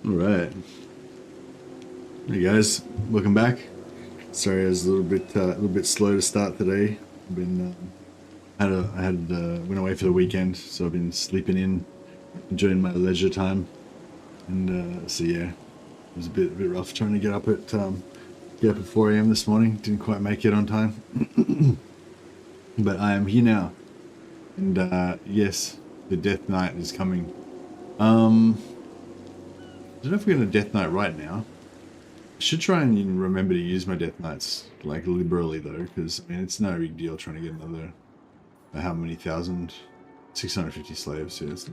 All right. Hey guys, welcome back. Sorry, I was a little bit slow to start today. I've been went away for the weekend, so I've been sleeping in, enjoying my leisure time, and so yeah, it was a bit rough trying to get up at 4 a.m. this morning. Didn't quite make it on time, but I am here now, and yes, the Death Knight is coming. I don't know if we're going to Death Knight right now. I should try and remember to use my Death Knights, like, liberally, though, because, I mean, it's no big deal trying to get another, how many thousand? 650 slaves, yes.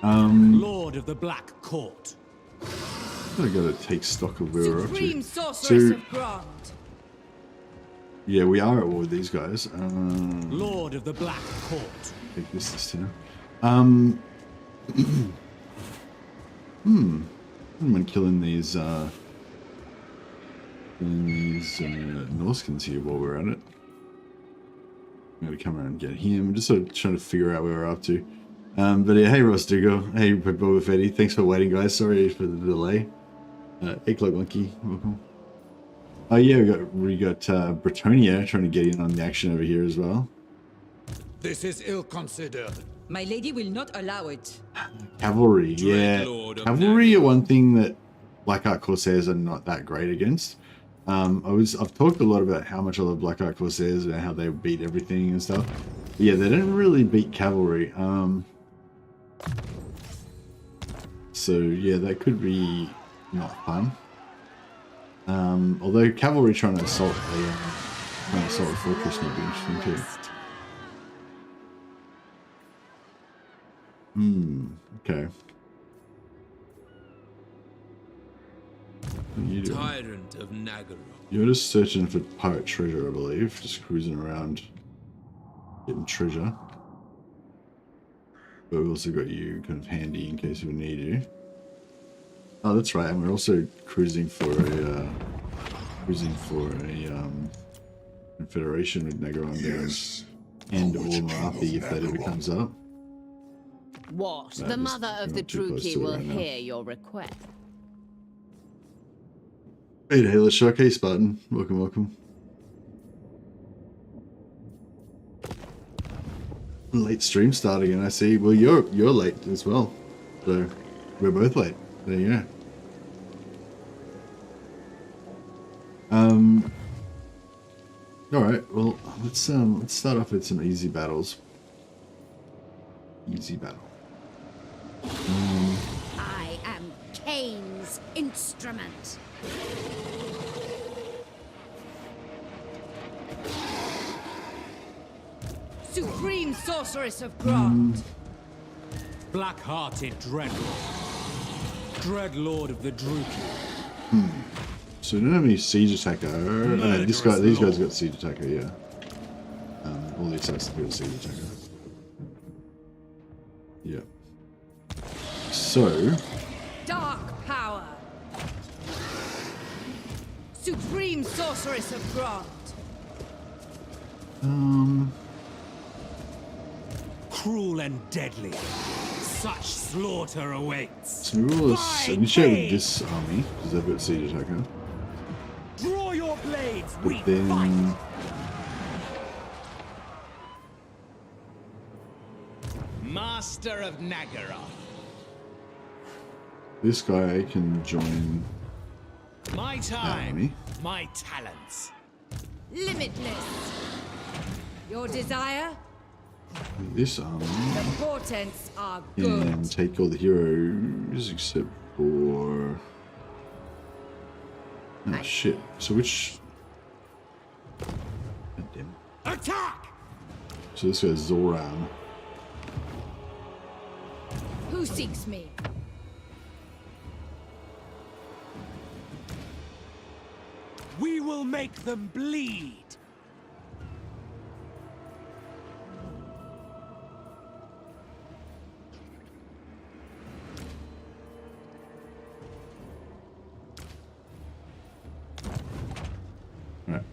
Lord of the Black Court. I gotta take stock of where we're up to. Sorceress of Crone. Yeah, we are at war with these guys. Lord of the Black Court. Take this time. I'm killing these Norskins here while we're at it. I'm gonna come around and get him. I'm just sort of trying to figure out where we're up to. But yeah, hey Ross Dugo, hey Boba Fetty, thanks for waiting guys, sorry for the delay. Hey Cloak Monkey, welcome. Oh yeah, we got Bretonia trying to get in on the action over here as well. This is ill-considered. My lady will not allow it. Cavalry, yeah. Cavalry are one thing that Blackheart Corsairs are not that great against. I've talked a lot about how much I love Blackheart Corsairs and how they beat everything and stuff. But yeah, they don't really beat cavalry. So yeah, that could be not fun. Although cavalry trying to assault a fortress might be interesting too. Okay. What are you doing? Tyrant of Nagaro. You're just searching for pirate treasure, I believe. Just cruising around getting treasure. But we also got you kind of handy in case we need you. Oh, that's right, and we're also cruising for a confederation with Nagaron down and or Marathi if that ever comes up. What? No, The just mother of the not too close Druki to it will right now. hear your request. Hey, Taylor Shock, hey Spartan, welcome. Late stream start again, I see. Well, you're late as well, so we're both late. There you go. All right. Well, let's start off with some easy battles. Easy battle. I am Cain's instrument. Supreme Sorceress of Crone. Black-hearted Dreadlord. Dreadlord of the Druki. So we don't have any siege attacker. These guys got siege attacker. Yeah. All the assassins got siege attacker. Yeah. So. Dark power. Supreme Sorceress of Crone. Cruel and deadly. Such slaughter awaits. So we will initiate with this army because they've got siege attacker. Draw your blades, we But then fight. Master of Nagara. this guy can join My our time, army. my talents. Limitless. Your desire? This army The portents are can good. take all the heroes except for. Oh shit! So which? God damn. Attack! So this guy's Zoran. Who seeks me? We will make them bleed. Right.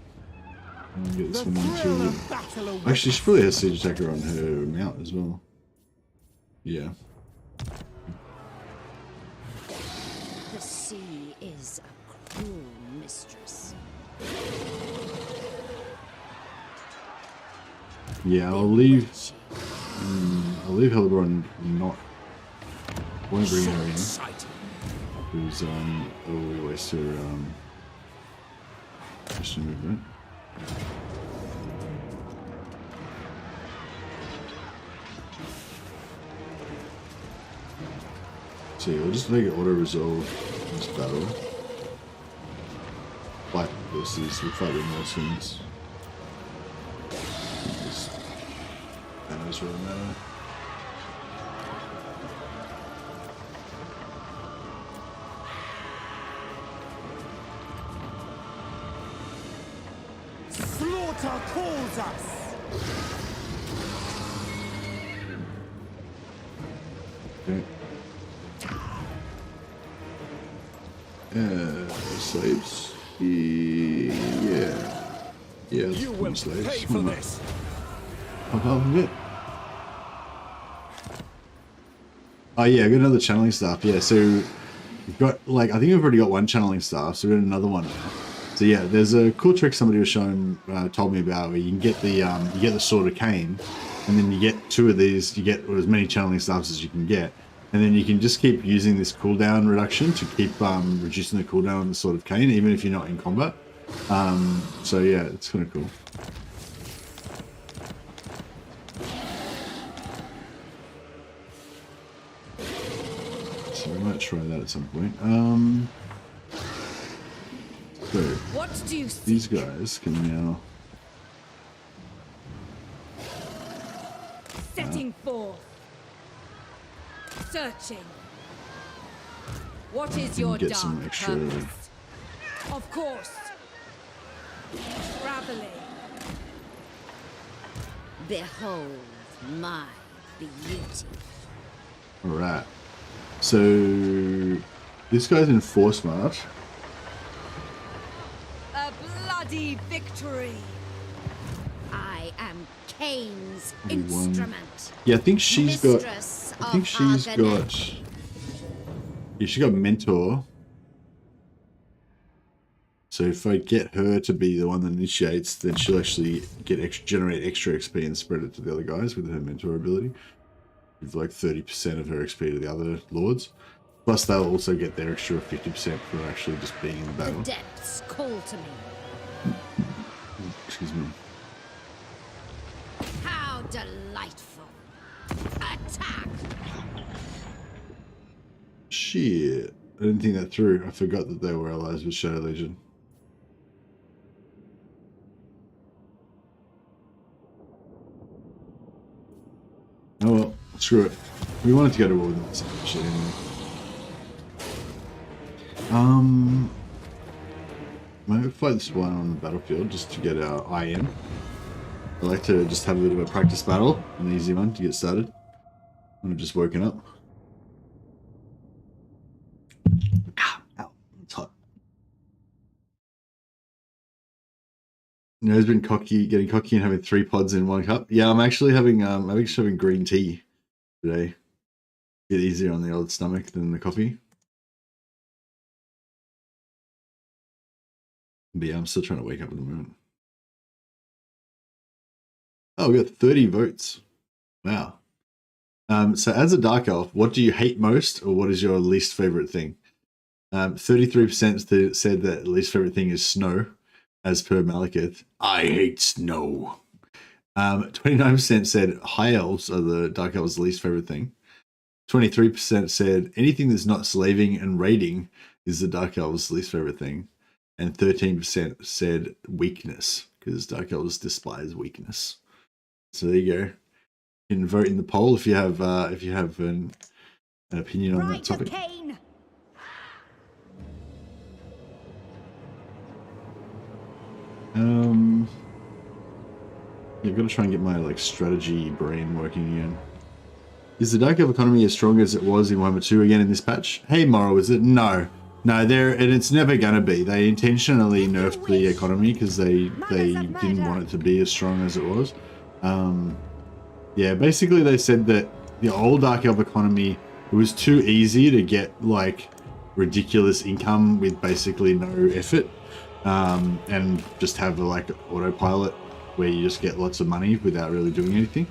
Get this The one thrill into. of battle awaits. Actually, she probably has siege attacker on her mount as well. Yeah. She is a cruel mistress. Yeah, I'll leave Hellebron not. Won't bring her in. Who's we waste her Christian movement. So we'll just make it auto resolve this battle. Fight versus we'll fight with more swings. Banners really matter. Slaughter calls us! Okay. Slaves. Yeah. Yeah, You will slaves. pay for this! Pop up a bit. Oh yeah, I got another channeling staff. Yeah, so we've got like I think we've already got one channeling staff, so we've got another one now. So yeah, there's a cool trick somebody was showing, told me about, where you can get the sword of Cain, and then you get two of these. You get as many channeling staffs as you can get, and then you can just keep using this cooldown reduction to keep reducing the cooldown on the sword of Cain, even if you're not in combat. So yeah, it's kind of cool. So we might try that at some point. So What do you see? these guys can now Setting forth. Searching. What is your get dark some extra- purpose? Of course. Traveling. Behold my beauty. Alright. So this guy's in Force March. A bloody victory. I am Cain's Only one. instrument. Yeah, I think she's got Mistress I think of she's got Argonet. yeah, she got mentor. So if I get her to be the one that initiates, then she'll actually get generate extra XP and spread it to the other guys with her mentor ability. Give like 30% of her XP to the other lords. Plus they'll also get their extra 50% for actually just being in the battle. The depths call to me. Excuse me. How delightful. Attack! Shit. I didn't think that through. I forgot that they were allies with Shadow Legion. Oh well, screw it. We wanted to go to war with this shit anyway. Might fight this one on the battlefield just to get our IM. I like to just have a bit of a practice battle, an easy one to get started. I'm just woken up. Ow, it's hot. You know, he's been getting cocky and having 3 pods in 1 cup. Yeah, I'm actually having green tea today. Get easier on the old stomach than the coffee. But yeah, I'm still trying to wake up at the moment. Oh, we got 30 votes. Wow. So as a Dark Elf, what do you hate most, or what is your least favorite thing? 33% said that least favorite thing is snow, as per Malekith. I hate snow. 29% said High Elves are the Dark Elves' least favorite thing. 23% said anything that's not slaving and raiding is the Dark Elves' least favorite thing. And 13% said weakness, because Dark Elves despise weakness. So there you go. You can vote in the poll if you have an opinion on that Right of topic. Cain. I've got to try and get my like strategy brain working again. Is the Dark Elf economy as strong as it was in Warhammer 2 again in this patch? Hey Moral, is it? No, and it's never gonna be. They intentionally nerfed the economy because they didn't want it to be as strong as it was. Yeah, basically they said that the old Dark Elf economy, it was too easy to get like ridiculous income with basically no effort, and just have like autopilot where you just get lots of money without really doing anything.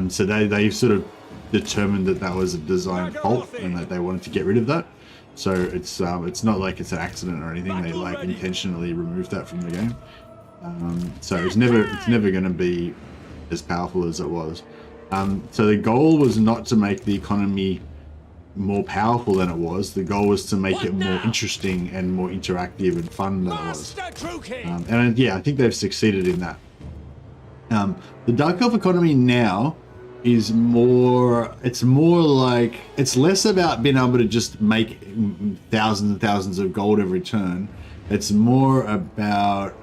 So they sort of determined that that was a design fault and that they wanted to get rid of that. So it's not like it's an accident or anything. They like intentionally removed that from the game. So it's never going to be as powerful as it was. So the goal was not to make the economy more powerful than it was. The goal was to make it more interesting and more interactive and fun than it was. And yeah, I think they've succeeded in that. The Dark Elf economy now is more, it's less about being able to just make thousands and thousands of gold every turn. It's more about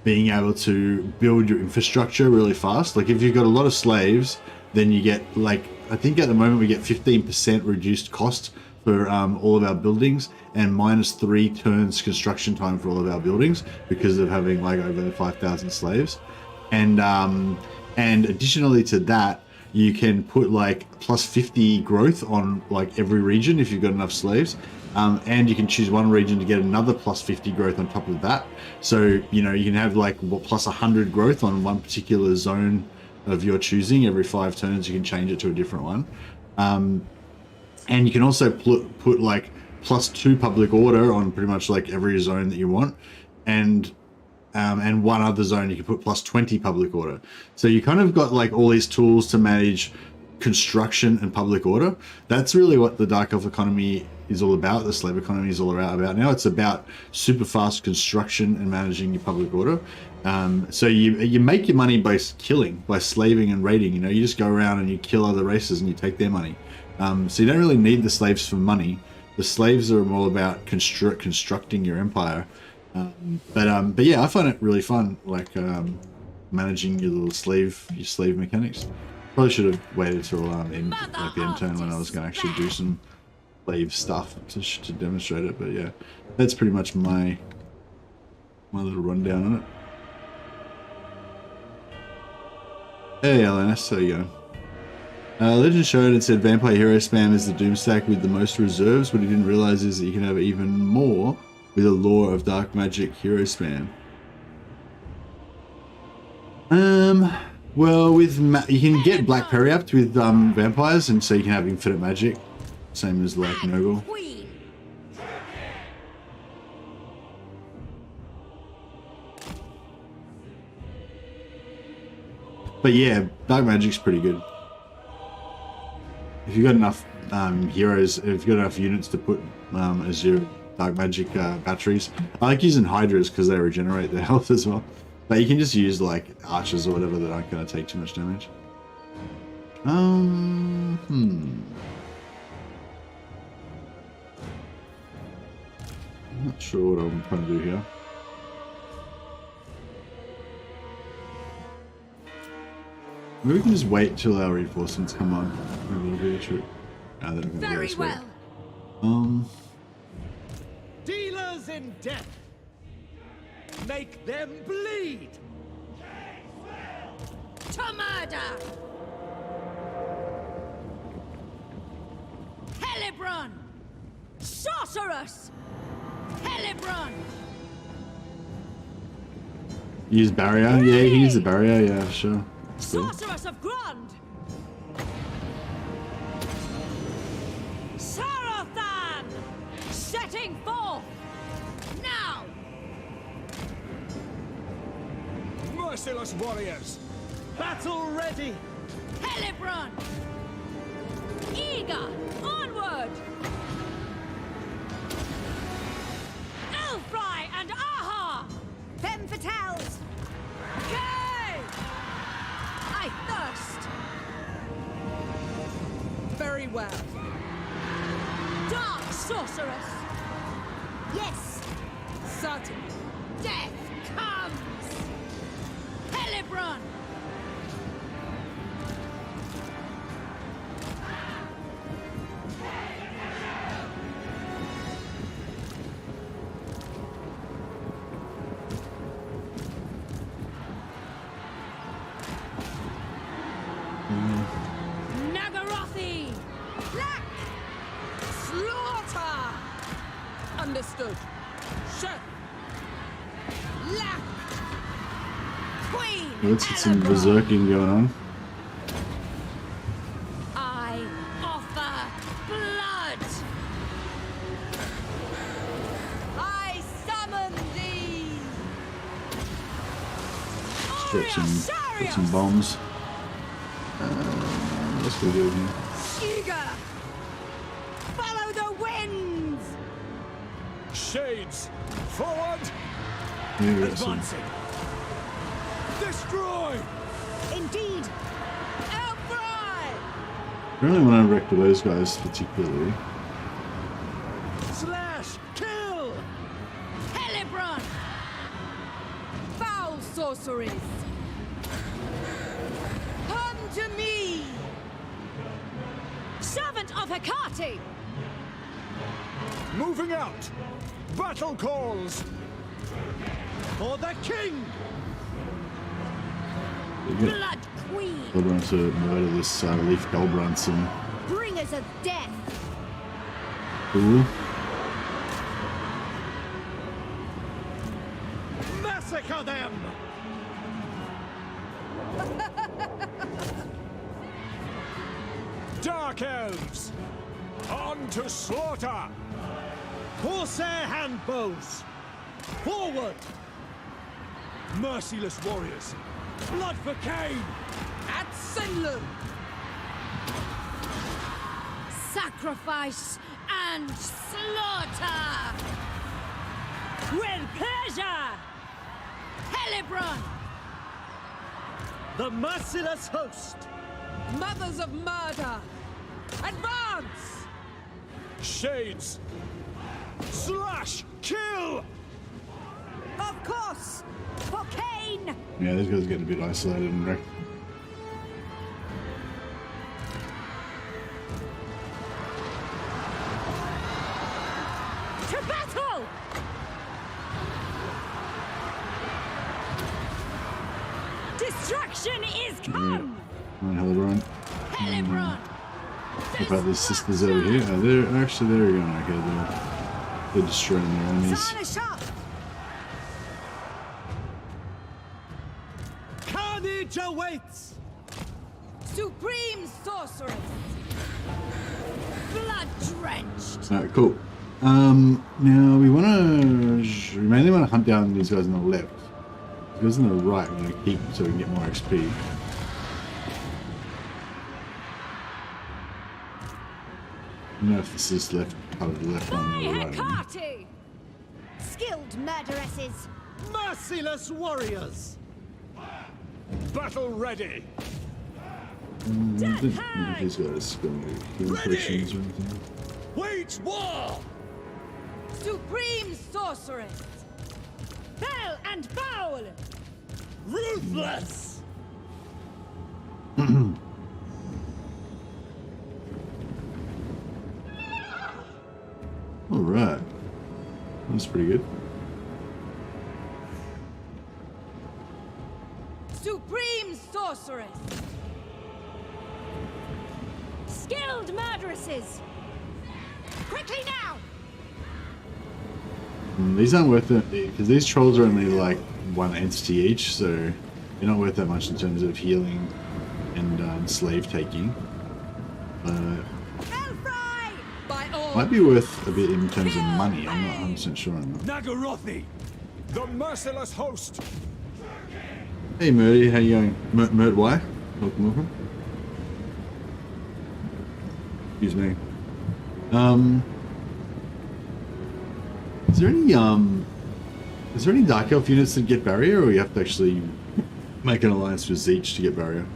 being able to build your infrastructure really fast. Like if you've got a lot of slaves, then you get like, I think at the moment we get 15% reduced cost for all of our buildings and -3 turns construction time for all of our buildings because of having like over 5,000 slaves. And additionally to that, you can put like +50 growth on like every region if you've got enough slaves. And you can choose one region to get another +50 growth on top of that. So, you know, you can have like +100 growth on one particular zone of your choosing. Every 5 turns, you can change it to a different one. And you can also put like +2 public order on pretty much like every zone that you want. And one other zone you can put +20 public order. So you kind of got like all these tools to manage construction and public order. That's really what the Dark Elf economy is all about. The slave economy is all about now. It's about super fast construction and managing your public order. So you make your money by killing, by slaving and raiding. You know, you just go around and you kill other races and you take their money. So you don't really need the slaves for money. The slaves are more about constructing your empire. But yeah, I find it really fun, like managing your little slave mechanics. Probably should have waited till the end turn when I was going to actually do some slave stuff to demonstrate it. But yeah, that's pretty much my little rundown on it. Hey LNS, how you going? Legend showed and said Vampire Hero spam is the Doom stack with the most reserves. What he didn't realize is that you can have even more with a lore of dark magic hero spam. Well, with you can get Black Periapt with vampires, and so you can have infinite magic, same as like Nurgle. But yeah, dark magic's pretty good. If you've got enough heroes, if you've got enough units to put as your dark magic batteries. I like using hydras because they regenerate their health as well. But you can just use like archers or whatever that aren't going to take too much damage. I'm not sure what I'm trying to do here. Maybe we can just wait till our reinforcements come on. Maybe it'll be a trip. No, they're not going to Very well. Dealers in death. Make them bleed. To murder. Hellebron. Sorceress. Hellebron. Use barrier? Yeah, he used the barrier, yeah, sure. Cool. Sorceress of Grund! Sarothan! Setting forth! Now. Merciless warriors. Battle ready. Hellebron. Eager! Onward! Elfry and Aha! Femme fatales. Gay! I thirst! Very well. Dark sorceress! Yes. Certainly. Death comes. Hellebron. Nagarothi! Black. Slaughter! Understood. Chef. Lap. Queen. Let's get some Hellebron. berserking going on. I offer blood. I summon thee. Stretch some bombs. Let's go do it here. Eager. Follow the winds. Shades. Forward. Yeah, we got some. Advancing. Destroy. Indeed. Outcry. I really want to wreck those guys particularly. Slash. Kill. Hellebron. Foul sorceries. Come to me. Servant of Hecate. Moving out. Battle calls. For the king. Blood queen. I want to murder this Leaf Hellebron. Bringers of death. Cool. Massacre them. Dark elves. On to slaughter. Corsair handbows. Forward. Merciless warriors. Blood for Cain. At Sinlu. Sacrifice and slaughter. With pleasure. Hellebron. The merciless host. Mothers of murder. Advance. Shades. Slash. Kill. Of course. For Cain. Yeah, these guys are getting a bit isolated and wrecked. To battle. Destruction is come. Come on, Hellebron. Hellebron. What about these sisters over here? Oh, they're actually they're going okay. They're destroying their enemies. Sarnashop. Carnage awaits. Supreme sorceress. Blood drenched. Alright, cool. Now we mainly want to hunt down these guys on the left. The guys on the right we're going to keep so we can get more XP. I don't know if this is left part of the left one or the right one. Hecate. Skilled murderesses. Merciless warriors. Battle ready. I don't know if these guys going to do healing potions or anything. Wage war. Supreme sorceress. Fell and foul. Ruthless. Alright. That's pretty good. Supreme sorceress. Skilled murderesses. Quickly now. These aren't worth it because these trolls are only like one entity each, so they're not worth that much in terms of healing and slave taking. Hellfry. By all. Might be worth a bit in terms of money. I'm not 100% sure on that. Nagarothi. The merciless host. Hey Murdy, how you going? Mert Y? Welcome. Excuse me. Is there any Dark Elf units that get barrier, or you have to actually make an alliance with Zeech to get barrier?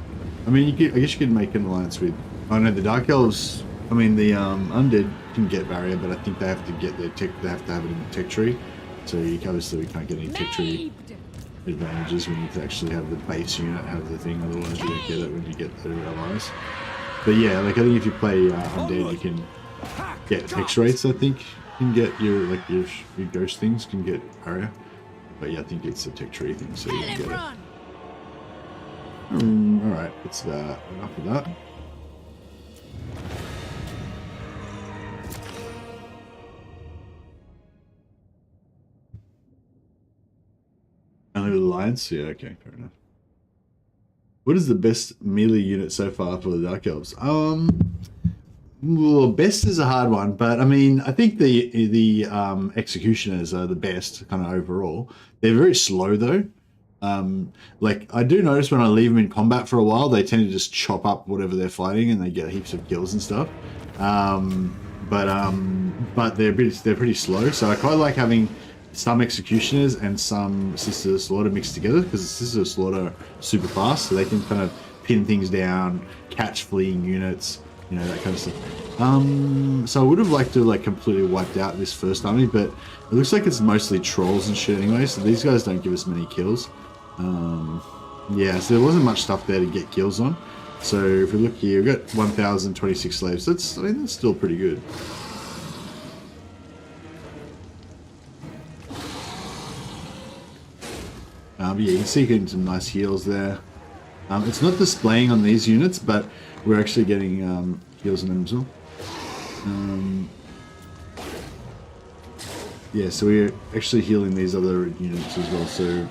I mean, I guess you could make an alliance with. Oh no, the Dark Elves. I mean, the Undead can get barrier, but I think they have to get their tech. They have to have it in the tech tree. So obviously we can't get any tech tree advantages when you actually have the base unit have the thing. Otherwise, you don't get it when you get the allies. But yeah, like I think if you play Undead, you can get hex rates. I think you can get your ghost things can get barrier. But yeah, I think it's a tech tree thing, so you can get it. Alright, that's enough of that. alliance? Yeah, okay, fair enough. What is the best melee unit so far for the Dark Elves? Well, best is a hard one, but I mean, I think the executioners are the best kind of overall. They're very slow though. Like I do notice when I leave them in combat for a while, they tend to just chop up whatever they're fighting, and they get heaps of kills and stuff. But they're pretty slow. So I quite like having some executioners and some Sisters of Slaughter mixed together, because the Sisters of Slaughter are super fast, so they can kind of pin things down, catch fleeing units, you know, that kind of stuff. So I would have liked to like completely wiped out this first army, but it looks like it's mostly trolls and shit anyway, so these guys don't give us many kills. Yeah, so there wasn't much stuff there to get kills on. So if we look here, we've got 1,026 slaves. That's still pretty good. But yeah, you can see getting some nice heals there. It's not displaying on these units, but we're actually getting heals on them as well. Yeah, so we're actually healing these other units as well. So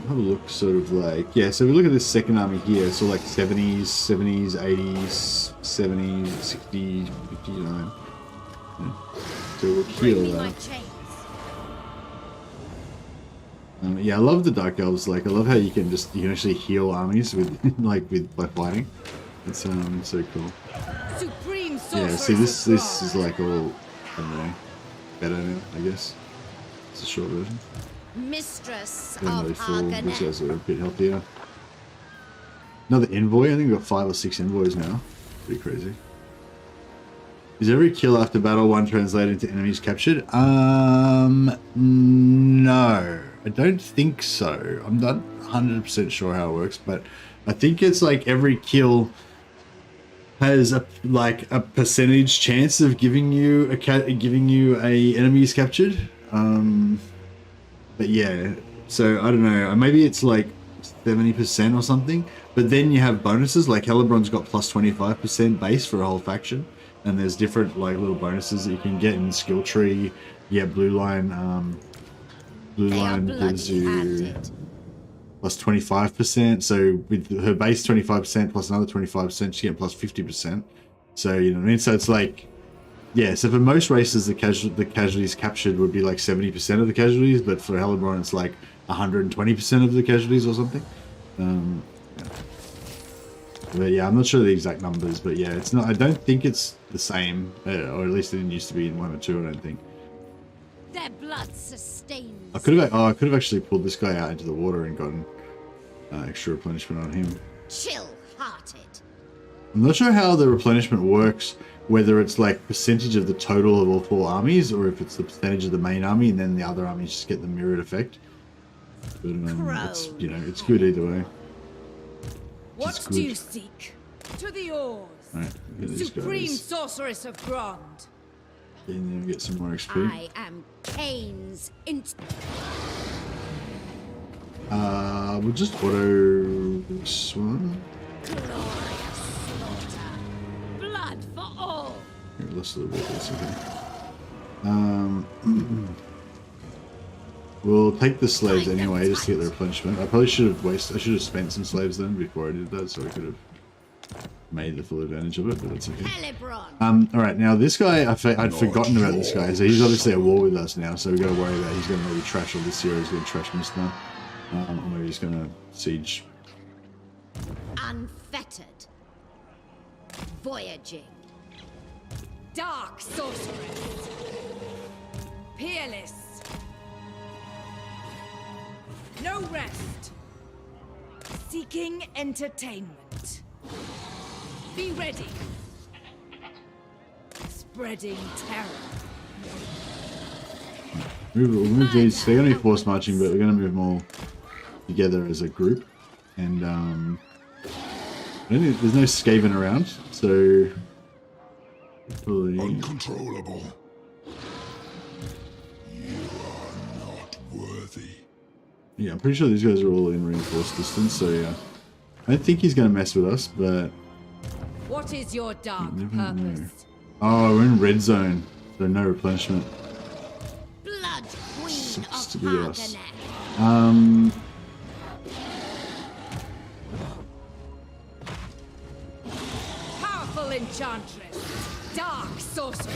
have a look, sort of like, yeah, so we look at this second army here, so like 70s, 80s, 70s, 60s, 59. Yeah. So we'll heal that. Yeah, I love the Dark Elves. Like, I love how you can actually heal armies with by fighting. It's so cool. Yeah, see this is like all, I don't know, better now, I guess. It's a short version. Mistress Really of full. These Argonet. guys are a bit healthier. Another envoy. I think we've got 5 or 6 envoys now. Pretty crazy. Is every kill after battle 1 translated into enemies captured? No, I don't think so. I'm not 100% sure how it works, but I think it's like every kill has a percentage chance of giving you a enemies captured. But yeah, so I don't know, maybe it's like 70% or something, but then you have bonuses, like Hellebron's got plus 25% base for a whole faction, and there's different like little bonuses that you can get in the skill tree. Yeah, blue line gives you plus 25%, so with her base 25% plus another 25%, she gets plus 50%. So you know what I mean, so it's like, yeah, so for most races, the casualties captured would be like 70% of the casualties, but for Hellebron, it's like 120% of the casualties or something. Yeah. But yeah, I'm not sure the exact numbers, but yeah, it's not. I don't think it's the same, or at least it didn't used to be in 1 or 2. I don't think. Their blood sustains. I could have actually pulled this guy out into the water and gotten extra replenishment on him. Chill-hearted. I'm not sure how the replenishment works, whether it's like percentage of the total of all 4 armies, or if it's the percentage of the main army and then the other armies just get the mirrored effect. But it's, you know, it's good either way. What do you seek? To the oars. Alright, get these Supreme guys. sorceress of Crone. And then get some more XP. I am Cain's We'll just auto this one. glorious slaughter. Blood for all. Here, let's do this, okay. We'll take the slaves anyway, just to get the replenishment. I probably should have spent some slaves then before I did that, so I could have made the full advantage of it, but that's okay. Hellebron. Alright, now this guy, I'd forgotten about this guy, so he's obviously at war with us now, so we gotta worry about he's gonna maybe trash all this here, he's gonna trash Mistna, or maybe he's gonna siege. Unfettered. Voyaging. Dark sorceress. Peerless. No rest. Seeking entertainment. Be ready. Spreading terror. We'll move these, they're gonna be force marching, but we're gonna move them all together as a group, and I don't think, there's no Skaven around, so probably uncontrollable. You are not worthy. Yeah, I'm pretty sure these guys are all in reinforced distance, so yeah. I don't think he's going to mess with us, but... What is your dark You never know. purpose? Oh, we're in red zone, so no replenishment. Blood queen Sucks of to be us. Argonet. Enchantress. Dark sorceress.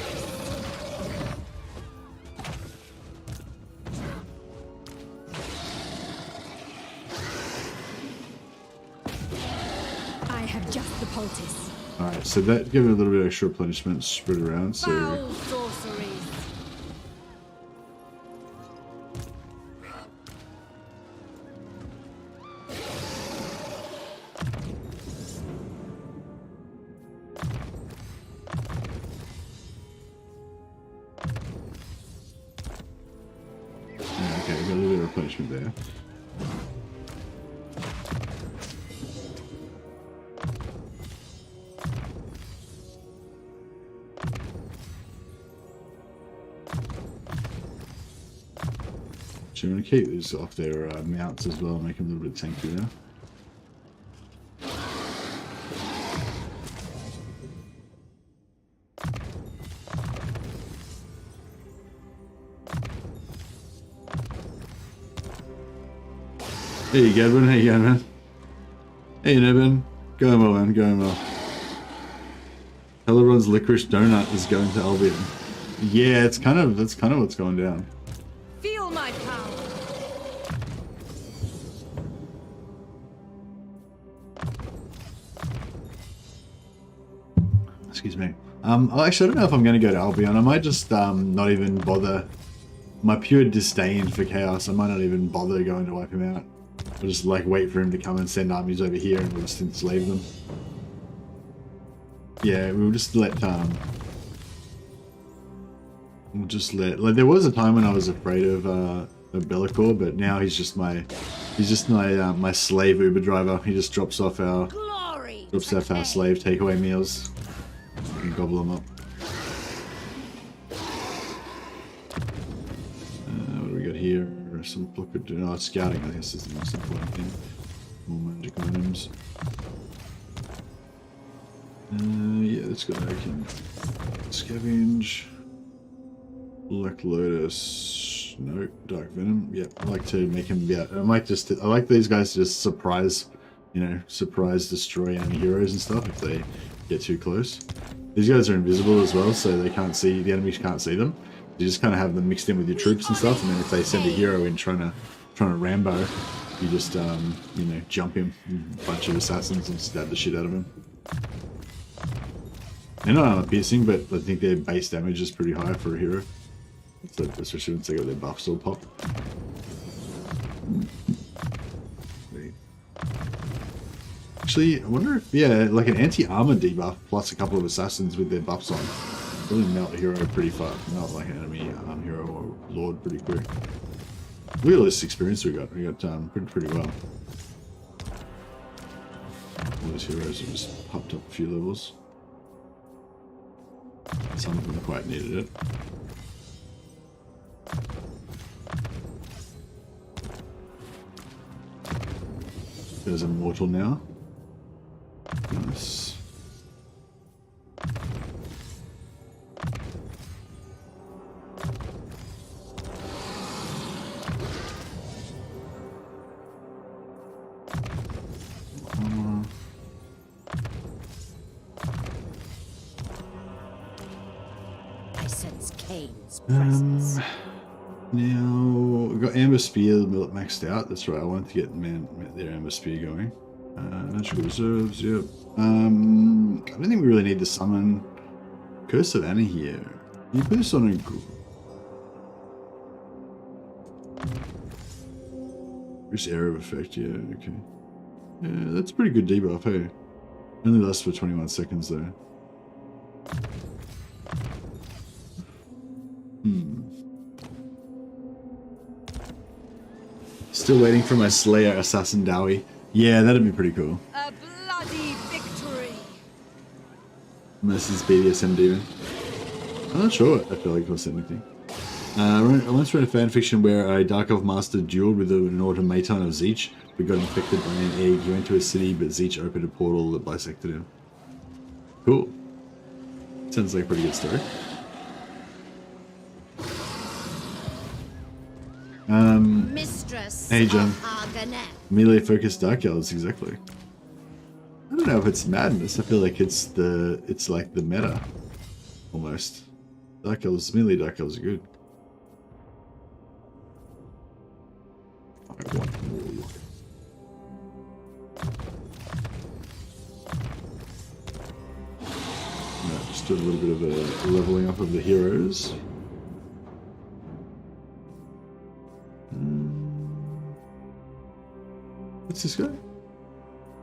I have just the poultice. Alright, so that give it a little bit of extra replenishment spread around, so... Foul sorceries. Yeah, okay, got a little bit of replenishment there. So I'm going to keep these off their mounts as well, make them a little bit tanky now. Hey Gadwin, how you going, man? Hey Nebin, going well, man, going well. Hellebron's licorice donut is going to Albion. Yeah, that's kind of what's going down. Feel my power. Excuse me. Actually, I don't know if I'm going to go to Albion. I might just not even bother. My pure disdain for chaos, I might not even bother going to wipe him out. I'll just like wait for him to come and send armies over here and we'll just enslave them. Yeah, we'll just let like there was a time when I was afraid of Bellicor, but now he's just my my slave Uber driver. He just drops off our slave takeaway meals and gobble them up. What do we got here? Some look at scouting. I guess is the most important thing. More magic items. Yeah, let's go. I can scavenge. Black Lotus. No, Dark Venom. Yeah, I like to make him. Yeah, I like these guys to just surprise, surprise destroy enemy heroes and stuff if they get too close. These guys are invisible as well, so they can't see, the enemies can't see them. You just kind of have them mixed in with your troops and stuff, and then if they send a hero in trying to Rambo, you just jump him, a bunch of assassins, and stab the shit out of him. They're not armor piercing, but I think their base damage is pretty high for a hero. So, especially once they got their buffs all pop. Actually, I wonder if, yeah, like an anti-armor debuff plus a couple of assassins with their buffs on. Really melt a hero pretty fast. Melt like an enemy hero or lord pretty quick. Look at all this experience we got. We got pretty well. All these heroes have just popped up a few levels. Some of them quite needed it. There's Immortal now. Nice. I sense Kane's presence. Now we've got Amber Spear maxed out. That's right. I wanted to get their Amber Spear going. Natural reserves. Yep. I don't think we really need to summon Curse of Anna here. Can you put this on a This area of effect, yeah, okay. Yeah, that's a pretty good debuff, hey. Only lasts for 21 seconds though. Still waiting for my Slayer Assassin Dowie. Yeah, that'd be pretty cool. A bloody victory. Unless it's BDSM Demon. I'm not sure I feel like it costs anything. I once read a fanfiction where a Dark Elf Master dueled with an automaton of Zeech, but got infected by an egg. He went to a city, but Zeech opened a portal that bisected him. Cool. Sounds like a pretty good story. Mistress hey John. of Argonet. Melee focused Dark Elves, exactly. I don't know if it's madness. I feel like it's like the meta, almost. Dark elves, melee dark elves are good. I want more. No, just do a little bit of a leveling up of the heroes. What's this guy?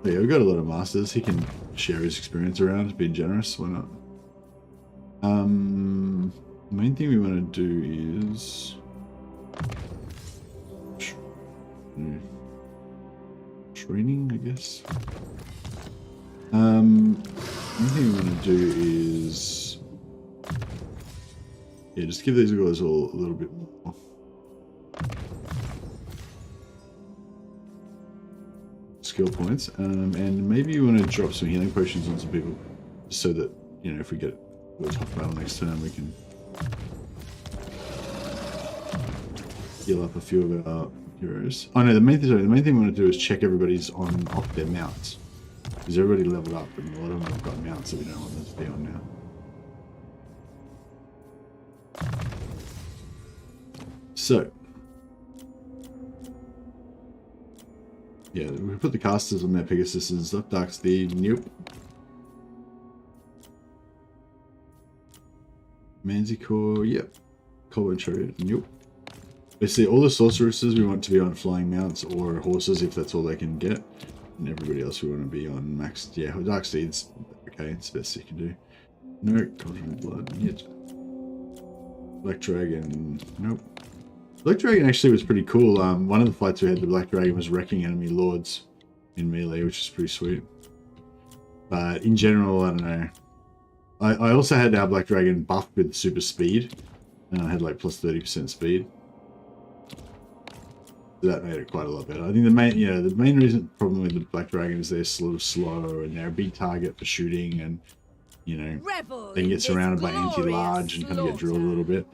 Oh yeah, we've got a lot of masters. He can share his experience around, being generous. Why not? The main thing we want to do is training, I guess. Main thing we want to do is just give these guys all a little bit more. Skill points, and maybe you want to drop some healing potions on some people, so that if we get a tough battle next turn, we can heal up a few of our heroes. Oh no, the main thing we want to do is check everybody's off their mounts, because everybody leveled up, and a lot of them have got mounts that we don't want them to be on now. So. Yeah, we put the casters on their Pegasus and stuff. Dark Steed, nope. Manticore, yep. Cobalt Chariot, nope. Basically, all the sorceresses we want to be on flying mounts or horses if that's all they can get. And everybody else we want to be on maxed. Yeah, Dark Steed's okay, it's the best you can do. No, Cauldron of Blood, yet. Black Dragon, nope. Black Dragon actually was pretty cool. One of the fights we had, the Black Dragon was wrecking enemy lords in melee, which is pretty sweet. But in general, I don't know. I also had our Black Dragon buffed with super speed, and I had like plus 30% speed. So that made it quite a lot better. I think the main problem with the Black Dragon is they're sort of slow, and they're a big target for shooting, and they get surrounded by anti-large and kind of get drilled a little bit.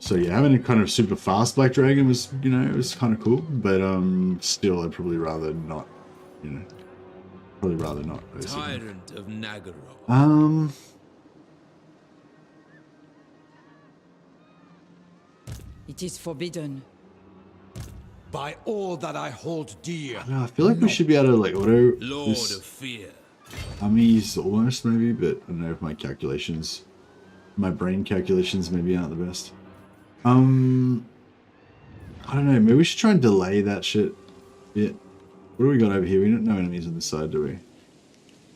So yeah, having a kind of super fast Black Dragon was, it was kind of cool, but still, I'd probably rather not, basically. Tyrant of Nagaro. It is forbidden. By all that I hold dear. I feel like we should be able to like auto Lord this of Fear. armies almost maybe, but I don't know if my brain calculations maybe aren't the best. I don't know, maybe we should try and delay that shit. Yeah. What do we got over here? We don't know enemies on this side, do we? I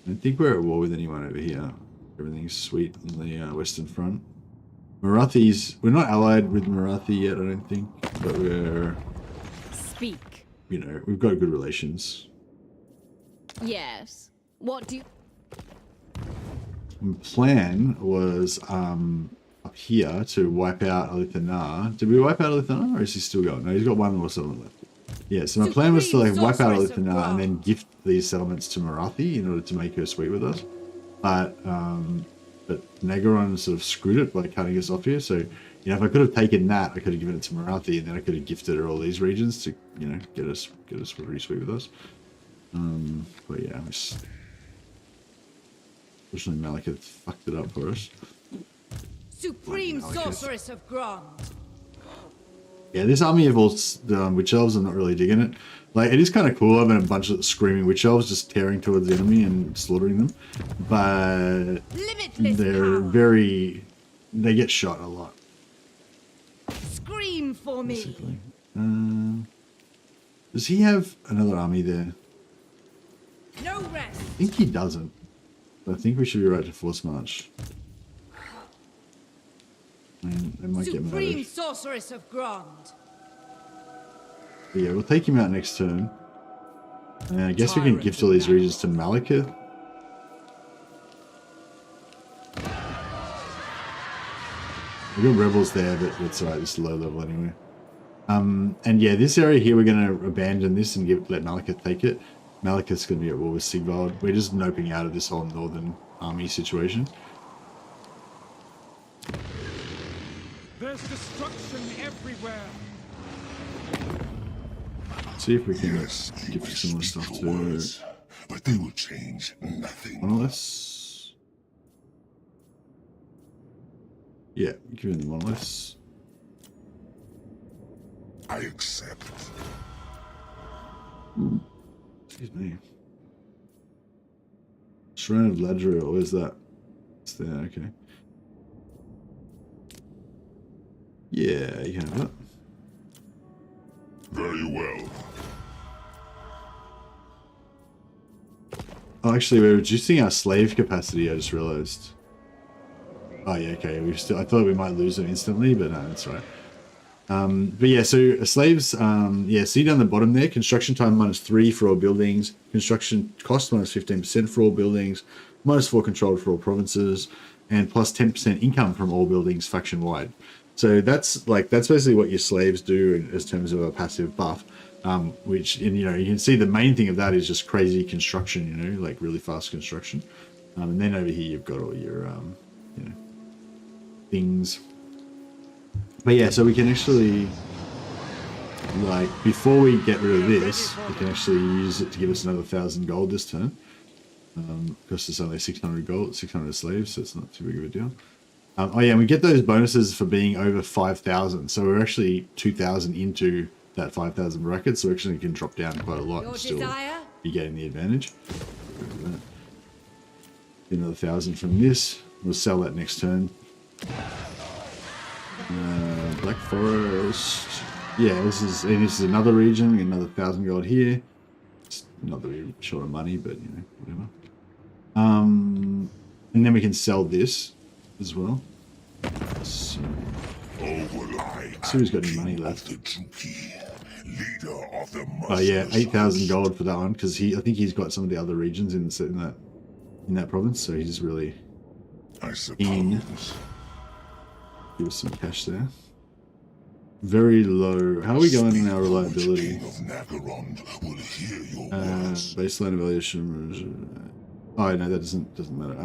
don't think we're at war with anyone over here. Everything's sweet on the western front. Marathis, we're not allied with Marathi yet, I don't think, but we're... Speak. We've got good relations. Yes. What do you... My plan was up here to wipe out Alithana. Did we wipe out Alithana, or is he still going? No, he's got one more settlement left. Yeah, so my plan was to like wipe out Alithana and then gift these settlements to Marathi in order to make her sweet with us. But Nagaron sort of screwed it by cutting us off here. So if I could have taken that, I could have given it to Marathi, and then I could have gifted her all these regions to get us pretty sweet with us. But yeah, unfortunately, Malekith fucked it up for us. Supreme Sorceress of Crone. Yeah, this army of all witch elves, I'm not really digging it. Like, it is kind of cool having a bunch of screaming witch elves just tearing towards the enemy and slaughtering them. But they get shot a lot. Scream for me. Basically. Does he have another army there? No rest. I think he doesn't. I think we should be right to force march. They might get Supreme mad. Sorceress of Crone. But yeah, we'll take him out next turn. And I guess we can gift all these regions to Malekith. We've got rebels there, but it's alright, this is low level anyway. And yeah, this area here, we're going to abandon this and let Malekith take it. Malekith's going to be at war with Sigvald. We're just noping out of this whole northern army situation. There's destruction everywhere. See if we can give some more stuff to but they will change nothing. One less. Yeah, give him one less. I accept. Excuse me. Shrine of Ladriel, where's that? It's there, okay. Yeah, you can have that. Very well. Oh, actually, we're reducing our slave capacity, I just realized. Oh, yeah, okay. I thought we might lose them instantly, but no, that's right. But yeah, so slaves, yeah, see down the bottom there, construction time -3 for all buildings, construction cost -15% for all buildings, -4 controlled for all provinces, and plus 10% income from all buildings faction-wide. So that's basically what your slaves do in terms of a passive buff, which, and, you know, you can see the main thing of that is just crazy construction, you know, like really fast construction. And then over here you've got all your, you know, things. But yeah, so we can actually, like, before we get rid of this, we can actually use it to give us another 1,000 gold this turn. Because it's only 600 gold, 600 slaves, so it's not too big of a deal. Oh yeah, and we get those bonuses for being over 5,000. So we're actually 2,000 into that 5,000 bracket, so actually can drop down quite a lot and still be getting the advantage. Get another 1,000 from this. We'll sell that next turn. Black Forest. Yeah, this is another region. Another 1,000 gold here. It's not that we're short of money, but you know, whatever. And then we can sell this as well. So who's got any money left? Oh yeah, 8,000 gold for that one because I think he's got some of the other regions in that province, so he's really keen. Give us some cash there. Very low. How are we going in our reliability? Baseline evaluation. Oh no, that doesn't matter.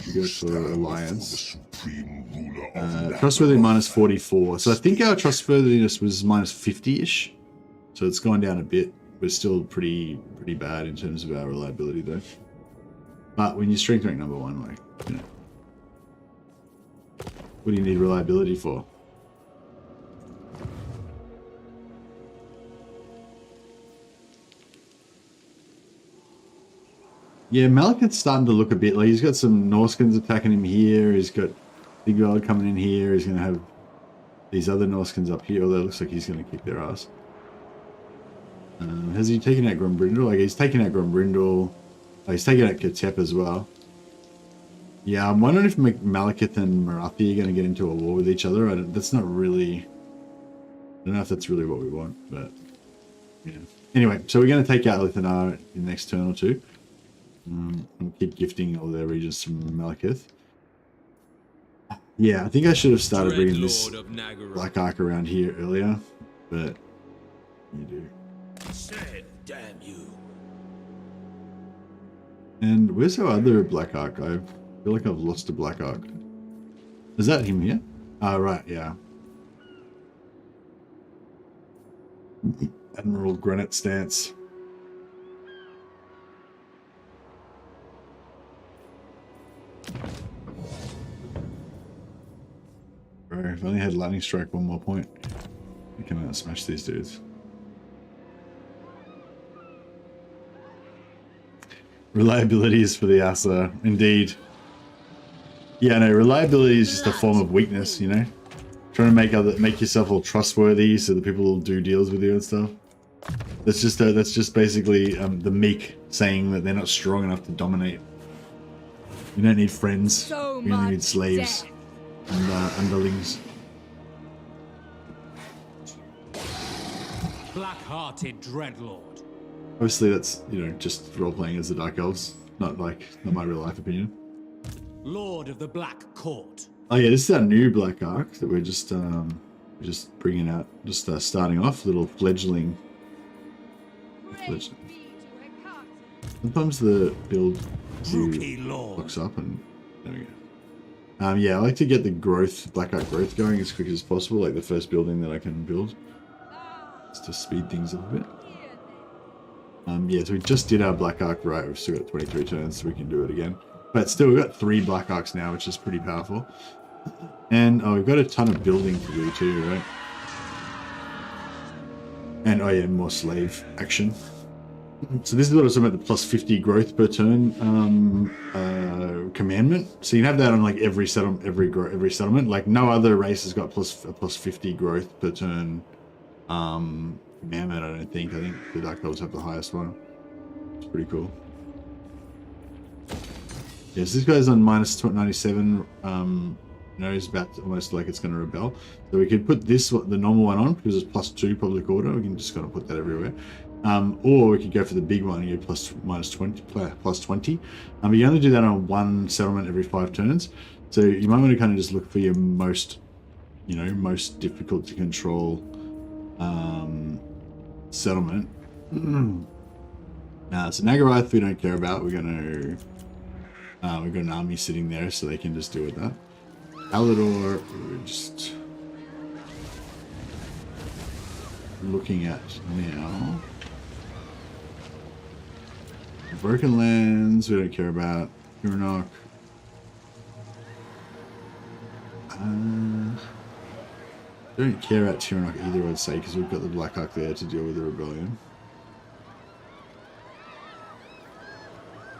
We go for Alliance. Trustworthy -44. So I think our trustworthiness was -50-ish. So it's gone down a bit. We're still pretty bad in terms of our reliability though. But when you're strength rank #1, like, you know, what do you need reliability for? Yeah, Malekith's starting to look a bit like he's got some Norskins attacking him here. He's got Big World coming in here. He's going to have these other Norskins up here, although it looks like he's going to kick their ass. Has he taken out Grombrindle? Like, he's taken out Grombrindle. Oh, he's taken out Ketep as well. Yeah, I'm wondering if Malekith and Marathi are going to get into a war with each other. That's not really... I don't know if that's really what we want, but... Yeah. Anyway, so we're going to take out Lithanar in the next turn or two. And keep gifting all their regions to Malekith. Yeah, I think I should have started bringing this Black Ark around here earlier, but you do. Said, damn you. And where's our other Black Ark? I feel like I've lost a Black Ark. Is that him here? Ah, right, yeah. Admiral Granite Stance. Bro, if I only had Lightning Strike one more point, we can smash these dudes. Reliability is for the Asa, indeed. Yeah, no, reliability is just a form of weakness, you know? Trying to make yourself all trustworthy so that people will do deals with you and stuff. That's just basically the meek saying that they're not strong enough to dominate. You don't need friends. You only need slaves and underlings. Black-hearted dreadlord. Obviously, that's, you know, just role playing as the Dark Elves, not my real life opinion. Lord of the Black Court. Oh yeah, this is our new Black Ark that we're just bringing out, just starting off, little fledgling. Sometimes the build locks up, and there we go. Yeah, I like to get the Black Ark growth going as quick as possible, like the first building that I can build, just to speed things up a bit. Yeah, so we just did our Black Arc, right? We've still got 23 turns, so we can do it again. But still, we've got 3 Black Arcs now, which is pretty powerful. And, oh, we've got a ton of building to do too, right? And, oh yeah, more slave action. So this is what I was talking about, the plus 50 growth per turn commandment. So you can have that on like every settlement. Like no other race has got plus 50 growth per turn commandment, I don't think. I think the Dark Elves have the highest one. It's pretty cool. Yes, this guy's on minus 97. You know, he's about to, almost like it's going to rebel. So we could put this, the normal one on, because it's plus 2 public order. We can just kind of put that everywhere. Or we could go for the big one and get plus 20. But you only do that on 1 settlement every 5 turns. So you might want to kind of just look for your most, you know, most difficult to control settlement. So Nagarath we don't care about. We're gonna we've got an army sitting there, so they can just deal with that. Hellebron, we're just looking at now. Broken Lands, we don't care about. Huronok. Don't care about Huronok either, I'd say, because we've got the Black Arc there to deal with the rebellion.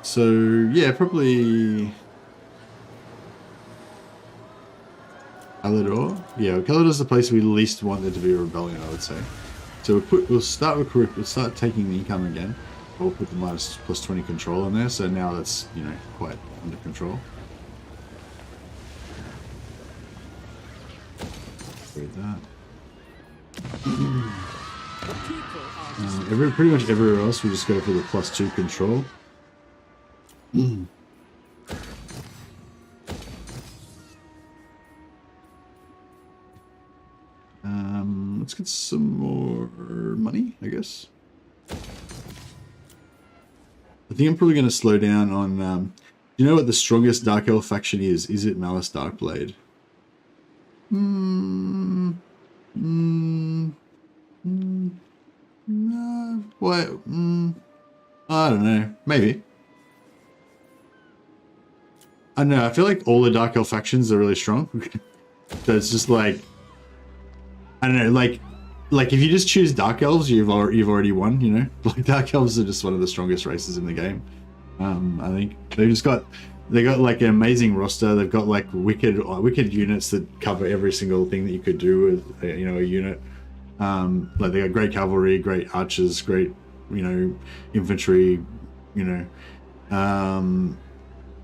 So, yeah, probably Hellebron. Yeah, Hellebron's the place we least want there to be a rebellion, I would say. So we'll start taking the income again. We'll put the plus 20 control in there, so now that's, you know, quite under control. Read that. Pretty much everywhere else we just go for the plus 2 control. Let's get some more money, I guess. I think I'm probably going to slow down on... you know what the strongest Dark Elf faction is? Is it Malice Darkblade? What? I don't know. Maybe. I don't know. I feel like all the Dark Elf factions are really strong. So it's just like... I don't know, like if you just choose Dark Elves, you've already won, you know? Like Dark Elves are just one of the strongest races in the game. I think they got like an amazing roster. They've got like wicked units that cover every single thing that you could do with a unit. Like they got great cavalry, great archers, great infantry.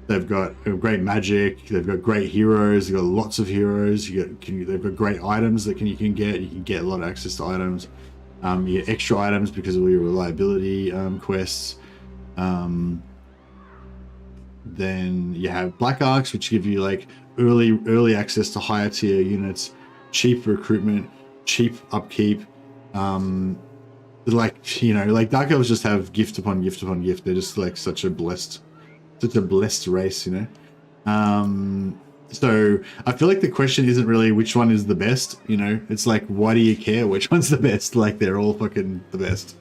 They've got great magic. They've got great heroes. They've got lots of heroes. They've got great items that you can get. You can get a lot of access to items. You get extra items because of all your reliability quests. Then you have Black Arcs, which give you like early access to higher tier units, cheap recruitment, cheap upkeep. Like Dark Elves just have gift upon gift upon gift. They're just like such a blessed race, you know. So I feel like the question isn't really which one is the best, you know. It's like, why do you care which one's the best? Like they're all fucking the best.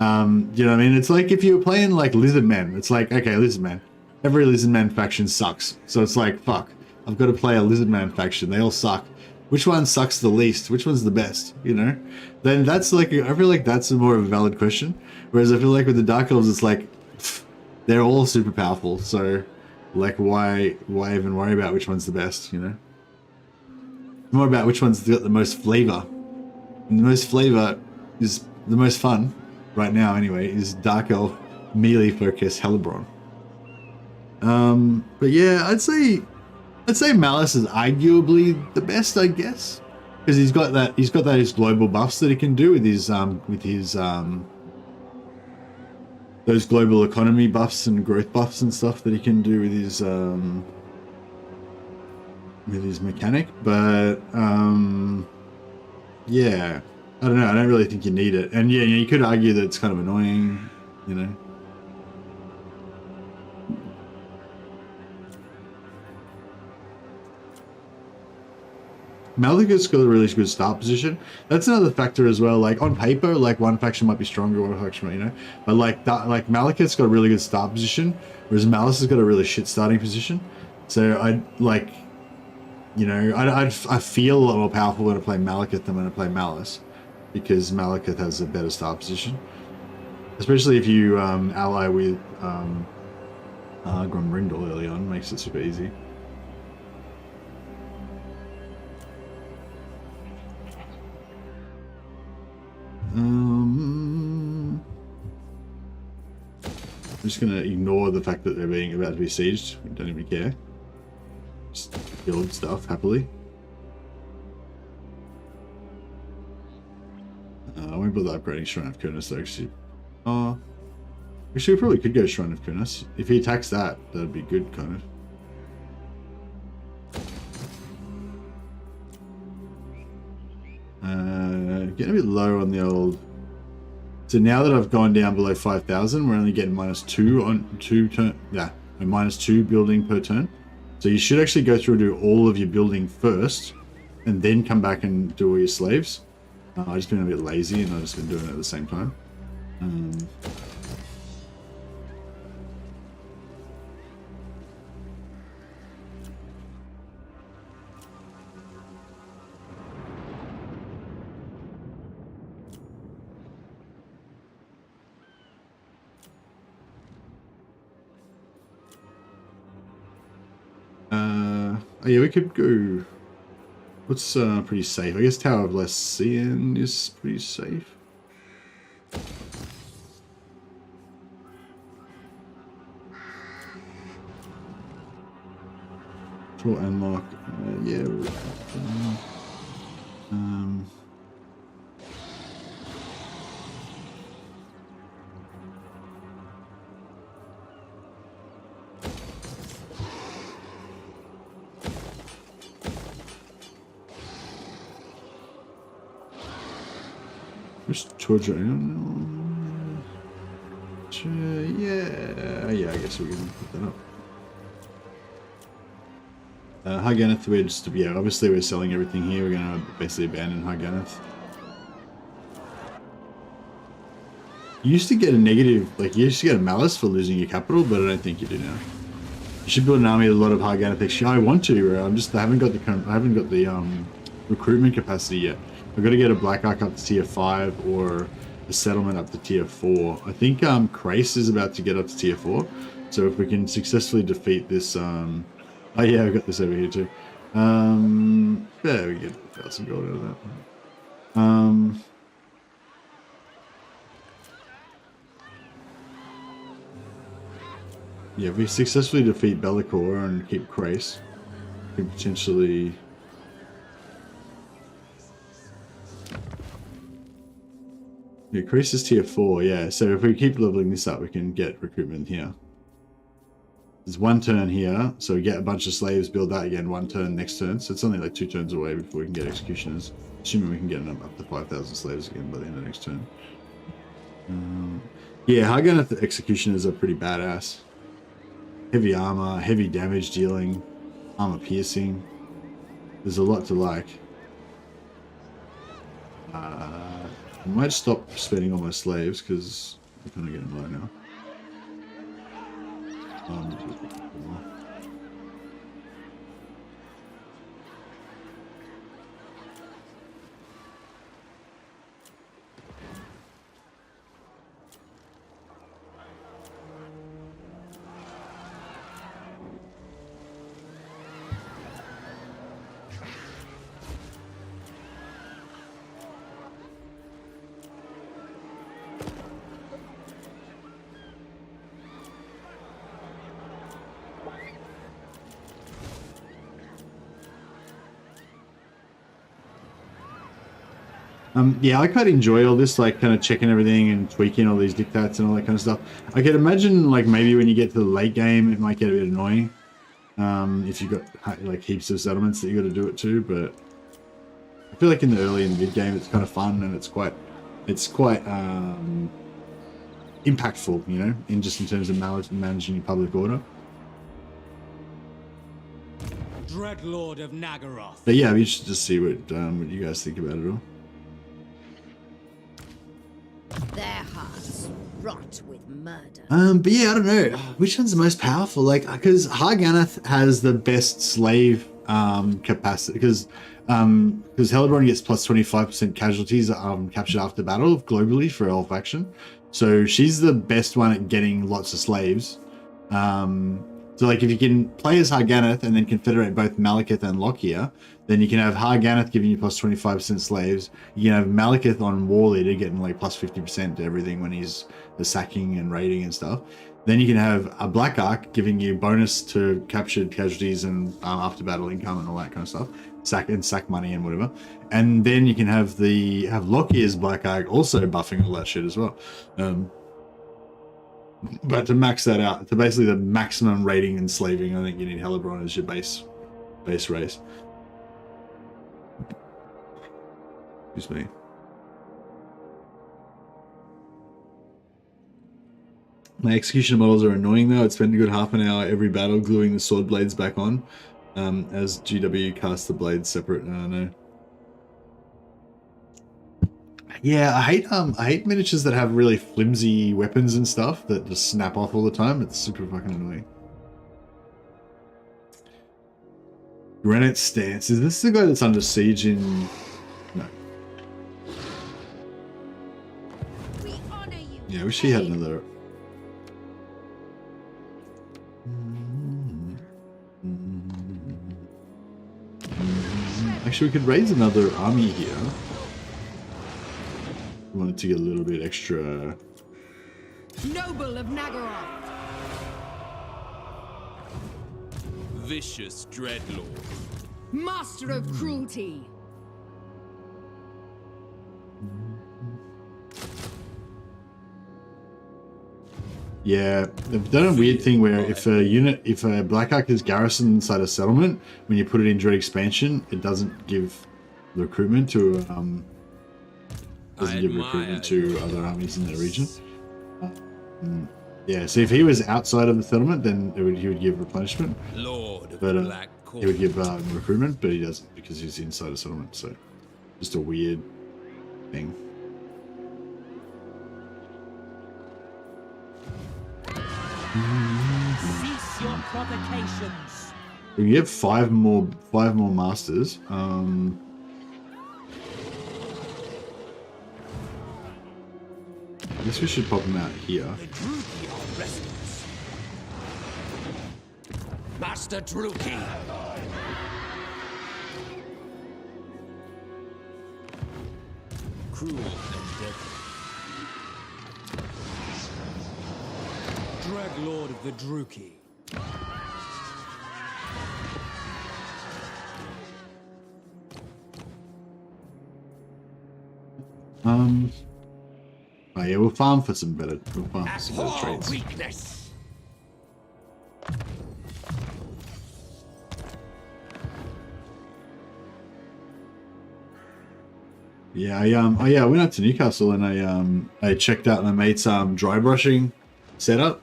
You know what I mean? It's like if you were playing like Lizardmen, it's like, okay, Lizardman, every Lizardman faction sucks, so it's like, fuck, I've got to play a Lizardman faction. They all suck. Which one sucks the least? Which one's the best? You know? Then that's like, I feel like that's a more of a valid question. Whereas I feel like with the Dark Elves, it's like, they're all super powerful, so like why even worry about which one's the best, you know? More about which one's got the most flavor. And the most flavor is the most fun right now anyway, is Dark Elf melee focus Hellebron. But yeah, I'd say Malice is arguably the best, I guess. Because he's got those global buffs that he can do with his those global economy buffs and growth buffs and stuff that he can do with his mechanic. But yeah, I don't know. I don't really think you need it. And yeah, you could argue that it's kind of annoying, you know. Malekith's got a really good start position. That's another factor as well. Like on paper, like one faction might be stronger, one faction might, you know, but like that, like Malekith's got a really good start position, whereas Malice has got a really shit starting position. So I like, you know, I feel a lot more powerful when I play Malekith than when I play Malice, because Malekith has a better start position, especially if you ally with Gromrindal early on, makes it super easy. I'm just gonna ignore the fact that they're being about to be sieged. We don't even care. Just build stuff happily. I won't bother upgrading Shrine of Kurnos though, actually. Actually, we probably could go Shrine of Kurnos. If he attacks that, that'd be good, kind of. Getting a bit low on the old. So now that I've gone down below 5,000, we're only getting -2 on 2 turn. Yeah, -2 building per turn. So you should actually go through and do all of your building first, and then come back and do all your slaves. I've just been a bit lazy, and I've just been doing it at the same time. Oh yeah, we could go. What's pretty safe? I guess Tower of Lycian is pretty safe. Control unlock. Yeah. Just torture. Yeah, I guess we can put that up. Haganath, we're just, yeah, obviously we're selling everything here. We're going to basically abandon Haganath. You used to get a negative, like you used to get a malice for losing your capital, but I don't think you do now. You should build an army with a lot of Haganath. Actually, I want to, bro. I haven't got the recruitment capacity yet. I've got to get a Black Ark up to tier 5 or a settlement up to tier 4. I think Crace is about to get up to tier 4. So if we can successfully defeat this, oh yeah, I've got this over here too. Yeah, we get 1,000 gold out of that. Yeah, if we successfully defeat Bellicor and keep Crace, we can potentially. Yeah, Crace is tier 4, yeah. So if we keep leveling this up, we can get recruitment here. There's one turn here, so we get a bunch of slaves, build that again, one turn next turn. So it's only like 2 turns away before we can get executioners. Assuming we can get them up to 5,000 slaves again by the end of next turn. Yeah, Haganath executioners are pretty badass. Heavy armor, heavy damage dealing, armor piercing. There's a lot to like. I might stop spending all my slaves because I'm kind of getting low now. Yeah, I quite enjoy all this, like kind of checking everything and tweaking all these dictates and all that kind of stuff. I could imagine, like maybe when you get to the late game, it might get a bit annoying if you've got like heaps of settlements that you got to do it to. But I feel like in the early and mid game, it's kind of fun and it's quite impactful, you know, in terms of managing your public order. Dreadlord of Nagaroth. But yeah, I'd be interested to see what you guys think about it all. Their hearts rot with murder. But yeah, I don't know which one's the most powerful. Like, because Harganath has the best slave capacity. Because Hellebron gets plus 25% casualties captured after battle globally for all faction. So she's the best one at getting lots of slaves. So like if you can play as Harganath and then confederate both Malekith and Lockyer, then you can have Harganath giving you plus 25% slaves. You can have Malekith on War Leader getting like plus 50% to everything when he's the sacking and raiding and stuff. Then you can have a Black Ark giving you bonus to captured casualties and after battle income and all that kind of stuff. Sack money and whatever. And then you can have Lockyer's Black Ark also buffing all that shit as well. But to max that out, to basically the maximum rating and slaving, I think you need Hellebron as your base race. Excuse me. My execution models are annoying though. I'd spend a good half an hour every battle gluing the sword blades back on. As GW casts the blades separate. No. Yeah, I hate miniatures that have really flimsy weapons and stuff that just snap off all the time. It's super fucking annoying. Granite Stance. Is this the guy that's under siege in... No. We honor you. Yeah, I wish he had another... Actually, we could raise another army here. Wanted to get a little bit extra. Noble of Nagaroth. Vicious Dreadlord. Master of cruelty. Yeah, they've done a weird thing where if a Black Ark is garrisoned inside a settlement, when you put it in Dread Expansion, it doesn't give recruitment to other armies in the region. Yeah, so if he was outside of the settlement, then he would give replenishment. Lord of but Black he would give recruitment, but he doesn't because he's inside a settlement. So just a weird thing. Cease your provocations. We can get five more masters. I guess we should pop them out here. The Druki are restless. Master Druki. Cruel and deadly. Dreadlord of the Druki. Oh yeah, we'll farm for some better. We'll farm for some better traits. Weakness. Yeah, I went up to Newcastle and I checked out my mate's dry brushing setup.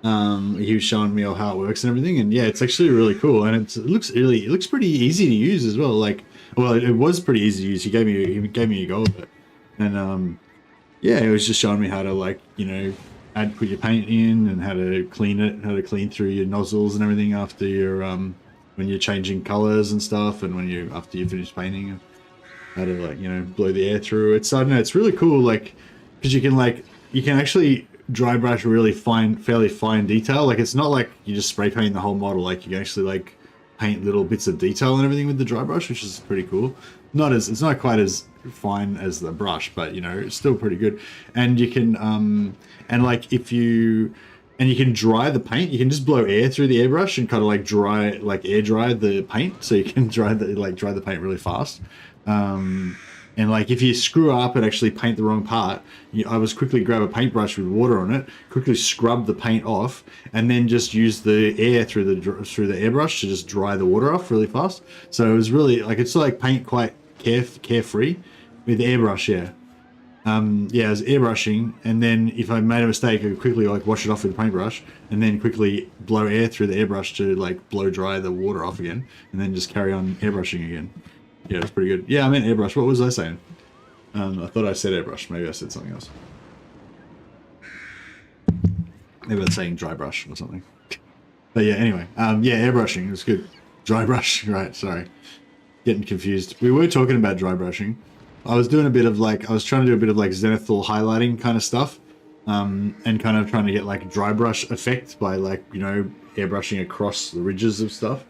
He was showing me how it works and everything, and yeah, it's actually really cool, and it looks pretty easy to use as well. Like, well, it was pretty easy to use. He gave me a go of it, and yeah, it was just showing me how to, like, you know, put your paint in and how to clean it, how to clean through your nozzles and everything after your when you're changing colors and stuff, and after you finish painting, and how to, like, you know, blow the air through. It's, I don't know, it's really cool, like, because you can actually dry brush really fairly fine detail. Like, it's not like you just spray paint the whole model. Like, you can actually, like, paint little bits of detail and everything with the dry brush, which is pretty cool. It's not quite as fine as the brush, but, you know, it's still pretty good. And you can you can dry the paint. You can just blow air through the airbrush and kind of like air dry the paint, so you can dry the paint really fast. And like, if you screw up and actually paint the wrong part, I was quickly grab a paintbrush with water on it, quickly scrub the paint off, and then just use the air through the airbrush to just dry the water off really fast. So it was really, like, it's like paint quite carefree with airbrush, yeah. Yeah, I was airbrushing, and then if I made a mistake, I could quickly like wash it off with a paintbrush, and then quickly blow air through the airbrush to like blow dry the water off again, and then just carry on airbrushing again. Yeah, it was pretty good. Yeah, I meant airbrush. What was I saying? I thought I said airbrush. Maybe I said something else. Maybe I was saying dry brush or something. But yeah, anyway. Yeah, airbrushing. It was good. Dry brush. Right, sorry. Getting confused. We were talking about dry brushing. I was doing a bit of like, I was trying to do a bit of like zenithal highlighting kind of stuff. And kind of trying to get like dry brush effect by like, you know, airbrushing across the ridges of stuff.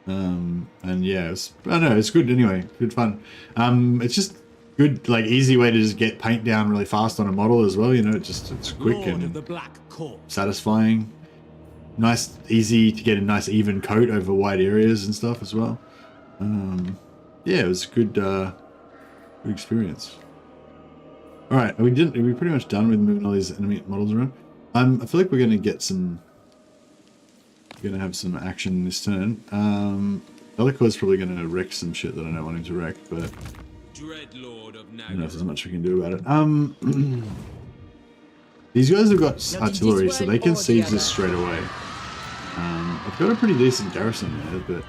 And yeah, I don't know, it's good anyway. Good fun. It's just good, like easy way to just get paint down really fast on a model as well. You know, it's quick Lord and of the Black Corps. satisfying. Nice, easy to get a nice even coat over wide areas and stuff as well. Yeah, it was a good, good experience. All right, are we pretty much done with moving all these enemy models around? I feel like we're gonna get some. We're gonna have some action this turn. Helicor's probably gonna wreck some shit that I don't want him to wreck, but Dreadlord of I don't know if there's much we can do about it. These guys have got artillery, so they can siege this straight away. I've got a pretty decent garrison there, but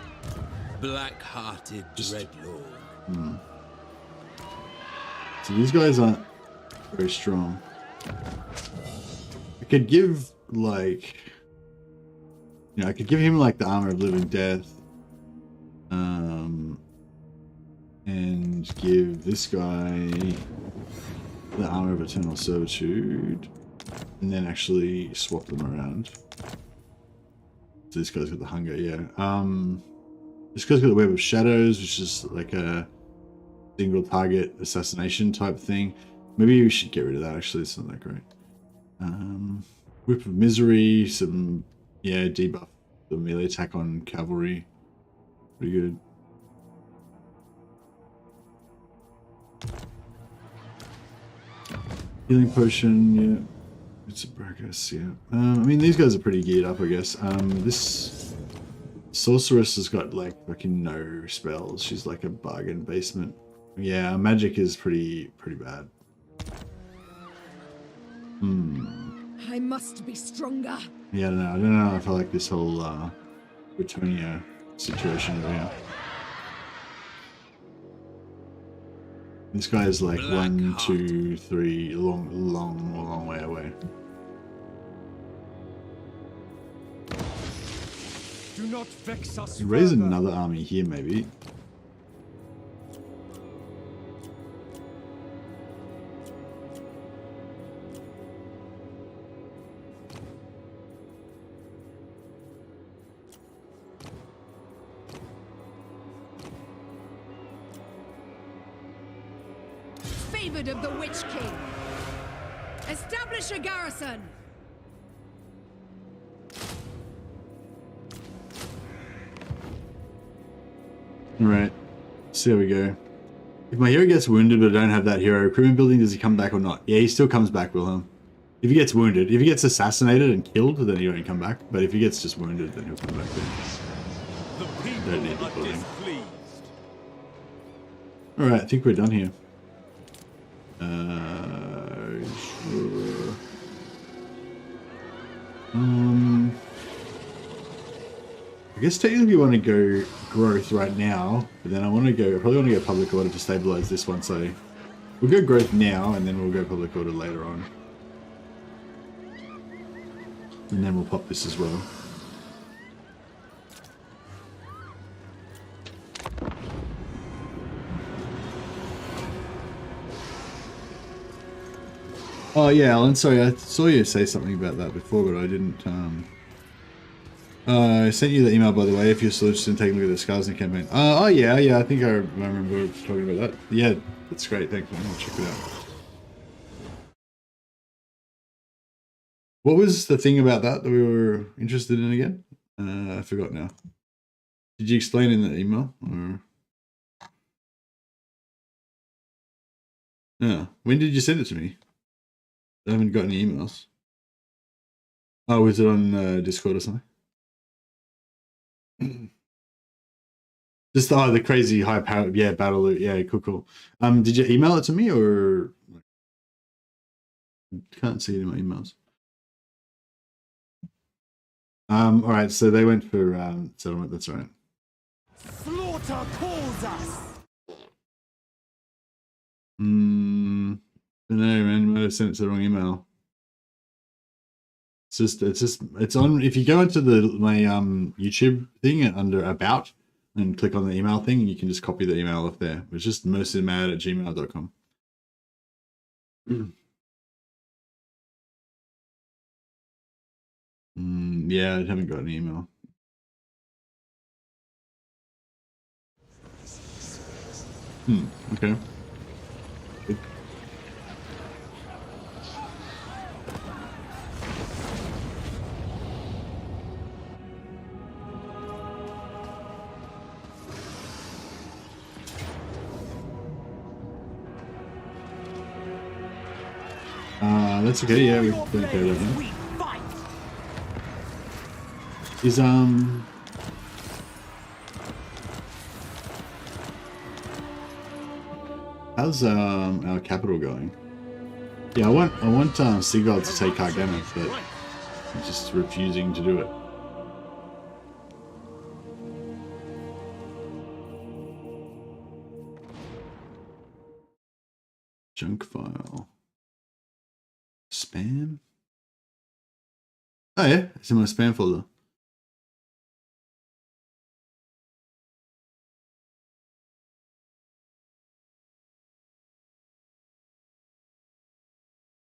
black-hearted Dreadlord. So these guys aren't very strong. I could give like, you know, I could give him like the armor of living death, and give this guy the armor of eternal servitude, and then actually swap them around. So this guy's got the hunger, yeah. This guy's got the web of shadows, which is like a single target assassination type thing. Maybe we should get rid of that, actually. It's not that great. Whip of misery, some, yeah, debuff the melee attack on cavalry. Pretty good. Healing potion, yeah. It's a Bragus, yeah. I mean, these guys are pretty geared up, I guess. This sorceress has got like fucking no spells. She's like a bargain basement. Yeah, magic is pretty bad. I must be stronger. Yeah, I don't know if I like this whole Britonia situation over here. This guy is like 1, 2, 3, long way away. Do not vex us. Raise another army here, maybe. Favored of the Witch King. Establish a garrison. Alright, see how we go. If my hero gets wounded but I don't have that hero, recruitment building, does he come back or not? Yeah, he still comes back, Wilhelm. If he gets wounded, if he gets assassinated and killed, then he won't come back. But if he gets just wounded, then he'll come back then. The people Don't need the are building. displeased. Alright, I think we're done here. Sure. I guess technically we want to go growth right now, but then I probably want to go public order to stabilize this one, so we'll go growth now and then we'll go public order later on. And then we'll pop this as well. Oh yeah, Alan, sorry, I saw you say something about that before, but I didn't, I sent you the email, by the way, if you're still interested in taking a look at the Scars in the campaign. Oh yeah, I think I remember talking about that. Yeah, that's great, thanks man, I'll check it out. What was the thing about that we were interested in again? I forgot now. Did you explain in the email? Or... Yeah, when did you send it to me? I haven't got any emails. Oh, was it on Discord or something? Just the crazy high power, yeah, battle loot, yeah, cool. Did you email it to me or? can't see it in my emails. All right, so they went for settlement. That's right. Slaughter calls us. No, man, you might have sent it to the wrong email. It's on. If you go into my YouTube thing under about and click on the email thing, you can just copy the email off there. It's just mostlymad@gmail.com. Yeah, I haven't got an email. Okay. Good. That's okay. Yeah, we don't care about him. Is how's our capital going? Yeah, I want Sigurd to take Argana, but I'm just refusing to do it. Junk file. Spam? Oh yeah, it's in my spam folder.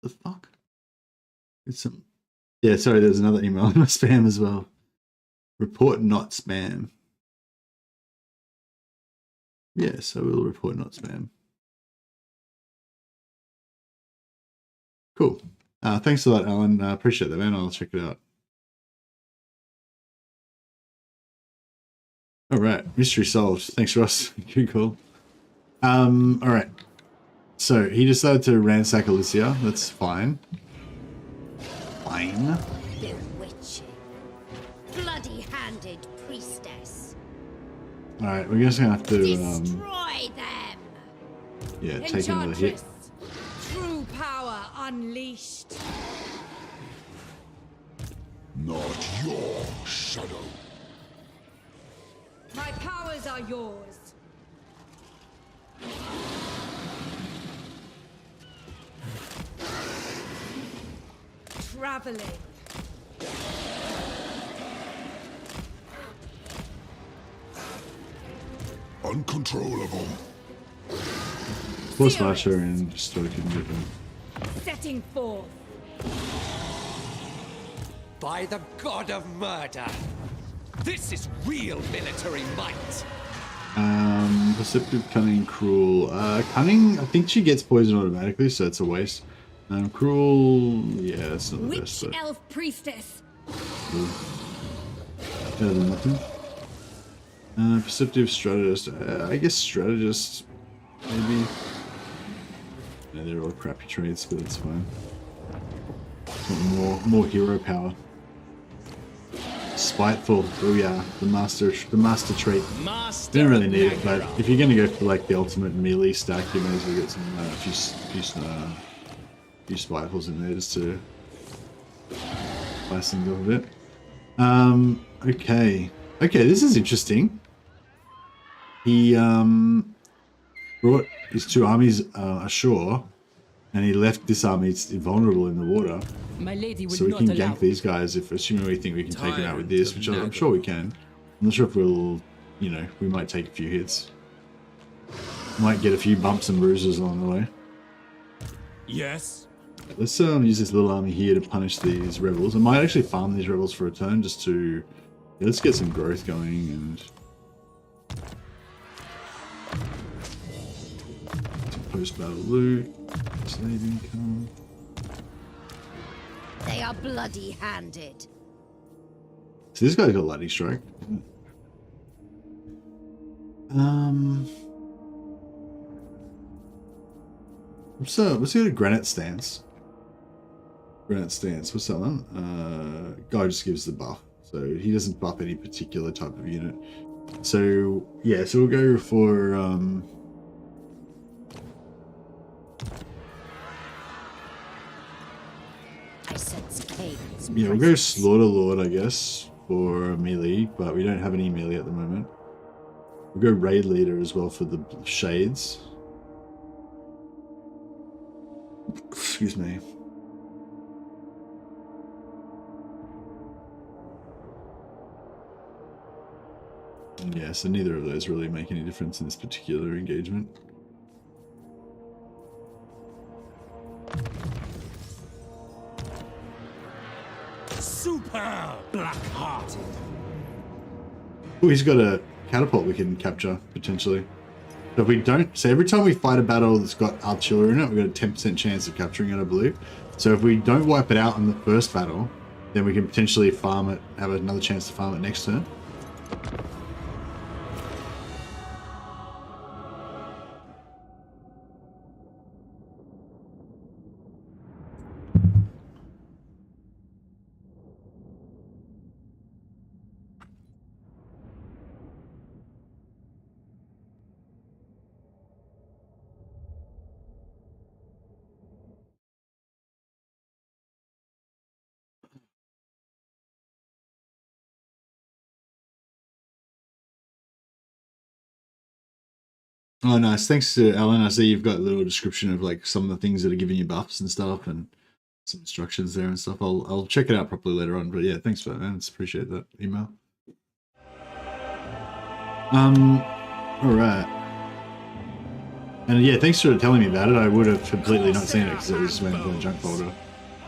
The fuck? It's some. Yeah, sorry, there's another email in my spam as well. Report not spam. Yes, I will report not spam. Cool. Thanks for that, Alan. I appreciate that, man. I'll check it out. All right, mystery solved. Thanks, Ross. Good call. All right. So he decided to ransack Alicia. That's fine. Fine. Bewitching. Bloody-handed priestess. All right, we're just gonna have to Destroy them. yeah, take another hit. Enchantress. True power unleashed. Not your shadow. My powers are yours. Traveling. Uncontrollable. Force Master and just so I can get them. Setting forth. By the god of murder. This is real military might. Perceptive, cunning, cruel. Cunning, I think she gets poisoned automatically, so it's a waste. Cruel, yeah, it's not the Witch best. But elf priestess. better than nothing. Perceptive, strategist. I guess strategist, maybe. Yeah, they're all crappy traits, but it's fine. More hero power. Spiteful. Oh yeah, the master trait. Master Don't really need it, but if you're gonna go for like the ultimate melee stack, you may as well get some few spitefuls in there just to spice things up a bit. Okay, this is interesting. He brought his two armies ashore, and he left this army vulnerable in the water. My lady would So we not can allow. gank these guys if, assuming we think we can take them out with this, which I'm Tyrant of sure we can. I'm not sure if we'll, you know, we might take a few hits. Might get a few bumps and bruises along the way. Yes. Let's use this little army here to punish these rebels. I might actually farm these rebels for a turn just to, yeah, let's get some growth going and post-battle loot, slave income. They are bloody-handed. So this guy's got Lightning Strike. Let's go to Granite Stance. Granite Stance, what's that one? Guy just gives the buff. So he doesn't buff any particular type of unit. So yeah, so we'll go for sense Cain's Yeah, we'll go Slaughter Lord, I guess, for melee, but we don't have any melee at the moment. We'll go Raid Leader as well for the Shades. Excuse me. Yeah, so neither of those really make any difference in this particular engagement. Super black-hearted. Oh, he's got a catapult we can capture, potentially. So if we don't... So every time we fight a battle that's got artillery in it, we've got a 10% chance of capturing it, I believe. So if we don't wipe it out in the first battle, then we can potentially farm it, have another chance to farm it next turn. Oh, nice. Thanks to Alan. I see you've got a little description of like some of the things that are giving you buffs and stuff, and some instructions there and stuff. I'll check it out properly later on. But yeah, thanks for that, man. It's appreciate that email. All right. And yeah, thanks for telling me about it. I would have completely not seen it because it was went in the junk folder.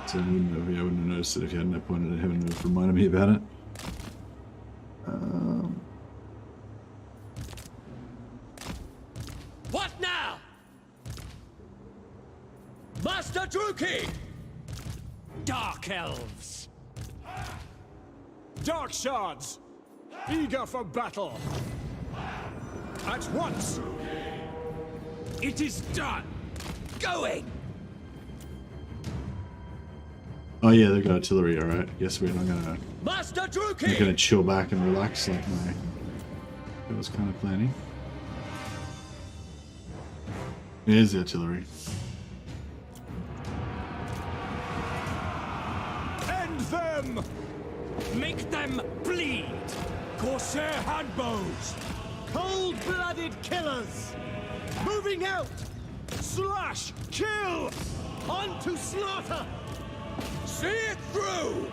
So I wouldn't have noticed it if you had no point in having reminded me about it. What now? Master Druki! Dark elves. Dark shards, eager for battle. At once. It is done. Going! Oh yeah, they've got artillery. All right. Guess we're not gonna. Master I'm Druki! gonna chill back and relax like I was kind of planning. Here's the artillery. End them! Make them bleed. Corsair handbows! Cold-blooded killers! Moving out! Slash! Kill! On to slaughter! See it through!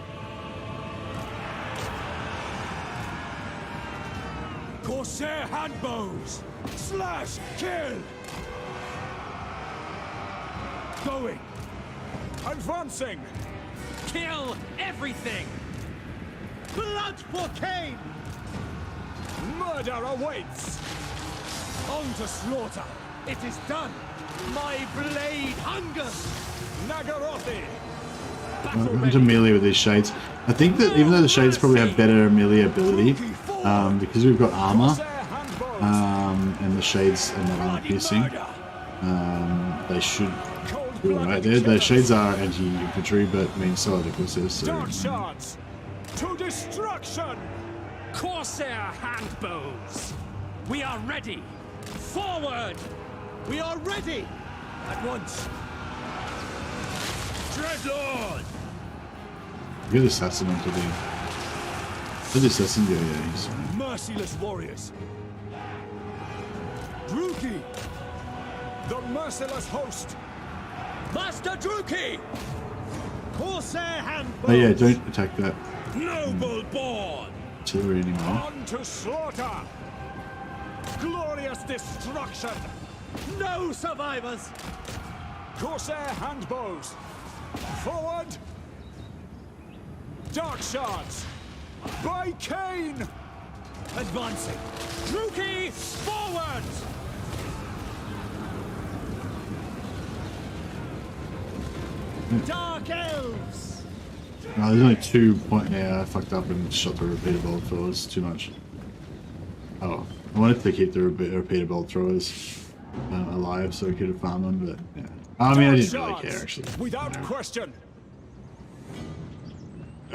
Corsair handbows! Slash! Kill! Going! Advancing! Kill everything. Blood for Cain! Murder awaits! On to slaughter! It is done! My blade hungers! Nagarothi! I'm into melee with these shades. I think that even though the shades probably have better melee ability, because we've got armor, and the shades are not armor piercing, they should do alright there. The shades are anti-infantry, but I mean, so are the Corsairs. So, Dark shards! To destruction! Corsair handbows. We are ready. Forward. We are ready! At once! Dreadlord! get the assassin onto the. Where'd the assassin go? Yeah, he's. Merciless warriors! Druki! The merciless host! Master Druki! Corsair handbows! Oh yeah, don't attack that Noble born! artillery anymore. On to slaughter! Glorious destruction! No survivors! Corsair handbows! Forward! Dark shards! By Cain! Advancing! Druki, forward! Dark elves! No, there's only 2 point. Yeah, I fucked up and shot the repeater bolt throwers too much. Oh, I wanted to keep the repeater bolt throwers alive so we could have farmed them, but yeah. I mean, I didn't really care actually. Without question.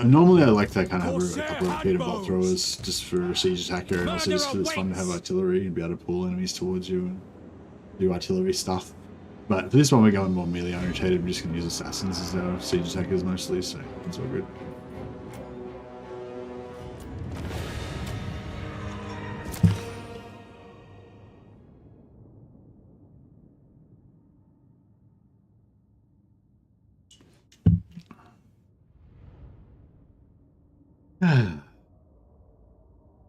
Normally, I like to kind of have a couple of repeater bolt throwers just for siege attacker, and also just because it's fun to have artillery and be able to pull enemies towards you and do artillery stuff. But for this one, we're going more melee orientated. We're just going to use assassins as our siege attackers mostly, so it's all good.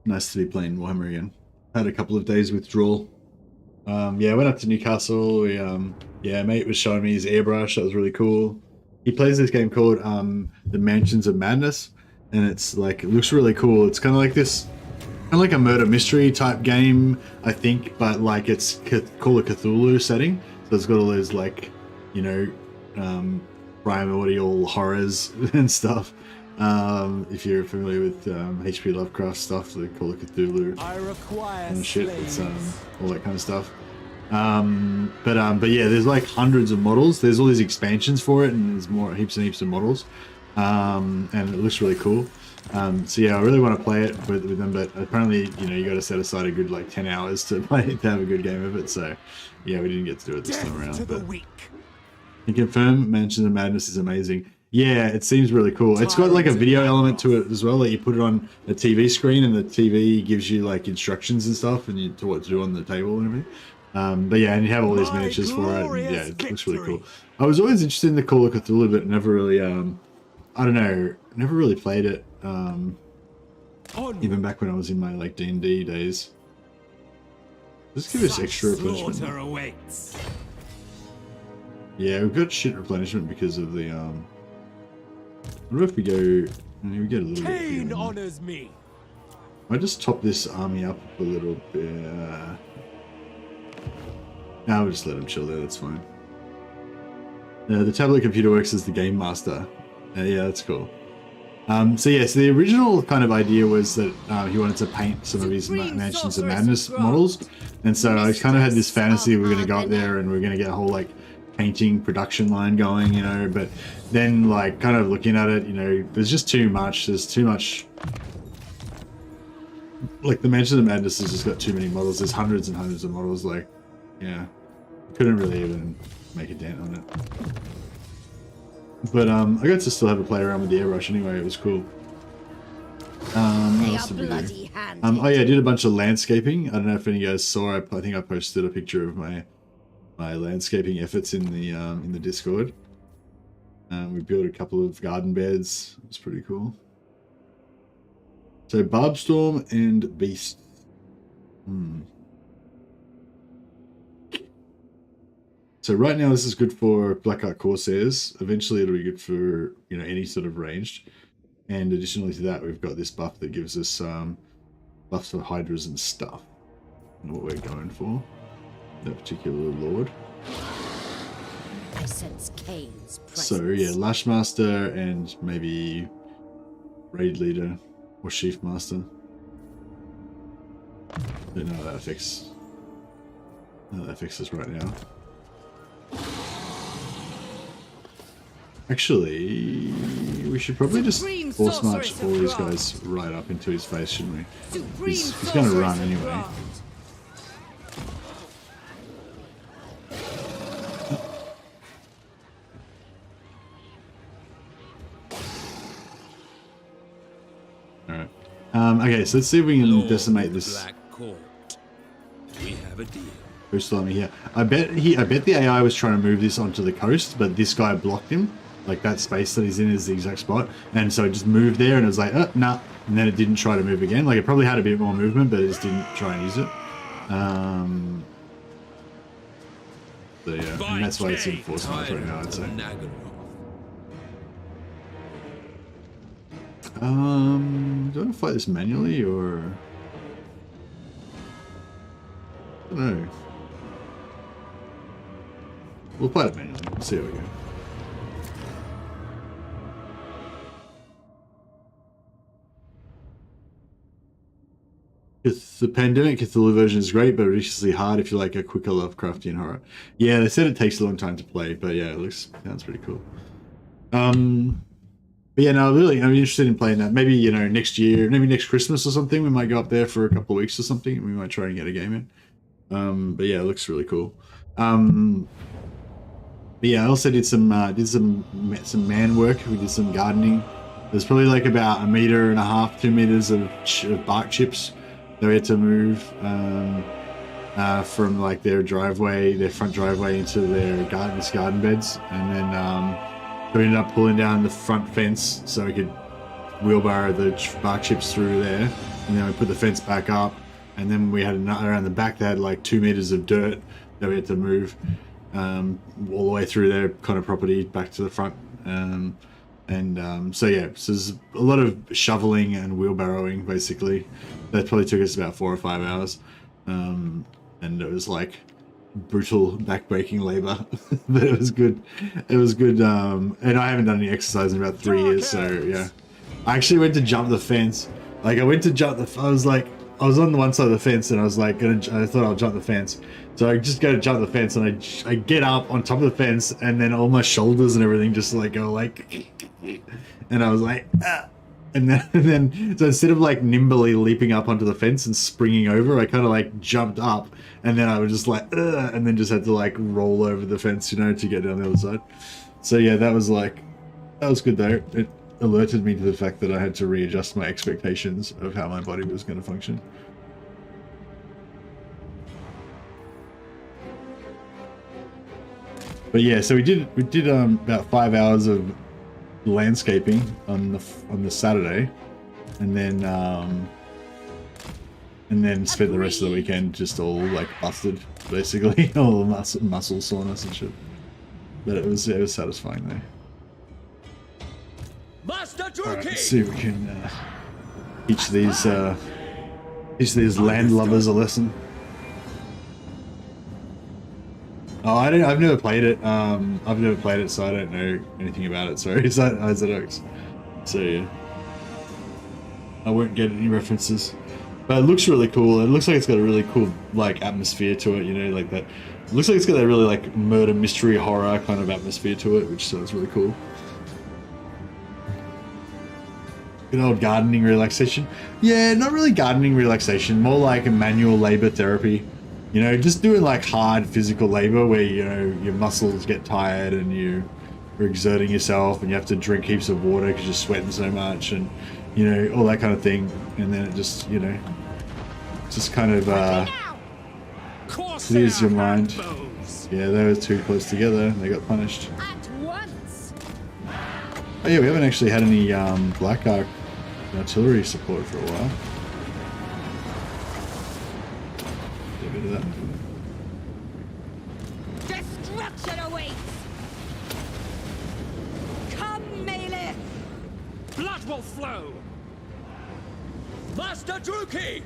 Nice to be playing Warhammer again. Had a couple of days withdrawal. Yeah, I went up to Newcastle. We, yeah, mate was showing me his airbrush. That was really cool. He plays this game called The Mansions of Madness, and it's like, it looks really cool. It's kind of like this, kind of like a murder mystery type game, I think, but like it's Call of Cthulhu setting. So it's got all those like, you know, primordial horrors and stuff. If you're familiar with H.P. Lovecraft stuff, the Call of Cthulhu and shit, it's all that kind of stuff. But yeah, there's like hundreds of models. There's all these expansions for it, and there's more heaps and heaps of models, and it looks really cool. So yeah, I really want to play it with them, but apparently, you know, you got to set aside a good like 10 hours to play to have a good game of it. So yeah, we didn't get to do it this time around. But you confirm Mansions of Madness is amazing. Yeah, it seems really cool. It's got like a video element to it as well. Like you put it on a TV screen, and the TV gives you like instructions and stuff, and to what to do on the table and everything. But yeah, and you have all these miniatures for it. And yeah, it looks really cool. I was always interested in the Call of Cthulhu, but never really, I don't know, never really played it. Even back when I was in my like D&D days. Let's give us extra replenishment. Yeah, we've got shit replenishment because of the I wonder if we go, we get a little bit here. Cain honors me. I just top this army up a little bit. We'll just let him chill there, that's fine. The tablet computer works as the game master. Yeah, that's cool. So yeah, so the original kind of idea was that he wanted to paint some of his Mansions of Madness models. And so I kind of had this fantasy we're going to go up there and we're going to get a whole like painting production line going, you know, but then like kind of looking at it, you know, there's just too much. There's too much. Like the Mansions of Madness has just got too many models. There's hundreds and hundreds of models. Like, yeah, couldn't really even make a dent on it. But I got to still have a play around with the airbrush anyway. It was cool. What else did we do? Oh yeah, I did a bunch of landscaping. I don't know if any of you guys saw. I think I posted a picture of my landscaping efforts in the Discord. We built a couple of garden beds. It was pretty cool. So Barbstorm and Beast. So right now this is good for Blackheart Corsairs. Eventually it'll be good for, you know, any sort of ranged. And additionally to that, we've got this buff that gives us buffs for Hydras and stuff. And what we're going for. That particular lord. I sense Cain's presence. So yeah, Lashmaster and maybe Raid Leader or Sheaf Master. Don't know how that affects. How that affects us right now. Actually, we should probably just force march all these guys right up into his face, shouldn't we? He's going to run anyway. Alright. Okay, so let's see if we can decimate this. We have a deal. Coast army here. I bet the AI was trying to move this onto the coast, but this guy blocked him. Like that space that he's in is the exact spot, and so it just moved there, and it was like, oh, nah, and then it didn't try to move again. Like it probably had a bit more movement, but it just didn't try and use it. So yeah, and that's why it's in force mode right now, I'd say. Do I want to fight this manually or? I don't know. We'll fight it manually. We'll see how we go. The Pandemic Cthulhu version is great, but ridiculously hard if you like a quicker Lovecraftian horror. Yeah, they said it takes a long time to play, but yeah, it sounds pretty cool. But yeah, no, really, I'm interested in playing that. Maybe, you know, next year, maybe next Christmas or something, we might go up there for a couple of weeks or something, and we might try and get a game in. But yeah, it looks really cool. But yeah, I also did some man work. We did some gardening. There's probably like about 1.5 meters, 2 meters of bark chips that we had to move from like their front driveway into their garden beds, and then we ended up pulling down the front fence so we could wheelbarrow the bark chips through there, and then we put the fence back up, and then we had another around the back that had like 2 meters of dirt that we had to move all the way through their kind of property back to the front. So yeah, so there's a lot of shoveling and wheelbarrowing basically. That probably took us about 4 or 5 hours, and it was like brutal back-breaking labor, but it was good. It was good, and I haven't done any exercise in about 3 years, so yeah. I actually went to jump the fence. Like I went to jump I was on the one side of the fence, and I was like, I thought I'll jump the fence. So I just go to jump the fence, and I get up on top of the fence, and then all my shoulders and everything just like go like, and I was like, ah. And then so instead of like nimbly leaping up onto the fence and springing over, I kind of like jumped up, and then I was just like, ugh, and then just had to like roll over the fence, you know, to get down the other side. So yeah, that was good though. It alerted me to the fact that I had to readjust my expectations of how my body was going to function. But yeah, so we did about 5 hours of landscaping on the Saturday, and then spent the rest of the weekend just all like busted, basically, all muscle soreness and shit. But it was satisfying though. Alright, let's see if we can teach these landlubbers a lesson. Oh, I've never played it. I've never played it, so I don't know anything about it. Sorry, is that Oaks? So yeah, I won't get any references. But it looks really cool. It looks like it's got a really cool like atmosphere to it. You know, like that. It looks like it's got a really like murder mystery horror kind of atmosphere to it, which sounds really cool. Good old gardening relaxation. Yeah, not really gardening relaxation. More like a manual labor therapy. You know, just doing like hard physical labor where, you know, your muscles get tired and you're exerting yourself and you have to drink heaps of water because you're sweating so much, and, you know, all that kind of thing. And then it just, you know, just kind of clears your mind. Yeah, they were too close together and they got punished. At once. Oh yeah, we haven't actually had any Black Ark artillery support for a while. A bit of that. Destruction awaits. Come, melee. Blood will flow. Master Druki!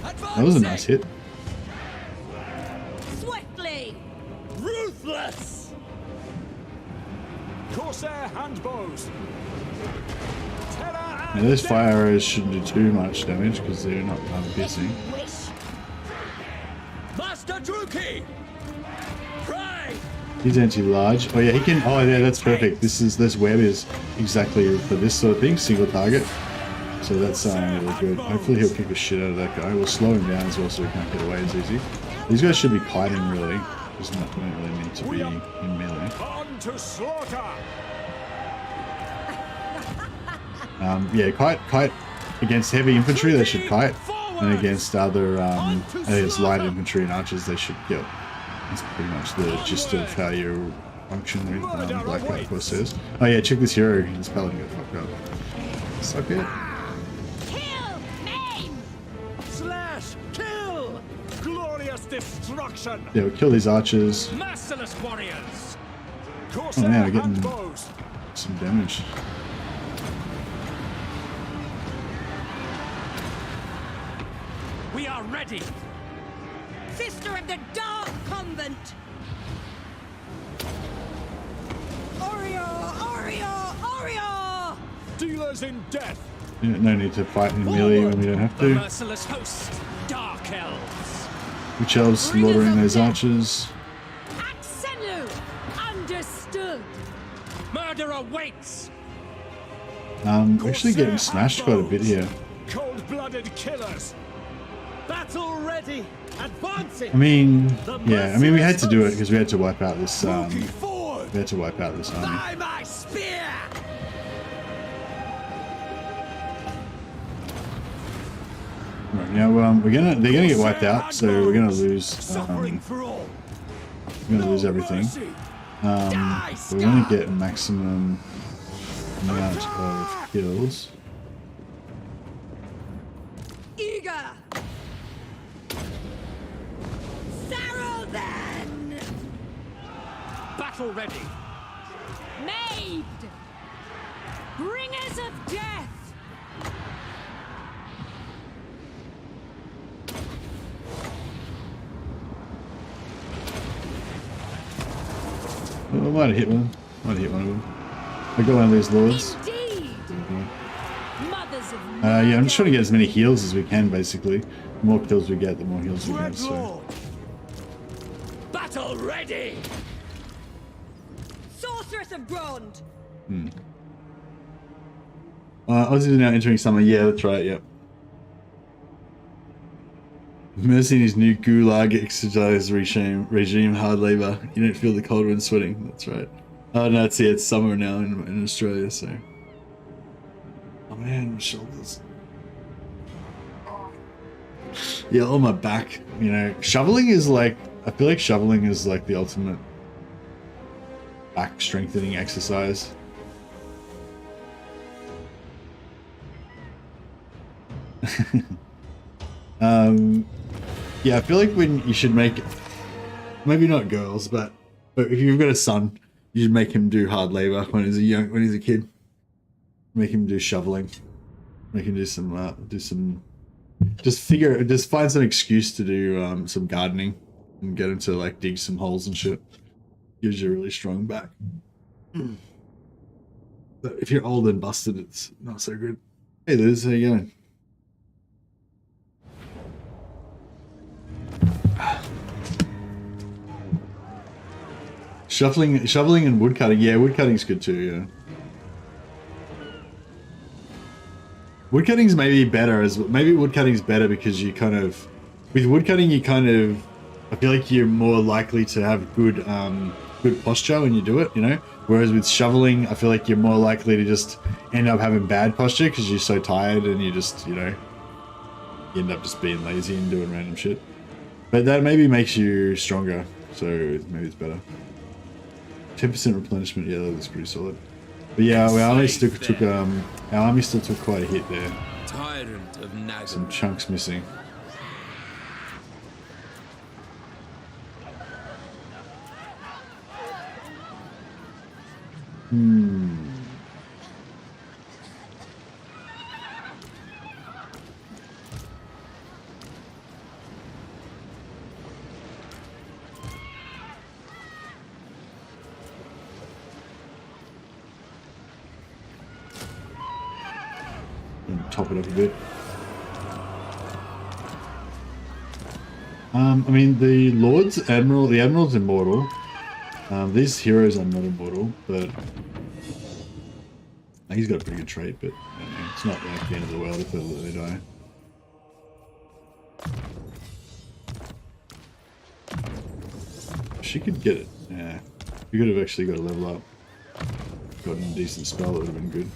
That was a nice hit. Swiftly. Ruthless! Corsair handbows. Now those fire arrows shouldn't do too much damage because they're not piercing. Wish. Master Druki! Pride! He's anti-large. Oh yeah, he can. Oh yeah, that's perfect. This web is exactly for this sort of thing, single target. So that's really good. Hopefully he'll kick the shit out of that guy. We'll slow him down as well so he can't get away as easy. These guys should be kiting really. Just not really meant to be in melee. On to slaughter. Yeah, kite against heavy infantry they should kite, and against other against light infantry and archers they should kill. That's pretty much the gist of how you function with Black Ark Corsairs. Oh yeah, check this hero. This paladin got fucked up. Suck it. Kill. Maim. Slash. Kill. Glorious destruction. Yeah, we'll kill these archers. Merciless warriors! Corsair man, we're getting- handbows. Some damage. We are ready! Sister of the Dark Convent. Orio, Orio, Orio. Dealers in death. Yeah, no need to fight in melee when we don't have The to. merciless host, Dark Elves! Which elves slaughtering those archers? Axenu. Understood. Murder awaits! We're actually getting smashed quite a bit here. Cold-blooded killers. Battle ready Advancing. I mean, yeah. I mean, we had to do it because we had to wipe out this. We Forward. had to wipe out this army. By my spear. Right now, they're gonna get wiped out, so we're gonna lose. Suffering for all. We're gonna lose everything. But we're gonna get a maximum amount of kills. Eager. Sarrow then. Battle ready. Made. Bringers of death. Oh, I might have hit one. Might have hit one of them. I got one of these lords. Indeed. Mothers of Yeah, I'm just trying to get as many heals as we can, basically. The more kills we get, the more heals we get. So. Dreadlord. Battle ready. Sorceress of Grond. Aussies are now entering summer. Yeah, that's right. Yep. Mercy in his new gulag exercise regime, hard labor. You don't feel the cold when sweating. That's right. Oh no, it's summer now in Australia, so. Oh man, my shoulders. Yeah, on my back. You know, shoveling is like. I feel like shoveling is like the ultimate back strengthening exercise. Yeah, I feel like when you should make, maybe not girls, but if you've got a son, you should make him do hard labor when he's a kid. Make him do shoveling. Make him do some, just find some excuse to do some gardening and get him to like dig some holes and shit. Gives you a really strong back. But if you're old and busted, it's not so good. Hey Liz, how you going? Shoveling and woodcutting. Yeah, woodcutting's good too, yeah. Woodcutting's maybe better maybe woodcutting's better because you kind of, with woodcutting you kind of, I feel like you're more likely to have good posture when you do it, you know? Whereas with shoveling, I feel like you're more likely to just end up having bad posture because you're so tired and you just, you know, you end up just being lazy and doing random shit. But that maybe makes you stronger, so maybe it's better. 10% replenishment, yeah, that was pretty solid. But yeah, our army still took quite a hit there. Tyrant of Naga. Some chunks missing. Top it up a bit. I mean, the Admiral's immortal. These heroes are not immortal, but he's got a pretty good trait, but it's not like the end of the world if they die. She could get it. Yeah. We could have actually got a level up. Gotten a decent spell, that would have been good.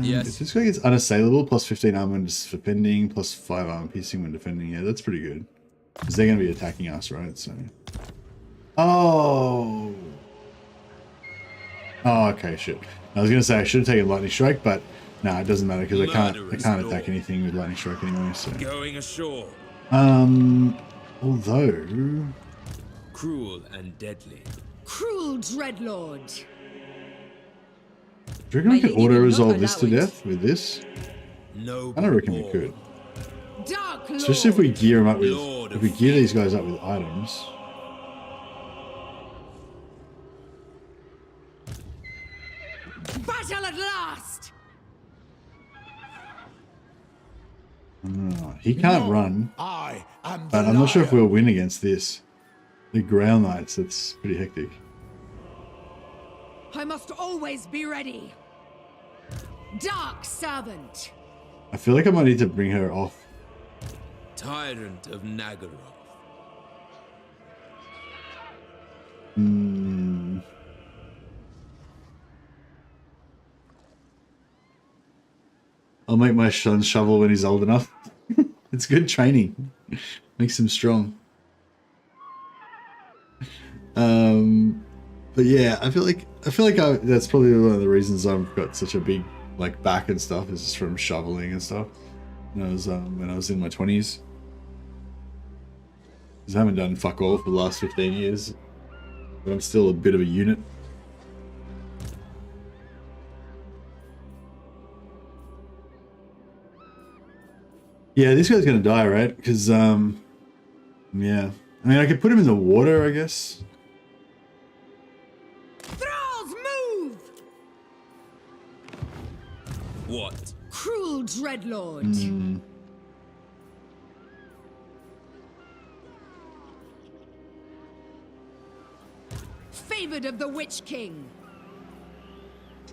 Yes. If this guy gets unassailable, plus 15 armor when defending, plus 5 armor piercing when defending. Yeah, that's pretty good. Because they're going to be attacking us, right? So. Oh, okay, shit. I was going to say I should have taken lightning strike, but no, it doesn't matter because I can't attack anything with lightning strike anyway. So. Going ashore. Although. Cruel and deadly. Cruel Dreadlord. Do you reckon we could auto-resolve this to death with this? No. I don't reckon we could. Dark Lord. Especially if we gear them up with, if we gear these guys up with items. Battle at last. He can't run, I am but I'm not sure if we'll win against this. The Grail Knights, that's pretty hectic. I must always be ready. Dark Servant. I feel like I might need to bring her off Tyrant of Nagaroth. I'll make my son shovel when he's old enough. It's good training. Makes him strong. But yeah, I feel like that's probably one of the reasons I've got such a big like back and stuff is just from shoveling and stuff. When I was in my 20s. Because I haven't done fuck all for the last 15 years. But I'm still a bit of a unit. Yeah, this guy's gonna die, right? Because, yeah. I mean, I could put him in the water, I guess. Thralls, move! What? Cruel Dreadlord. Favored of the Witch King.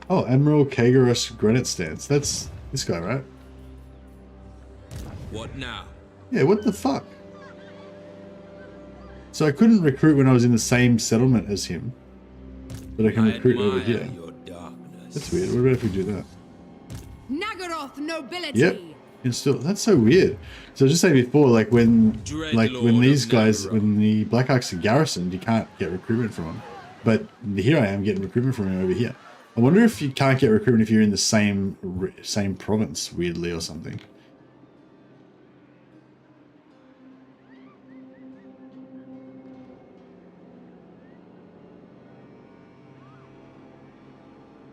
Oh, Admiral Kagarus Granite Stance. That's this guy, right? What now? Yeah, what the fuck? So I couldn't recruit when I was in the same settlement as him. But I can recruit over here. Your darkness. That's weird. What about if we do that? Nagaroth nobility. Yep. It's still, that's so weird. So just say before, like when these guys, when the Blackhawks are garrisoned, you can't get recruitment from them. But here I am getting recruitment from him over here. I wonder if you can't get recruitment if you're in the same province, weirdly, or something.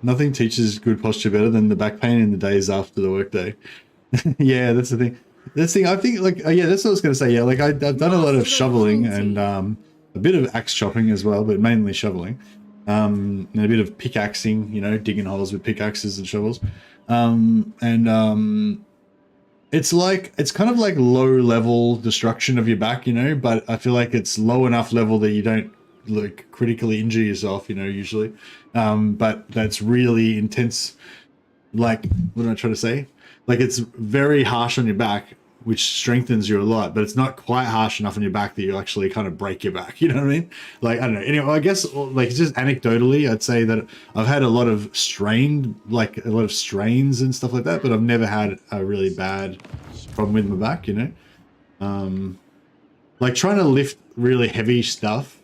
Nothing teaches good posture better than the back pain in the days after the workday. Yeah, that's the thing. That's the thing. I think, like, yeah, that's what I was going to say. Yeah, like I've done a lot of shoveling and a bit of axe chopping as well, but mainly shoveling. And a bit of pickaxing, you know, digging holes with pickaxes and shovels. It's kind of like low level destruction of your back, you know, but I feel like it's low enough level that you don't like critically injure yourself, you know, usually. But that's really intense. Like, what am I trying to say? Like, it's very harsh on your back, which strengthens you a lot, but it's not quite harsh enough on your back that you actually kind of break your back. You know what I mean? Like, I don't know. Anyway, I guess, like, just anecdotally, I'd say that I've had a lot of strains and stuff like that, but I've never had a really bad problem with my back, you know? Like, trying to lift really heavy stuff,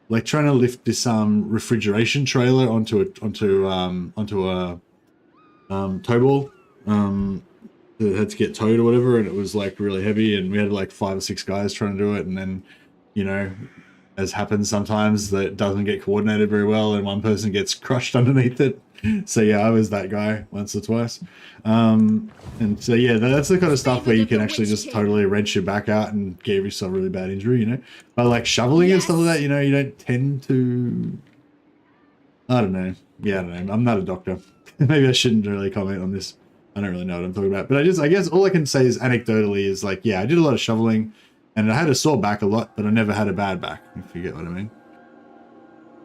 like trying to lift this refrigeration trailer onto a tow ball that had to get towed or whatever, and it was like really heavy, and we had like 5 or 6 guys trying to do it, and then, you know, as happens sometimes, that it doesn't get coordinated very well and one person gets crushed underneath it. So yeah, I was that guy once or twice. And so yeah, that's the kind of stuff where you can actually just totally wrench your back out and give yourself a really bad injury, you know. But like shoveling and stuff like that, you know, you don't tend to, I don't know. Yeah, I don't know. I'm not a doctor. Maybe I shouldn't really comment on this. I don't really know what I'm talking about. But I guess all I can say is anecdotally is like, yeah, I did a lot of shoveling and I had a sore back a lot, but I never had a bad back, if you get what I mean.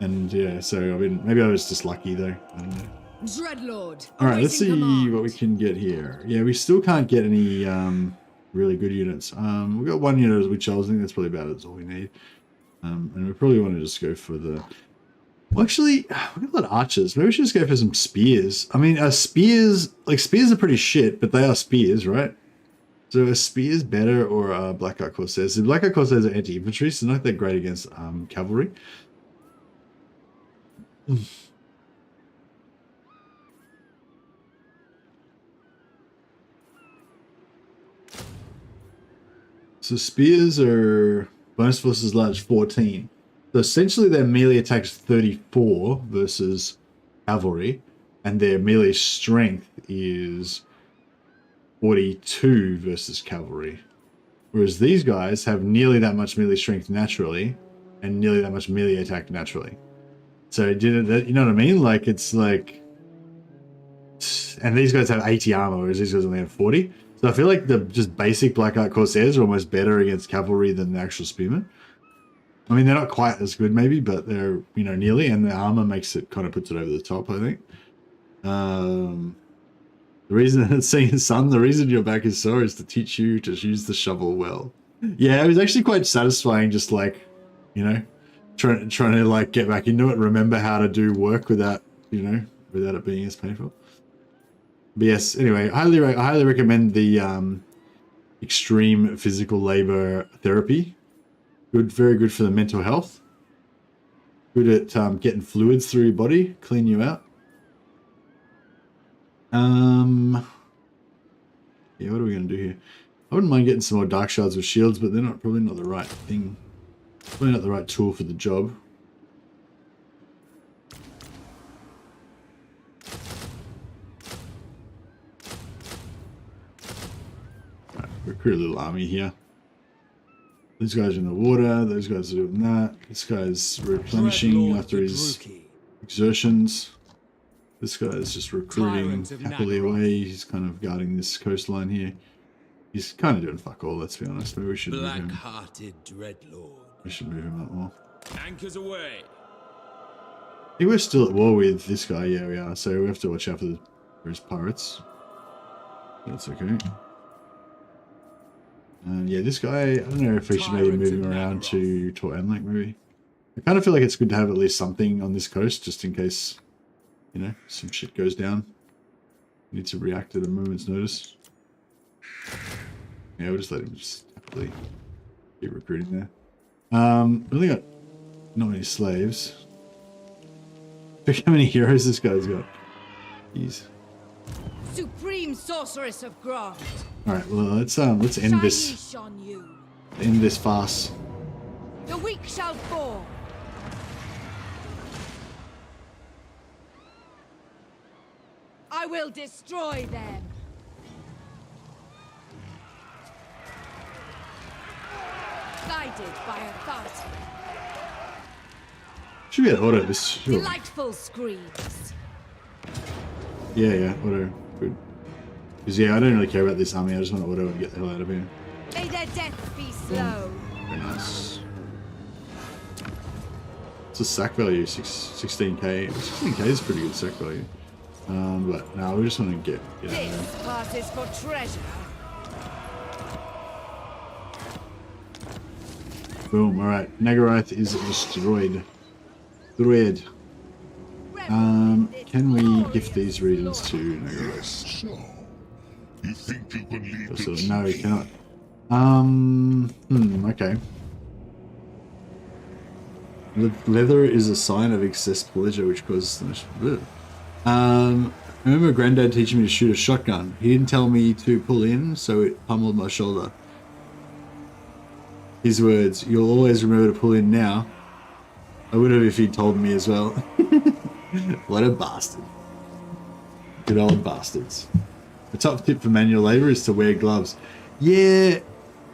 And yeah, so I mean, maybe I was just lucky though. I don't know. Dreadlord. All right, let's see what we can get here. Yeah, we still can't get any really good units. We've got 1 unit of witch shells. I think that's probably about all we need. And we probably want to just go for the. Well, actually, we've got a lot of archers. Maybe we should just go for some spears. I mean, spears are pretty shit, but they are spears, right? So are spears better or Black Ark Corsairs? The Black Ark Corsairs are anti-infantry, so not that great against cavalry. So spears are bonus versus large 14. So essentially their melee attack is 34 versus cavalry, and their melee strength is 42 versus cavalry. Whereas these guys have nearly that much melee strength naturally, and nearly that much melee attack naturally. So you know what I mean? Like it's like, and these guys have 80 armor, whereas these guys only have 40. So I feel like the just basic Black Ark Corsairs are almost better against cavalry than the actual spearmen. I mean, they're not quite as good maybe, but they're, you know, nearly, and the armor makes it, kind of puts it over the top, I think. The reason it's saying, son, the reason your back is sore is to teach you to use the shovel well. Yeah, it was actually quite satisfying, just like, you know, trying to like get back into it and remember how to do work without, you know, without it being as painful. But yes, anyway, I highly recommend the extreme physical labor therapy. Good, very good for the mental health. Good at getting fluids through your body, clean you out. Yeah, what are we gonna do here? I wouldn't mind getting some more dark shards with shields, but they're probably not the right thing. Probably not the right tool for the job. Right, recruit a little army here. These guys are in the water, those guys are doing that. This guy's replenishing after his exertions. This guy's just recruiting happily away. He's kind of guarding this coastline here. He's kind of doing fuck all, let's be honest. Maybe we should move him. Black-hearted dreadlord. We should move him up more. Anchors away. I think we're still at war with this guy. Yeah, we are. So we have to watch out for his pirates. That's okay. And yeah, this guy, I don't know if we should maybe move him around to Tor'anlak, maybe. I kind of feel like it's good to have at least something on this coast, just in case, you know, some shit goes down. We need to react at a moment's notice. Yeah, we'll just let him just happily keep recruiting there. We only got not many slaves. Look how many heroes this guy's got. Jeez. Supreme sorceress of Grant. Alright, well let's end this. On you. End this farce. The weak shall fall. I will destroy them. Guided by authority. Should be an auto this. Sure. Delightful screams. Yeah, auto. Good. Because yeah, I don't really care about this army. I just want to auto and get the hell out of here. May their death be slow. Very nice. It's a sack value, 16k. 16k is pretty good sack value. But no, we just want to get out of there. This passes for treasure. Boom, alright. Nagaroth is destroyed. Destroyed. Can we gift these regions to Nagaroth? Yes, so. You think you can leave So, it? no, we cannot. Okay. Leather is a sign of excess pleasure, which causes much. I remember Granddad teaching me to shoot a shotgun. He didn't tell me to pull in, so it pummeled my shoulder. His words, you'll always remember to pull in now. I would have if he'd told me as well. What a bastard. Good old bastards. The top tip for manual labor is to wear gloves. Yeah,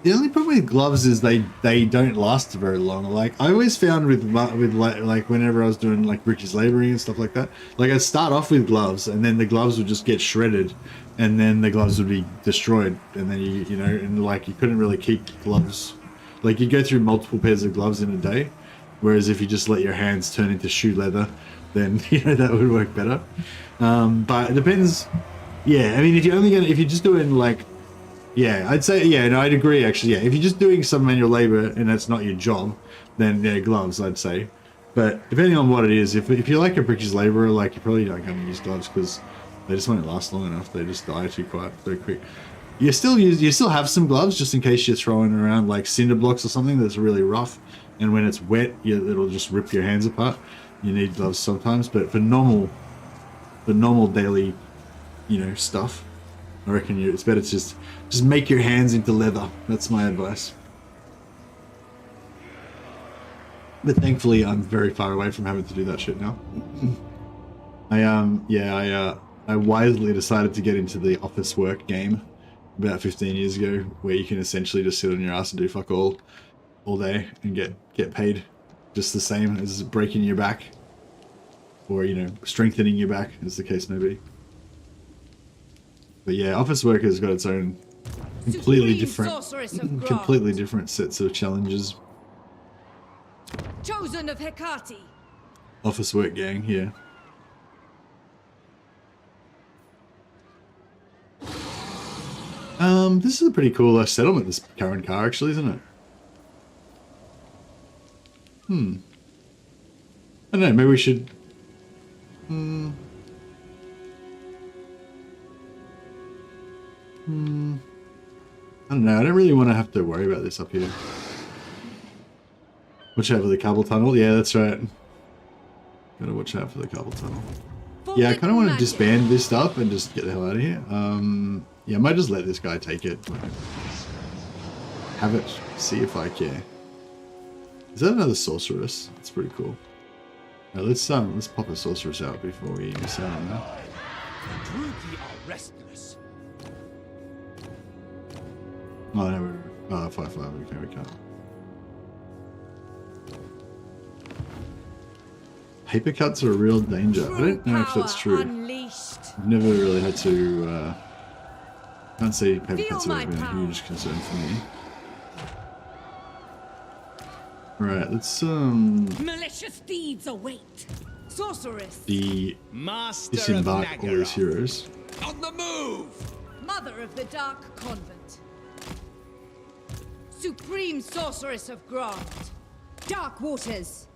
the only problem with gloves is they don't last very long. Like I always found with like whenever I was doing like brickies laboring and stuff like that, like I'd start off with gloves and then the gloves would just get shredded and then the gloves would be destroyed and then you know, and like you couldn't really keep gloves. Like you go through multiple pairs of gloves in a day, whereas if you just let your hands turn into shoe leather, then you know that would work better. But it depends. Yeah, I mean, if you're just doing like, yeah, I'd say, yeah, no, I'd agree actually. Yeah, if you're just doing some manual labor and that's not your job, then yeah, gloves, I'd say. But depending on what it is, if you're like a brickies laborer, like you're probably not going to use gloves because they just won't last long enough. They just die too quick. You still have some gloves just in case you're throwing around like cinder blocks or something that's really rough, and when it's wet, it'll just rip your hands apart. You need gloves sometimes, but for normal daily, you know, stuff, I reckon it's better to just make your hands into leather. That's my advice. But thankfully, I'm very far away from having to do that shit now. I wisely decided to get into the office work game about 15 years ago, where you can essentially just sit on your ass and do fuck all day and get paid just the same as breaking your back, or you know, strengthening your back, as the case may be. But yeah, office work has got its own completely different sets of challenges. Chosen of Hecate. Office work gang, yeah. This is a pretty cool settlement, this Crone car, actually, isn't it? I don't know, maybe we should... I don't know, I don't really want to have to worry about this up here. Watch out for the cable tunnel. Yeah, that's right. Gotta watch out for the cable tunnel. Yeah, I kind of want to disband this stuff and just get the hell out of here. Yeah, I might just let this guy take it. Have it. See if I care. Is that another sorceress? That's pretty cool. Now let's pop a sorceress out before we miss out on that. The Drugi are restless. Oh no, we're 5-5. Okay, we can't. Paper cuts are a real danger. I don't know if that's true. I've never really had to. Can't say paper cuts have ever been a huge concern for me. Right, let's Malicious deeds await. Sorceress. Disembark all these heroes. On the move! Mother of the Dark Convent. Supreme Sorceress of Grant. Dark Waters.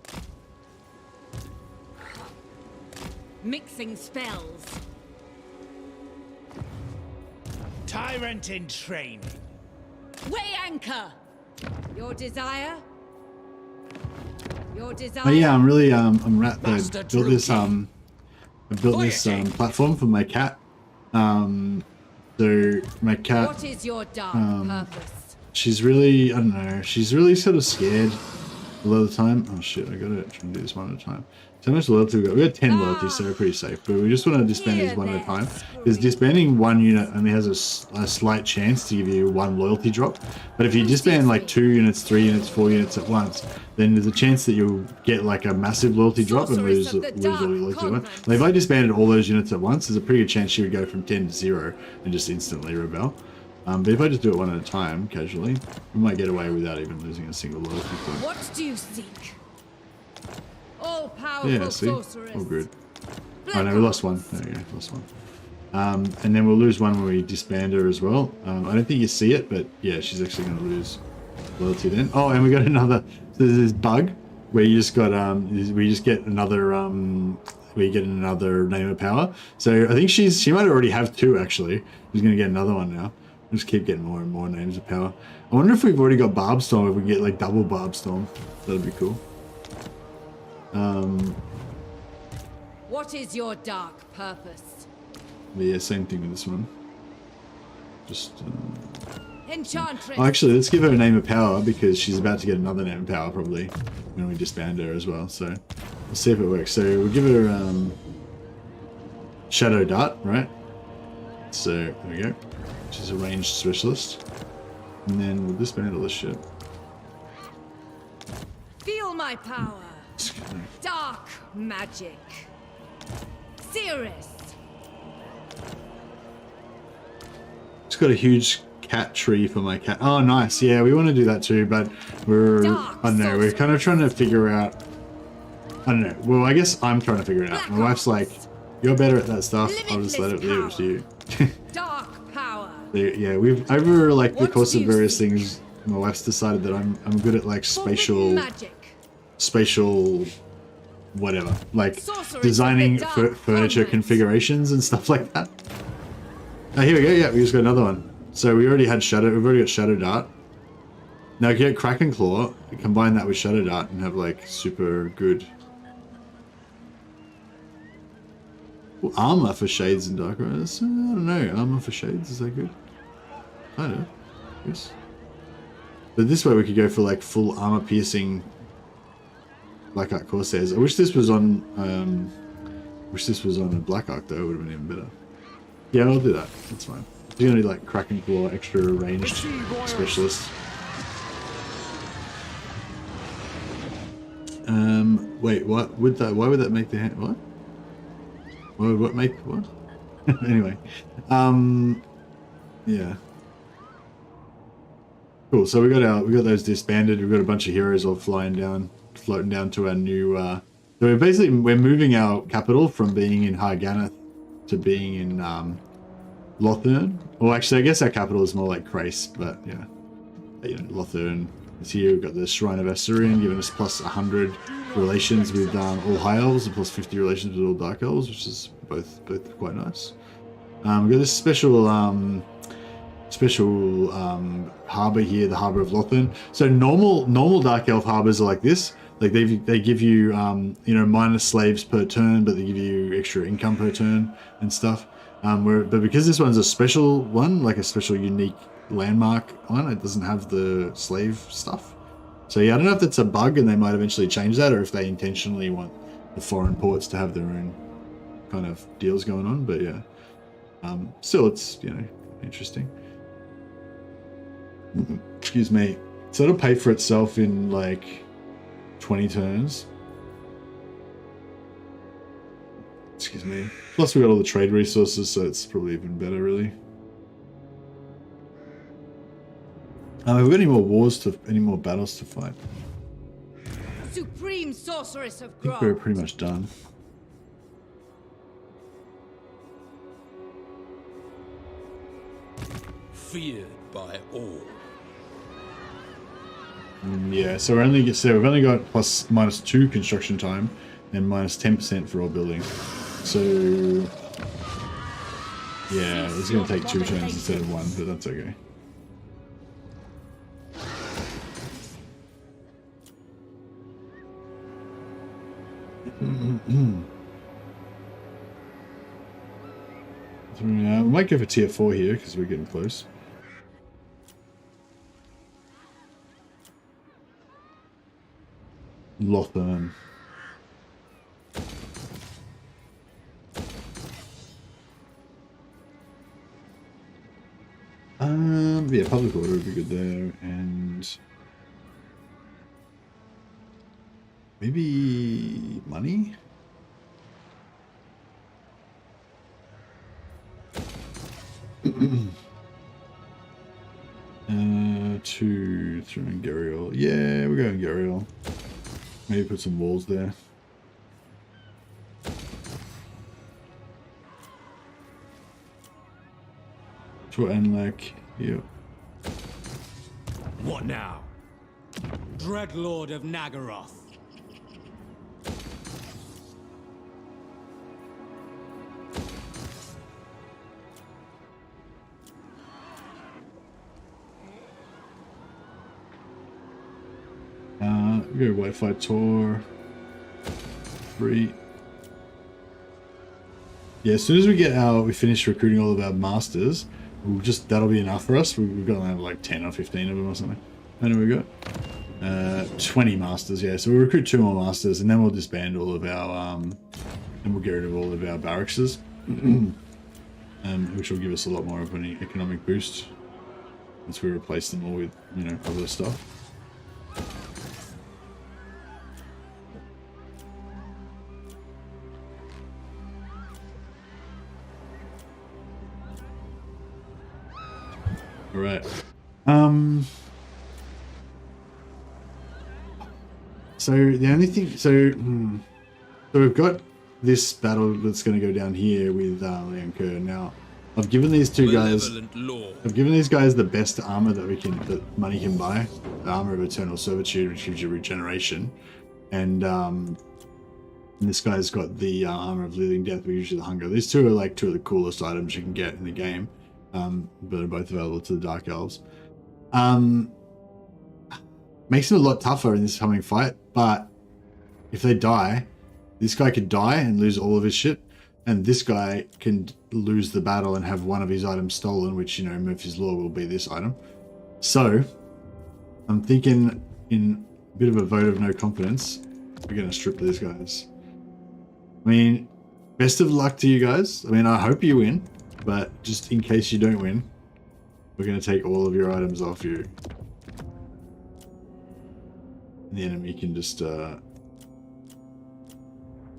Mixing spells. Tyrant in training. Weigh anchor. Your desire. Your desire. Oh yeah, I'm really I'm I built this I built this platform for my cat. So my cat. What is your dark purpose? She's really, I don't know, she's really sort of scared a lot of the time. Oh shit, I gotta try and do this one at a time. So how much loyalty we got? We got 10 loyalty, so we're pretty safe. But we just want to disband these one at a time. Because disbanding one unit only has a slight chance to give you one loyalty drop. But if you disband like 2 units, 3 units, 4 units at once, then there's a chance that you'll get like a massive loyalty drop and lose all your loyalty. Like if I disbanded all those units at once, there's a pretty good chance she would go from 10 to 0 and just instantly rebel. But if I just do it one at a time, casually, we might get away without even losing a single loyalty point. What do you seek? All powerful Yeah, see? sorceress. All good. Oh no, we lost one. There we go, lost one. And then we'll lose one when we disband her as well. I don't think you see it, but yeah, she's actually going to lose loyalty then. Oh, and we got another, so there's this bug where you just got, we just get another, we get another name of power. So I think she might already have 2 actually. She's going to get another one now. Just keep getting more and more names of power. I wonder if we've already got Barbstorm, if we get like double Barbstorm. That'd be cool. What is your dark purpose? But yeah, same thing with this one. Just Enchantress. oh, actually, let's give her a name of power because she's about to get another name of power probably when we disband her as well. So let's see if it works. So we'll give her Shadow Dart, right? So there we go. She's a ranged specialist, and then we'll disband all this shit. Feel my power. Dark magic. Cirrus. Just got a huge cat tree for my cat. Oh, nice. Yeah, we want to do that too, but we're, I don't know, we're kind of trying to figure out, I don't know. Well, I guess I'm trying to figure it out. My wife's like, you're better at that stuff. I'll just leave it to you. Dark power. Yeah, we've, over like the course of various things, my wife's decided that I'm good at like spatial whatever, like designing furniture configurations and stuff like that. Oh, here we go. Yeah, we just got another one. So we already had Shadow. We've already got Shadow Dart. Now get Kraken Claw, combine that with Shadow Dart, and have like super good armor for Shades and Dark Riders. I don't know. Armor for Shades, is that good? I don't know. Yes. But this way we could go for like full armor piercing Black Ark Corsairs. I wish this was on a Black Ark though, it would have been even better. Yeah, I'll do that. That's fine. You're gonna do like Kraken Claw, extra ranged specialist. Wait, what would that? Why would that make the hand? What? What make what? Anyway, yeah. Cool. So we got those disbanded. We've got a bunch of heroes all floating down to our new. So we're moving our capital from being in Harganeth to being in Lothern. Well, actually, I guess our capital is more like Crace, but yeah. You know, Lothern is here. We've got the Shrine of Asturian giving us plus 100 relations with all High Elves and plus 50 relations with all Dark Elves, which is both quite nice. We've got this special harbor here, the Harbor of Lothern. So normal Dark Elf harbors are like this. Like they give you you know, minus slaves per turn, but they give you extra income per turn and stuff. But because this one's a special one, like a special unique landmark one, it doesn't have the slave stuff. So yeah, I don't know if that's a bug and they might eventually change that, or if they intentionally want the foreign ports to have their own kind of deals going on. But yeah, still, it's, you know, interesting. Excuse me. So it'll pay for itself in like 20 turns. Excuse me. Plus we got all the trade resources, so it's probably even better, really. Have we got any more battles to fight? Supreme sorceress of I think Crone. we're pretty much done. Feared by all. Yeah, so we've only got -2 construction time and -10% for all buildings. So yeah, it's going to take 2 turns instead of 1, but that's okay. So, we might go for tier 4 here because we're getting close. Lothern. Yeah, public order would be good there, and maybe money. To throw in Gariel. Yeah, we're going Gariel. Maybe put some walls there. And like, yep. What now? Dreadlord of Nagaroth. We go Wi-Fi tour. 3. Yeah, as soon as we finish recruiting all of our masters, that'll be enough for us. We've got like 10 or 15 of them or something. How many we got? 20 masters, yeah. So we'll recruit 2 more masters, and then we'll disband all of our and we'll get rid of all of our barracks, which will give us a lot more of an economic boost once we replace them all with, you know, other stuff. All right. So the only thing, so we've got this battle that's going to go down here with Leoncoeur. Now, I've given these two guys, the best armor that money can buy, the armor of eternal servitude, which gives you regeneration, and this guy's got the armor of living death, which gives you the hunger. These two are like 2 of the coolest items you can get in the game. But are both available to the Dark Elves. Makes it a lot tougher in this coming fight, but if they die, this guy could die and lose all of his shit, and this guy can lose the battle and have one of his items stolen, which, you know, Murphy's Law will be this item. So, I'm thinking, in a bit of a vote of no confidence, we're going to strip these guys. I mean, best of luck to you guys. I mean, I hope you win. But just in case you don't win, we're going to take all of your items off you. And the enemy can just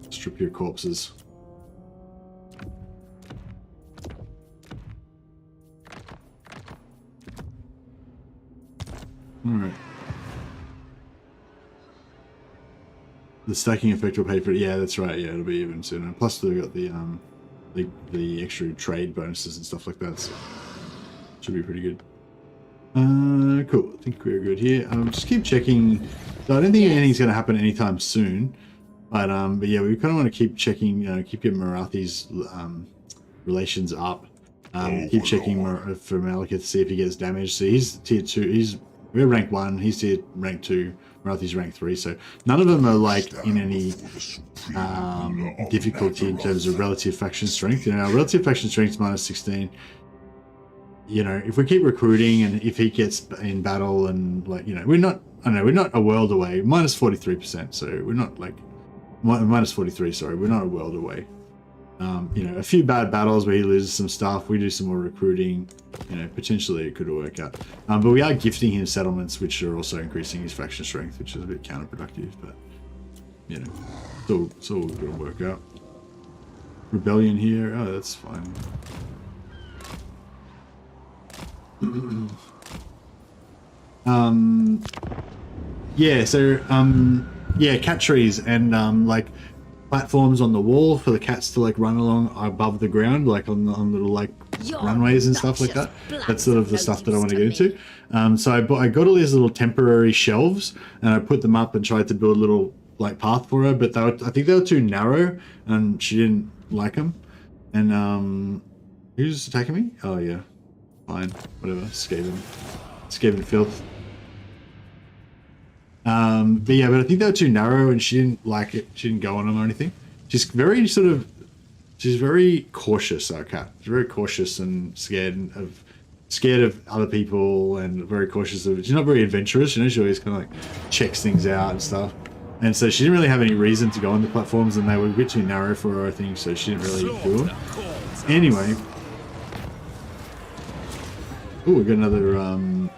strip your corpses. Alright. The stacking effect will pay for it. Yeah, that's right. Yeah, it'll be even sooner. Plus, we've got the the extra trade bonuses and stuff like that. So should be pretty good. Cool. I think we're good here. Just keep checking. So I don't think anything's going to happen anytime soon. But yeah, we kind of want to keep checking, keep getting Marathi's relations up. Keep checking for Malekith to see if he gets damaged. So he's tier 2. We're rank 1. He's rank 2. Marathi's rank 3. So none of them are like in any difficulty in terms of relative faction strength. Our relative faction strength is -16. If we keep recruiting and if he gets in battle and we're not a world away. -43%. So we're not like -43. Sorry, we're not a world away. A few bad battles where he loses some stuff, we do some more recruiting, potentially it could work out. But we are gifting him settlements, which are also increasing his faction strength, which is a bit counterproductive, but, it's all going to work out. Rebellion here, oh, that's fine. Cat trees and, platforms on the wall for the cats to run along above the ground, on little runways and stuff like that. That's sort of the stuff that I want to get into. So I got all these little temporary shelves and I put them up and tried to build a little path for her, but I think they were too narrow and she didn't like them. And who's attacking me? Oh yeah, fine, whatever. Skaven filth. But I think they were too narrow and she didn't like it. She didn't go on them or anything. She's very cautious, our cat. She's very cautious and scared of other people and very cautious of, she's not very adventurous, she always kind of checks things out and stuff. And so she didn't really have any reason to go on the platforms and they were a bit too narrow for her, I think, so she didn't really do them. Anyway. Oh, we got another,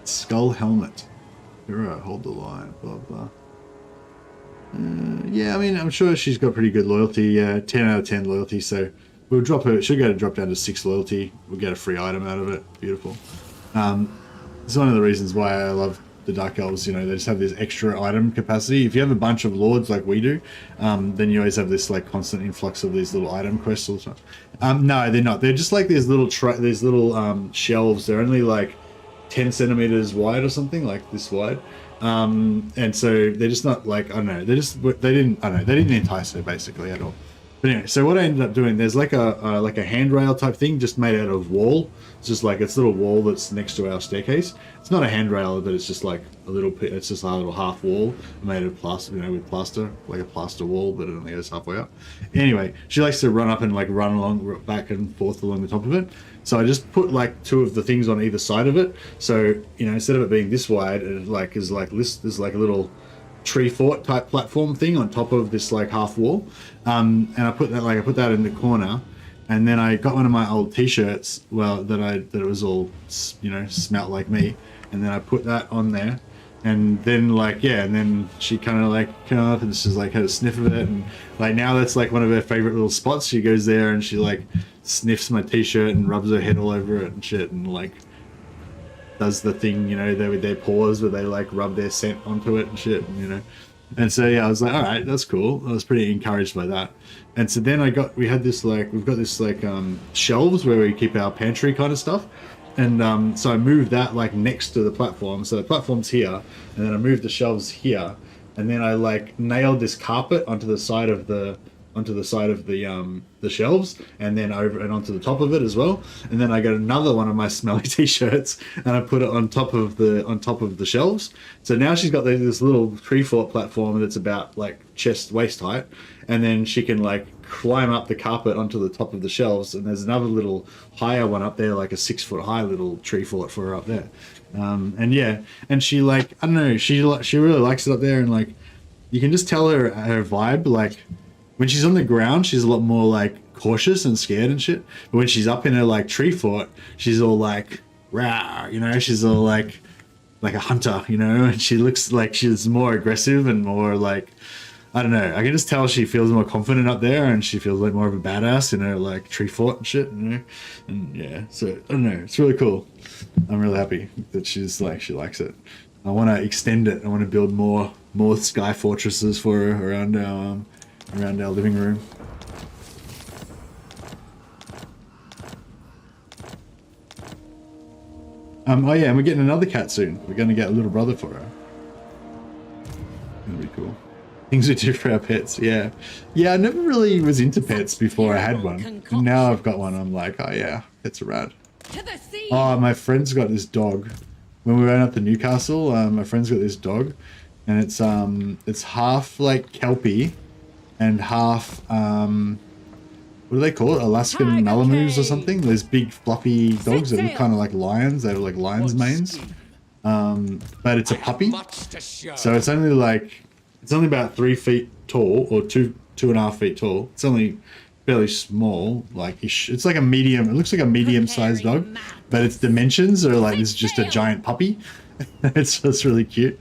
skull helmet. Hero, hold the line, blah blah. I'm sure she's got pretty good loyalty. 10 out of 10 loyalty. So we'll drop her. She'll go to drop down to 6 loyalty. We'll get a free item out of it. Beautiful. It's one of the reasons why I love the Dark Elves. They just have this extra item capacity. If you have a bunch of lords like we do, then you always have this constant influx of these little item quests all the time. No, they're not. They're just like these little shelves. They're only 10 centimeters wide or something, like this wide, and so they're just not they didn't entice her basically at all. But anyway, so what I ended up doing, there's a handrail type thing just made out of wall. It's just it's a little wall that's next to our staircase. It's not a handrail, but it's just it's just a little half wall made of plaster, with plaster, like a plaster wall, but it only goes halfway up. Anyway, she likes to run up and run along back and forth along the top of it. So I just put 2 of the things on either side of it. So instead of it being this wide, it is there's a little tree fort type platform thing on top of this half wall. And I put that in the corner. And then I got one of my old t-shirts, that it was all, smelt like me. And then I put that on there. And then and then she kind of came up and she's had a sniff of it. And now that's one of her favorite little spots. She goes there and she sniffs my t-shirt and rubs her head all over it and shit. And does the thing, with their paws where they rub their scent onto it and shit. And, and so I was all right, that's cool. I was pretty encouraged by that. And so then we've got this shelves where we keep our pantry kind of stuff. And so I moved that next to the platform. So the platform's here, and then I moved the shelves here, and then I nailed this carpet onto the side of the shelves, and then over and onto the top of it as well. And then I got another one of my smelly t-shirts and I put it on top of the shelves. So now she's got this little tree fort platform that's about waist height, and then she can climb up the carpet onto the top of the shelves. And there's another little higher one up there, a 6 foot high little tree fort for her up there. And she I don't know, she really likes it up there, and you can just tell her vibe. When she's on the ground, she's a lot more cautious and scared and shit. But when she's up in her tree fort, she's all rah, she's all like a hunter, and she looks like she's more aggressive and more I don't know. I can just tell she feels more confident up there, and she feels more of a badass in her tree fort and shit, And yeah, so I don't know. It's really cool. I'm really happy that she's she likes it. I want to extend it. I want to build more sky fortresses for her around our living room. Oh yeah, and we're getting another cat soon. We're going to get a little brother for her. That'll be cool. Things we do for our pets, yeah. Yeah, I never really was into pets before I had one. And now I've got one, I'm like, oh yeah, pets are rad. To the sea. Oh, my friend's got this dog. When we went up to Newcastle, my friend's got this dog. And it's half like Kelpie and half, what do they call it? Alaskan Malamutes or something? Those big fluffy dogs that look kind of like lions. They have like lion's manes. But it's a puppy. So it's only about 3 feet tall, or 2.5 feet tall. It's only fairly small. Like it's like a medium. It looks like a medium-sized dog, but its dimensions are like it's just a giant puppy. It's really cute.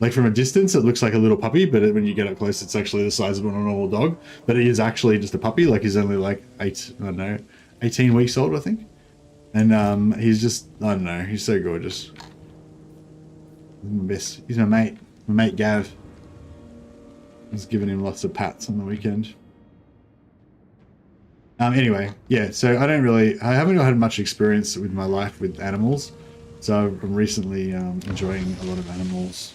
Like from a distance, it looks like a little puppy, but when you get up close, it's actually the size of a normal dog. But it is actually just a puppy. Like he's only like 18 weeks old, I think. And he's just, I don't know, he's so gorgeous. He's my best. He's my mate. My mate Gav. I was giving him lots of pats on the weekend. Anyway, yeah, so I haven't had much experience with my life with animals. So I'm recently enjoying a lot of animals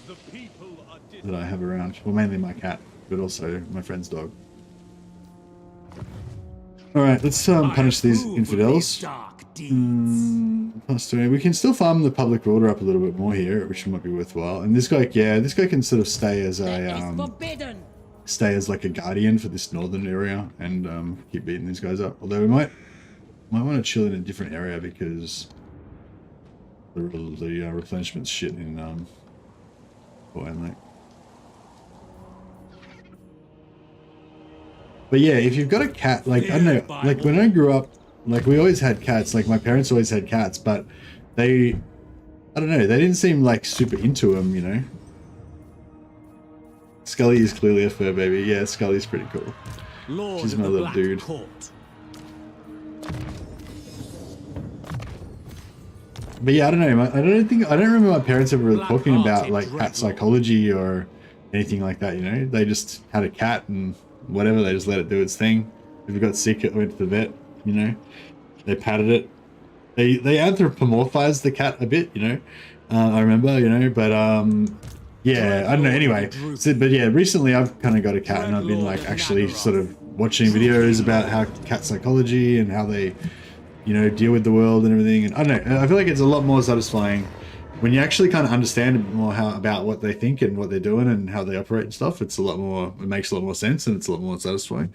that I have around. Well, mainly my cat, but also my friend's dog. Alright, let's punish these infidels. We can still farm the public order up a little bit more here, which might be worthwhile. And this guy, yeah, this guy can sort of stay as like a guardian for this northern area and keep beating these guys up. Although we might want to chill in a different area because the replenishment shit in Lake. But yeah, if you've got a cat, like I don't know, like when I grew up, like we always had cats. Like my parents always had cats, but I don't know, they didn't seem like super into them, you know. Scully is clearly a fur baby. Yeah, Scully's pretty cool. She's my little dude. But yeah, I don't know. I don't remember my parents ever really talking about like cat psychology or anything like that. You know, they just had a cat and whatever. They just let it do its thing. If it got sick, it went to the vet. You know, they patted it. They anthropomorphized the cat a bit. You know, I remember. You know, but yeah, I don't know. Anyway, so, but yeah, recently I've kind of got a cat and I've been like actually sort of watching videos about how cat psychology and how they, you know, deal with the world and everything. And I don't know, I feel like it's a lot more satisfying when you actually kind of understand a bit more about what they think and what they're doing and how they operate and stuff. It makes a lot more sense and it's a lot more satisfying.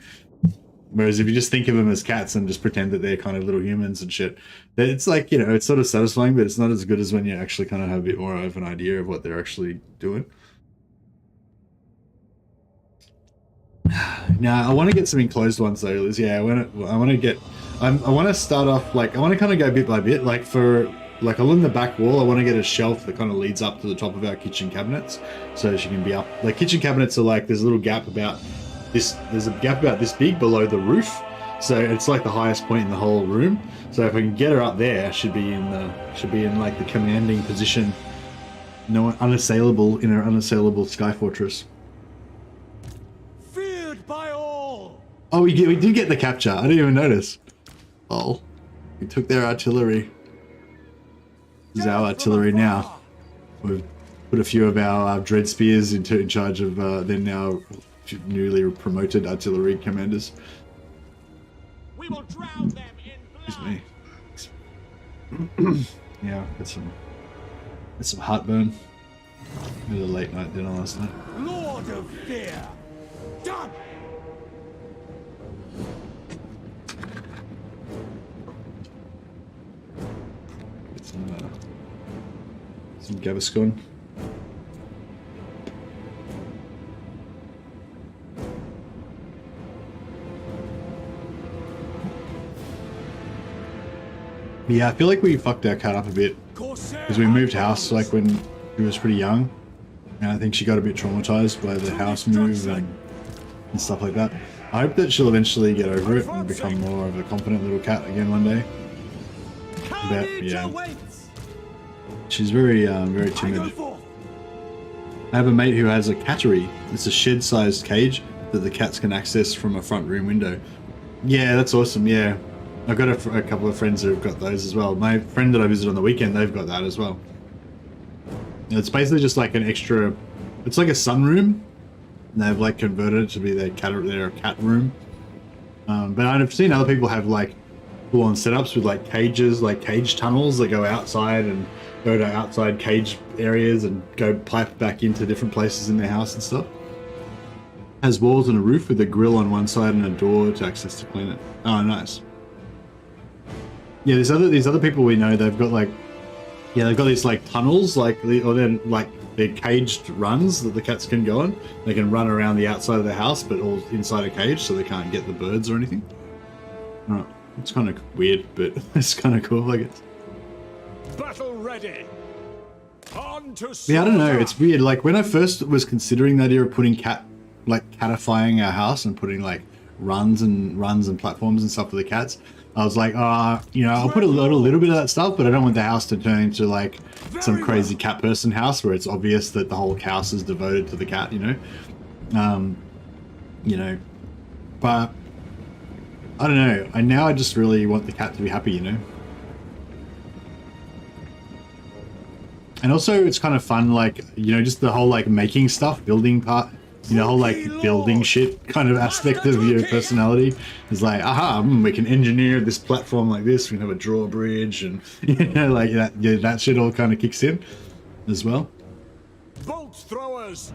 Whereas if you just think of them as cats and just pretend that they're kind of little humans and shit, it's like, you know, it's sort of satisfying, but it's not as good as when you actually kind of have a bit more of an idea of what they're actually doing. Now, I want to get some enclosed ones though, Liz. Yeah, I want to start off, like, I want to kind of go bit by bit, like along the back wall, I want to get a shelf that kind of leads up to the top of our kitchen cabinets so she can be up. Like, kitchen cabinets are like, there's a little gap about there's a gap about this big below the roof, so it's like the highest point in the whole room. So if I can get her up there, should be in like the commanding position, unassailable in her unassailable sky fortress. Feared by all. Oh, we did get the capture. I didn't even notice. Oh, we took their artillery. This is our artillery now. We've put a few of our dread spears in charge of their now newly promoted artillery commanders. We will drown them in blood. Yeah, it's some heartburn. We had a late night dinner last night. Lord of Fear. Done. Get some Gaviscon. Yeah, I feel like we fucked our cat up a bit because we moved house like when she was pretty young, and I think she got a bit traumatized by the house move and stuff like that. I hope that she'll eventually get over it and become more of a confident little cat again one day. But yeah, she's very timid. I have a mate who has a cattery. It's a shed-sized cage that the cats can access from a front room window. Yeah, that's awesome. Yeah. I've got a couple of friends who've got those as well. My friend that I visited on the weekend, they've got that as well. And it's basically just like an extra, it's like a sunroom, and they've like converted it to be their cat room. But I've seen other people have like full-on setups with like cages, like cage tunnels that go outside and go to outside cage areas and go pipe back into different places in their house and stuff. Has walls and a roof with a grill on one side and a door to access to clean it. Oh, nice. Yeah, these other people we know, they've got like, yeah, they've got these like tunnels, like, or then like they're caged runs that the cats can go on. They can run around the outside of the house, but all inside a cage, so they can't get the birds or anything. Oh, it's kind of weird, but it's kind of cool, I guess. Battle ready. On to yeah, I don't know. It's weird. Like when I first was considering the idea of putting catifying our house and putting like runs and platforms and stuff for the cats, I was like, you know, I'll put a little bit of that stuff, but I don't want the house to turn into like some crazy cat person house where it's obvious that the whole house is devoted to the cat, you know. You know, but I don't know. Now I just really want the cat to be happy, you know. And also it's kind of fun, like, you know, just the whole like making stuff, building part. You know, whole like building shit kind of aspect of your personality is like, aha, we can engineer this platform like this. We can have a drawbridge, and you know, like that. Yeah, that shit all kind of kicks in as well. Bolt throwers.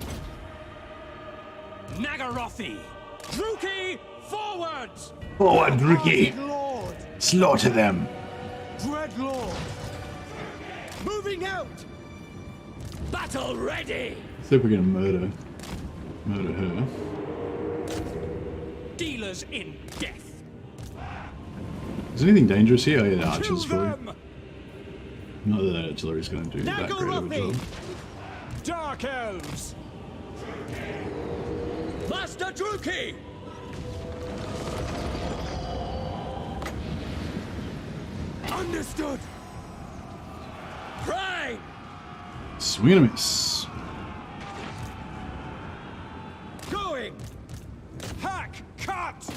Nagarothi! Druki, forward! Forward, Druki! Lord. Slaughter them! Dreadlord. Moving out. Battle ready! See if we're gonna murder her. Dealers in death! Is there anything dangerous here? Oh yeah, the archers Kill probably. them. Not that artillery's gonna do that great of a job. Dark elves. Master Druki! Understood. Prime! Swing and a miss. Going. Hack. Cut.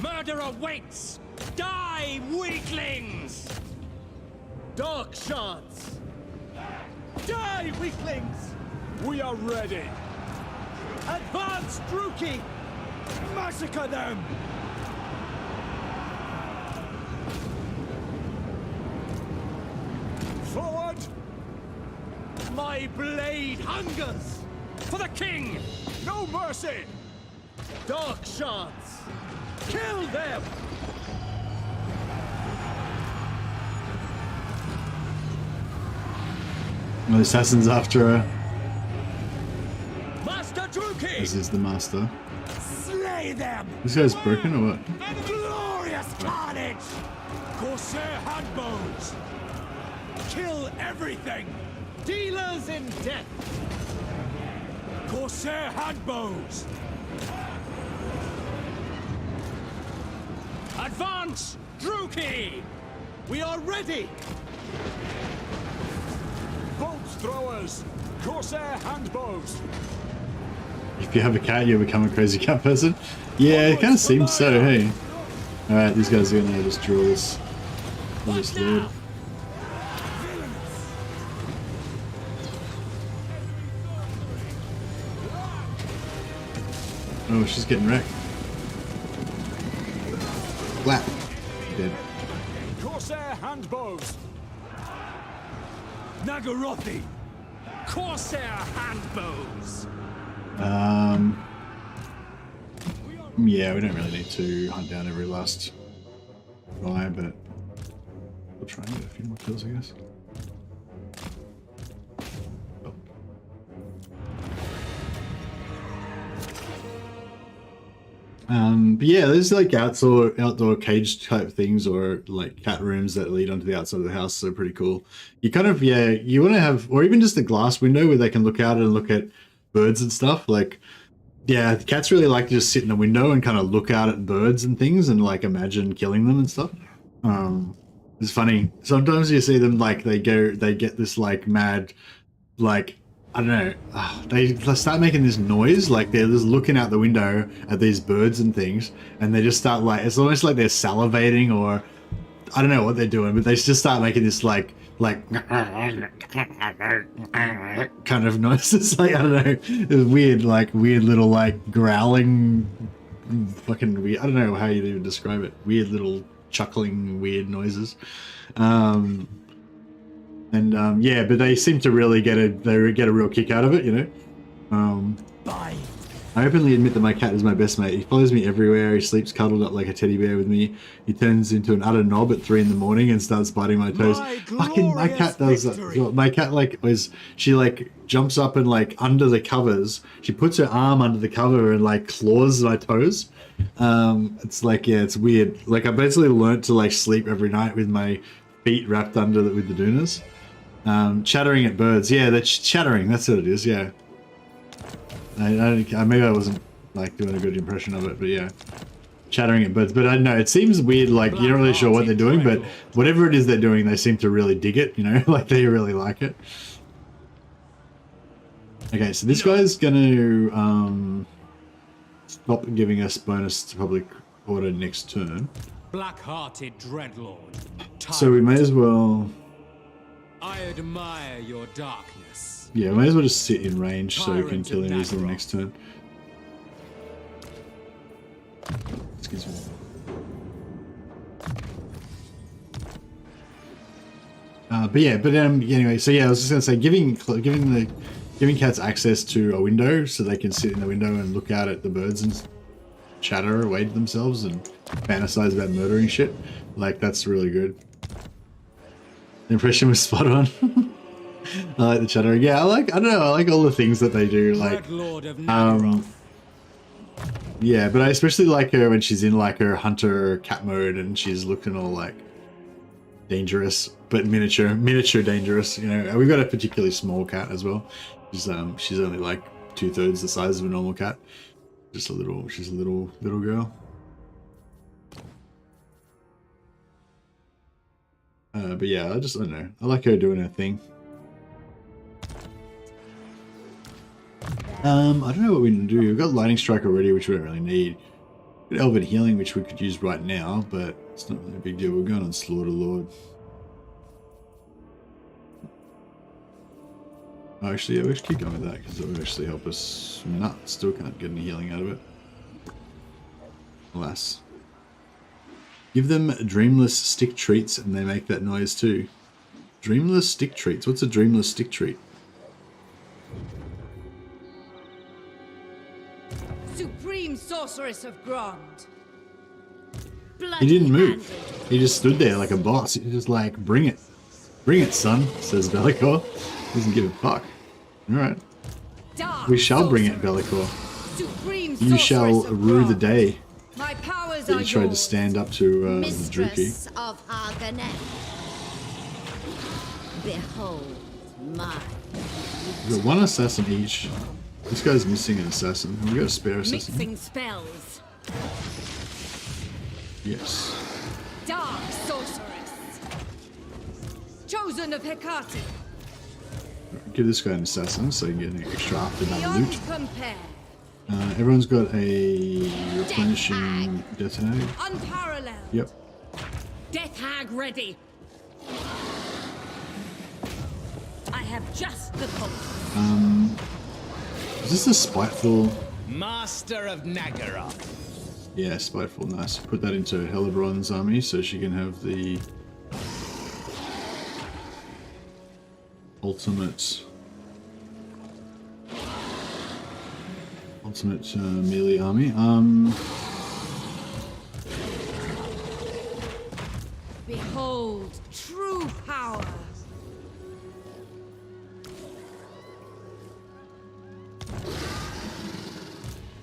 Murder awaits! Die, weaklings! Dark shards. Die, weaklings. We are ready. Advance, Druki. Massacre them. Forward. My blade hungers! For the king! No mercy. Dark shards! Kill them. The assassin's after her. Master Druki! This is the master. Slay them! This guy's broken or what? Glorious carnage! Corsair handbows. Kill everything. Dealers in death. Corsair handbows. Advance, Druki! We are ready. Bolt throwers. Corsair handbows. If you have a cat, you become a crazy cat person. Yeah, it kind of seems so, hey. Alright, these guys are gonna just draw this. This lord. Oh, she's getting wrecked. Flat. Dead. Corsair handbows. Nagarothi! Corsair handbows! Yeah, we don't really need to hunt down every last guy, but we'll try and get a few more kills, I guess. Oh. But yeah, there's like outdoor cage type things or like cat rooms that lead onto the outside of the house, so pretty cool. You kind of, yeah, you want to have, or even just a glass window where they can look out and look at birds and stuff. Like, yeah, the cats really like to just sit in the window and kind of look out at birds and things and like imagine killing them and stuff. It's funny. Sometimes you see them like they get this like mad, like I don't know. They start making this noise, like they're just looking out the window at these birds and things, and they just start like, it's almost like they're salivating, or I don't know what they're doing, but they just start making this like kind of noises. Like, I don't know, it's weird, like weird little like growling, fucking weird. I don't know how you'd even describe it. Weird little chuckling, weird noises. Yeah, but they seem to really get a real kick out of it, you know. I openly admit that my cat is my best mate. He follows me everywhere. He sleeps cuddled up like a teddy bear with me. He turns into an utter knob at 3 in the morning and starts biting my toes. My cat does that as well. My cat she like jumps up and like under the covers. She puts her arm under the cover and like claws my toes. It's like, yeah, it's weird. Like I basically learnt to like sleep every night with my feet wrapped under with the doonas. Chattering at birds. Yeah, that's chattering. That's what it is. Yeah. Maybe I wasn't like doing a good impression of it, but yeah, chattering at birds. But I don't know, it seems weird. Like you're not really sure what they're doing, but whatever it is they're doing, they seem to really dig it. You know, like they really like it. Okay, so this guy's gonna stop giving us bonus to public order next turn. Black-hearted dreadlord. So we may as well. I admire your darkness. Yeah, we may as well just sit in range so we can kill him easily next turn. Excuse me. Anyway, so yeah, I was just gonna say, giving cats access to a window so they can sit in the window and look out at the birds and chatter away to themselves and fantasize about murdering shit. Like, that's really good. The impression was spot on. I like the chattering. Yeah, I don't know, I like all the things that they do. Like, yeah, but I especially like her when she's in like her hunter cat mode and she's looking all like dangerous, but miniature dangerous. You know, we've got a particularly small cat as well. She's only like 2/3 the size of a normal cat. She's a little girl. But yeah, I don't know. I like her doing her thing. I don't know what we can do. We've got Lightning Strike already, which we don't really need. We've got Elven Healing, which we could use right now, but it's not really a big deal. We're going on Slaughter Lord. Oh, actually, yeah, we'll keep going with that because it will actually help us. Nah, still can't get any healing out of it. Alas. Give them dreamless stick treats and they make that noise too. Dreamless stick treats? What's a dreamless stick treat? Supreme Sorceress of Grond. He didn't move. He just stood there like a boss. He just like, bring it. Bring it, son, says Bellicor. Doesn't give a fuck. Alright. We shall bring it, Bellicor. You shall rue the day My powers that are you tried to stand up to the Druki. Mistress of Arganet. Behold my. We've got one assassin each. This guy's missing an assassin. Have we got a spare assassin? mixing spells. Yes. Dark Sorceress. Chosen of Hecate. Give this guy an assassin so you can get an extra aftermath Beyond loot. compare. Everyone's got a replenishing death hag. Unparalleled. Yep. Death Hag ready. I have just the potion. Is this a spiteful? Master of Nagaroth. Yeah, spiteful. Nice. Put that into Hellebron's army so she can have the ultimate melee army. Behold true power.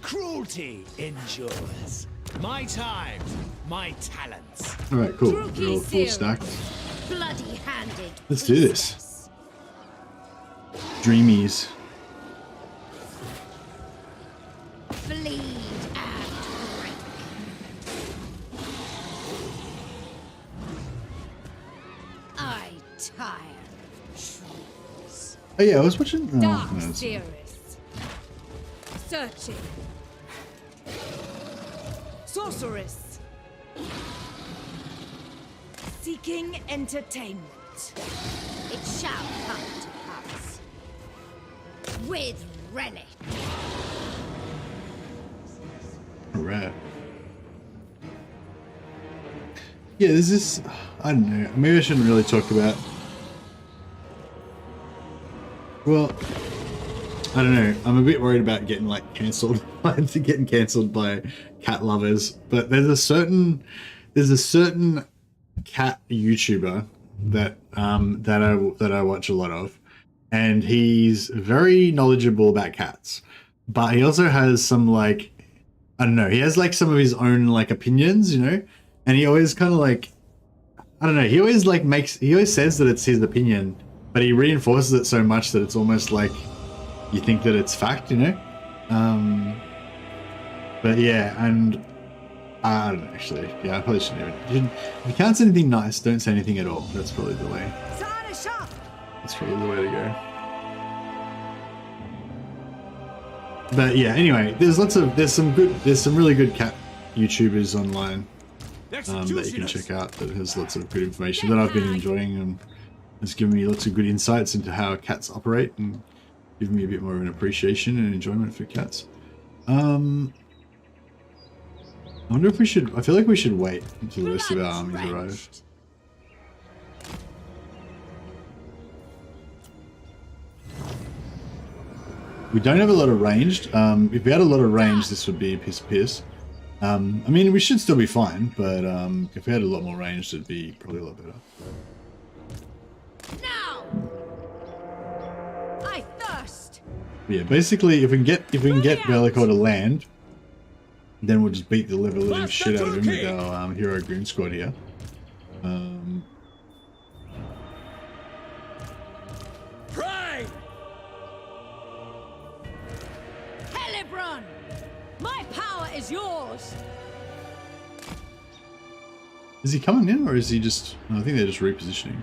Cruelty endures. My time, my talents. All right, cool. Druki We're all full series. stacked. Bloody-handed. Let's do this. Dreamies. Bleed and break. I tire of trees. Oh yeah, I was watching. Oh, Dark no, it's- theorists. Searching. Sorceress. Seeking entertainment. It shall come to pass. With relish. Right. Yeah, there's this. I don't know. Maybe I shouldn't really talk about. Well, I don't know. I'm a bit worried about getting like cancelled. Getting cancelled by cat lovers. But there's a certain cat YouTuber that I watch a lot of, and he's very knowledgeable about cats. But he also has some like, I don't know, he has like some of his own like opinions, you know, and he always kind of like, I don't know, he always says that it's his opinion, but he reinforces it so much that it's almost like you think that it's fact, you know. But yeah, and I don't know, actually, yeah, I probably shouldn't even. If you can't say anything nice, don't say anything at all. That's probably the way. That's probably the way to go. But yeah, anyway, there's some really good cat YouTubers online that you can check out that has lots of good information that I've been enjoying, and has given me lots of good insights into how cats operate and given me a bit more of an appreciation and enjoyment for cats. I wonder if we should. I feel like we should wait until the rest of our armies arrive. We don't have a lot of ranged. If we had a lot of range, this would be a piss. I mean, we should still be fine, but if we had a lot more range, it'd be probably a lot better. Now! I thirst! But yeah, basically, if we can get Bellicor to land, then we'll just beat the living shit out of him with our hero goon squad here. Pray! Hellebron! My power is yours! Is he coming in, or is he just? I think they're just repositioning.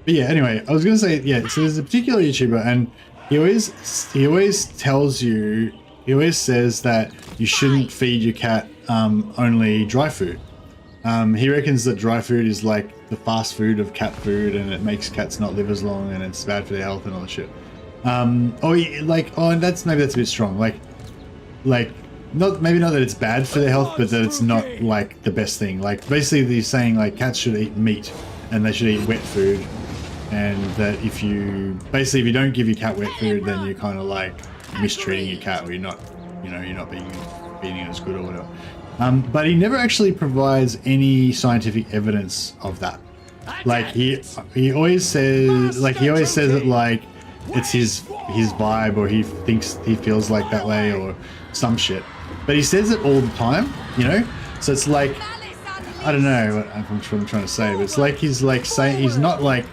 But yeah, anyway, I was gonna say, yeah, so there's a particular YouTuber, and he always says that you shouldn't feed your cat only dry food. He reckons that dry food is like the fast food of cat food, and it makes cats not live as long, and it's bad for their health and all that shit. And that's maybe that's a bit strong. Like not that it's bad for their health, but that it's not like the best thing. Like basically, he's saying like cats should eat meat, and they should eat wet food. And that if you don't give your cat wet food, then you're kind of like mistreating your cat, or you're not feeding it as good or whatever. But he never actually provides any scientific evidence of that. Like he always says that like it's his vibe, or he feels like that way, or some shit. But he says it all the time, you know. So it's like, I don't know what I'm trying to say, but it's like he's not like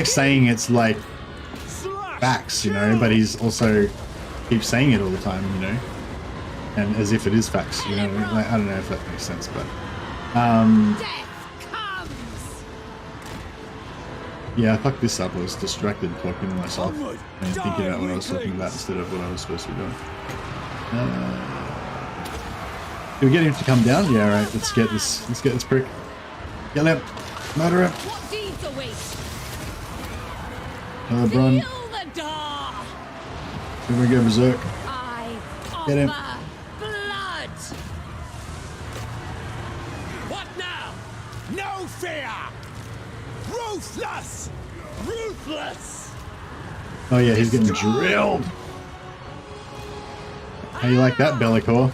saying it's like facts, you know, but he's also keeps saying it all the time, you know, and as if it is facts, you know. Like, I don't know if that makes sense, but yeah, I fucked this up. I was distracted talking to myself and thinking about what I was talking about instead of what I was supposed to be doing. Can we get him to come down? Yeah, right. Let's get this prick. Kill him. Murder him. What deeds await? Hellebron. Feel the dark! Here we go, berserk. I Get him. offer blood! What now? No fear! Ruthless! Ruthless! Oh yeah, he's getting drilled. How you like that, Bellicor?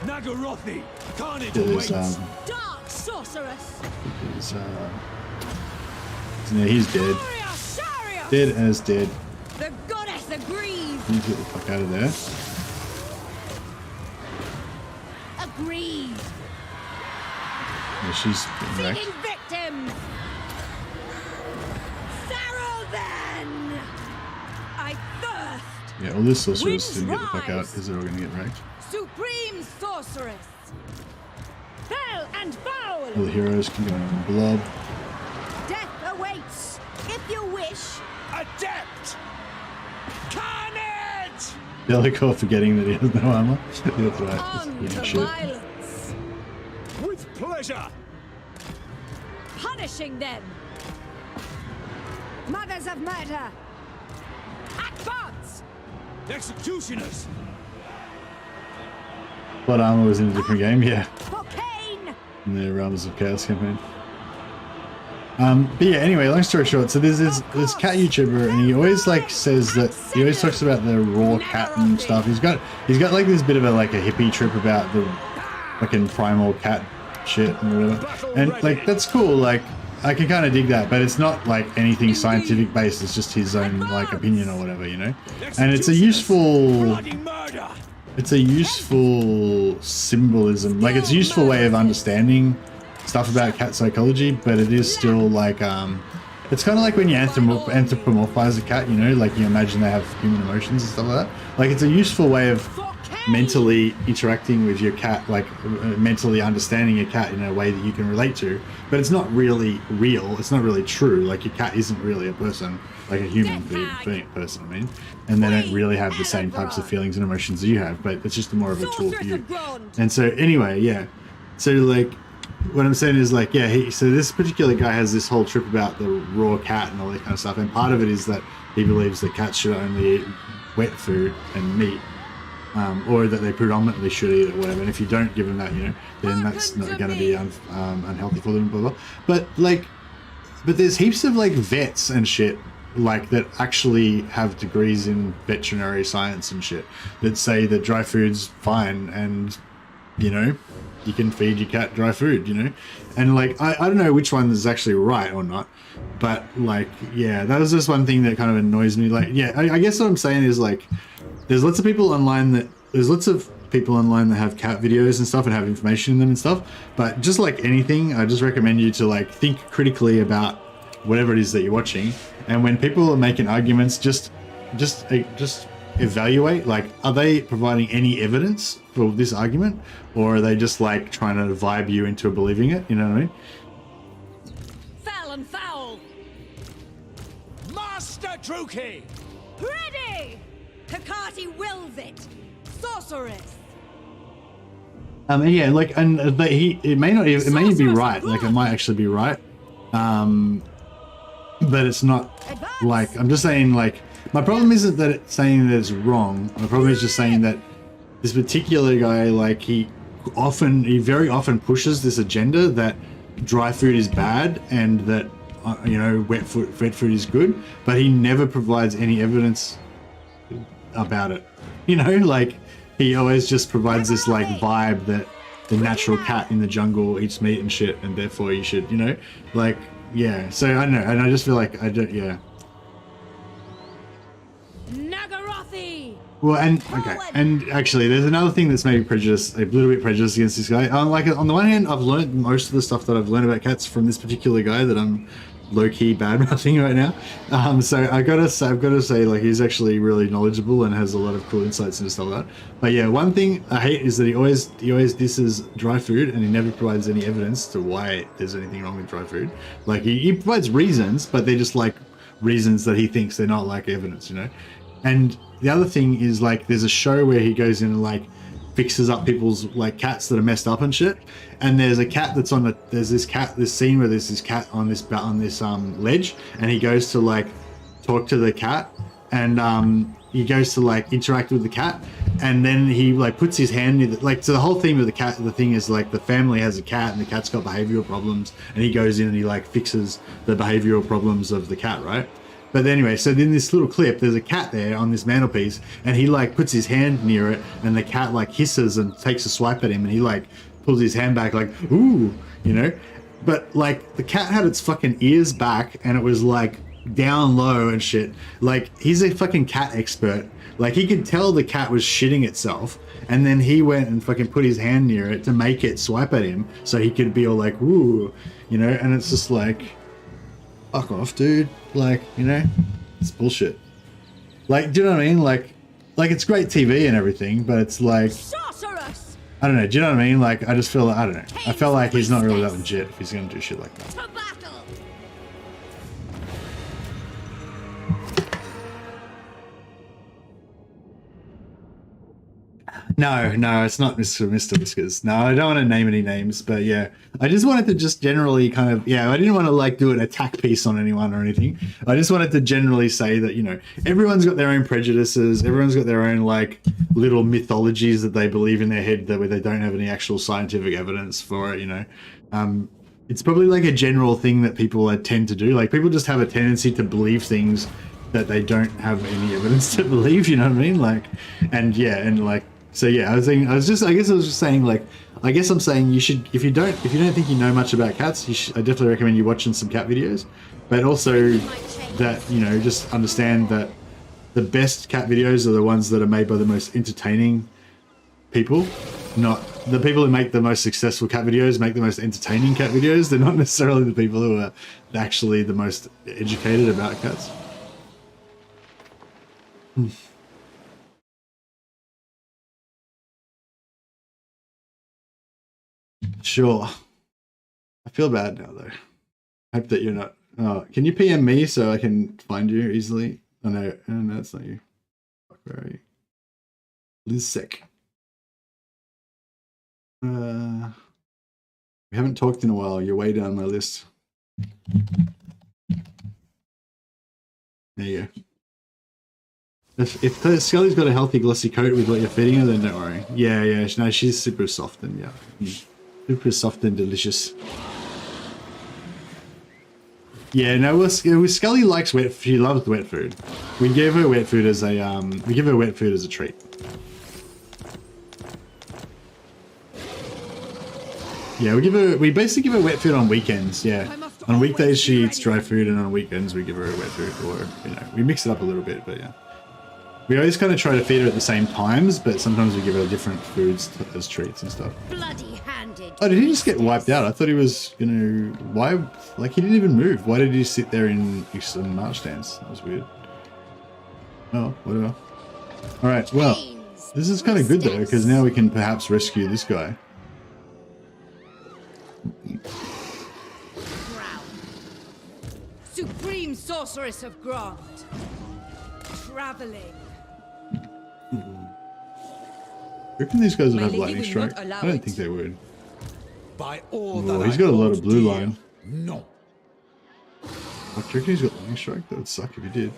Nagarothi! Carnage There's Dark sorceress! yeah, he's dead. Sharia! Dead as dead. The goddess agrees! You get the fuck out of there. Agreed. Yeah, she's getting wrecked. Seeking victims! Sarrow then! I thirst! Yeah, all this sorcerers Winds didn't get the fuck out rise. because they're all gonna get wrecked. Supreme sorceress. Fell and foul. All the heroes can go in blob. Death awaits. If you wish. Adept! Carnage! Delico forgetting that he has no armor. That's right. On That's to shit. violence. With pleasure! Punishing them. Mothers of murder. Advance. Executioners! Blood armor was in a different game, yeah. For Cain. In the Realms of Chaos campaign. But yeah, anyway, long story short, so there's this cat YouTuber, and he always like says that he always talks about the raw cat and stuff. He's got like this bit of a hippie trip about the fucking primal cat shit and whatever. And like that's cool, like I can kind of dig that, but it's not like anything scientific based. It's just his own like opinion or whatever, you know. And it's a useful. Bloody murder! It's a useful symbolism, like it's a useful way of understanding stuff about cat psychology, but it is still like it's kind of like when you anthropomorphize a cat, you know, like you imagine they have human emotions and stuff like that. Like it's a useful way of mentally interacting with your cat, like mentally understanding your cat in a way that you can relate to, but it's not really real, it's not really true. Like your cat isn't really a person, like a human person, I mean, and they don't really have the same types of feelings and emotions that you have, but it's just more of a tool for you. And so anyway, yeah, so like what I'm saying is like, yeah, so this particular guy has this whole trip about the raw cat and all that kind of stuff, and part of it is that he believes that cats should only eat wet food and meat, or that they predominantly should eat it or whatever, and if you don't give them that, you know, then that's not going to be unhealthy for them, blah, blah. But there's heaps of like vets and shit like that actually have degrees in veterinary science and shit that say that dry food's fine, and you know, you can feed your cat dry food, you know. And like I don't know which one is actually right or not, but like yeah, that was just one thing that kind of annoys me. Like yeah, I guess what I'm saying is like there's lots of people online that have cat videos and stuff and have information in them and stuff, but just like anything, I just recommend you to like think critically about whatever it is that you're watching, and when people are making arguments, just evaluate, like, are they providing any evidence for this argument, or are they just like trying to vibe you into believing it, you know what I mean? Fell and foul. Master Druki! Ready. Kakati wills it. Sorceress. Yeah, like, and it may be right, like it might actually be right, but it's not. Like, I'm just saying, like, my problem isn't that it's saying that it's wrong. My problem is just saying that this particular guy, like, he very often pushes this agenda that dry food is bad and that you know, wet food is good, but he never provides any evidence about it. You know, like, he always just provides this like vibe that the natural cat in the jungle eats meat and shit, and therefore you should, you know, like, yeah. So I don't know, and I just feel like yeah. Nagarothi. Well, and okay, and actually, there's another thing that's maybe a little bit prejudiced against this guy. Like, on the one hand, I've learned most of the stuff that I've learned about cats from this particular guy that I'm low-key bad-mouthing right now. So I've got to say, like, he's actually really knowledgeable and has a lot of cool insights and stuff like that. But yeah, one thing I hate is that he always disses dry food, and he never provides any evidence to why there's anything wrong with dry food. Like, he provides reasons, but they're just like reasons that he thinks they're not like evidence, you know. And the other thing is, like, there's a show where he goes in and like fixes up people's like cats that are messed up and shit, and there's a cat that's on this scene where there's this cat on this ledge, and he goes to like talk to the cat, and he goes to like interact with the cat, and then he like puts his hand near so the whole theme of the thing is like the family has a cat and the cat's got behavioral problems, and he goes in and he like fixes the behavioral problems of the cat, right? But anyway, so in this little clip, there's a cat there on this mantelpiece, and he like puts his hand near it, and the cat like hisses and takes a swipe at him, and he like pulls his hand back like, ooh, you know? But like the cat had its fucking ears back, and it was like down low and shit. Like, he's a fucking cat expert. Like, he could tell the cat was shitting itself, and then he went and fucking put his hand near it to make it swipe at him so he could be all like, ooh, you know? And it's just like, fuck off, dude. Like, you know, it's bullshit. Like, do you know what I mean? Like, like it's great TV and everything, but it's like, Sorceress! I don't know. Do you know what I mean? Like, I just feel like, I don't know. I felt like he's not really that legit if he's gonna do shit like that. To battle! No, it's not Mr. Whiskers. No, I don't want to name any names, but yeah, I just wanted to just generally kind of, yeah, I didn't want to like do an attack piece on anyone or anything. I just wanted to generally say that, you know, everyone's got their own prejudices. Everyone's got their own like little mythologies that they believe in their head that where they don't have any actual scientific evidence for it, you know. It's probably like a general thing that people tend to do. Like people just have a tendency to believe things that they don't have any evidence to believe, you know what I mean? Like, and yeah, and like, so yeah, I was just saying like, I guess I'm saying you should, if you don't think you know much about cats, I definitely recommend you watching some cat videos, but also that, you know, just understand that the best cat videos are the ones that are made by the most entertaining people, not the people who make the most successful cat videos make the most entertaining cat videos. They're not necessarily the people who are actually the most educated about cats. Sure. I feel bad now though. I hope that you're not. Oh, can you PM me so I can find you easily? Oh no, it's not you. Fuck, where are you? Lizsec. We haven't talked in a while. You're way down my list. There you go. If Scully's got a healthy glossy coat with what you're feeding her, then don't worry. Yeah, no, she's super soft and yeah. Super soft and delicious. Yeah, no, Scully likes wet. She loves wet food. We gave her wet food as a we give her wet food as a treat. Yeah, we basically give her wet food on weekends. Yeah, on weekdays she eats dry food, and on weekends we give her wet food, or you know, we mix it up a little bit. But yeah, we always kind of try to feed her at the same times, but sometimes we give her different foods as treats and stuff. Bloody-handed. Oh, did he just get wiped out? I thought he was gonna. Why? Like he didn't even move. Why did he sit there in march stance? That was weird. Oh, whatever. All right. Well, this is kind of good though, because now we can perhaps rescue this guy. Supreme Sorceress of Grant. Traveling. Reckon these guys would have lightning strike? I don't think they would. By all Oh, that he's got a lot of hold blue dear, line. No. I reckon he's got lightning strike. That would suck if he did.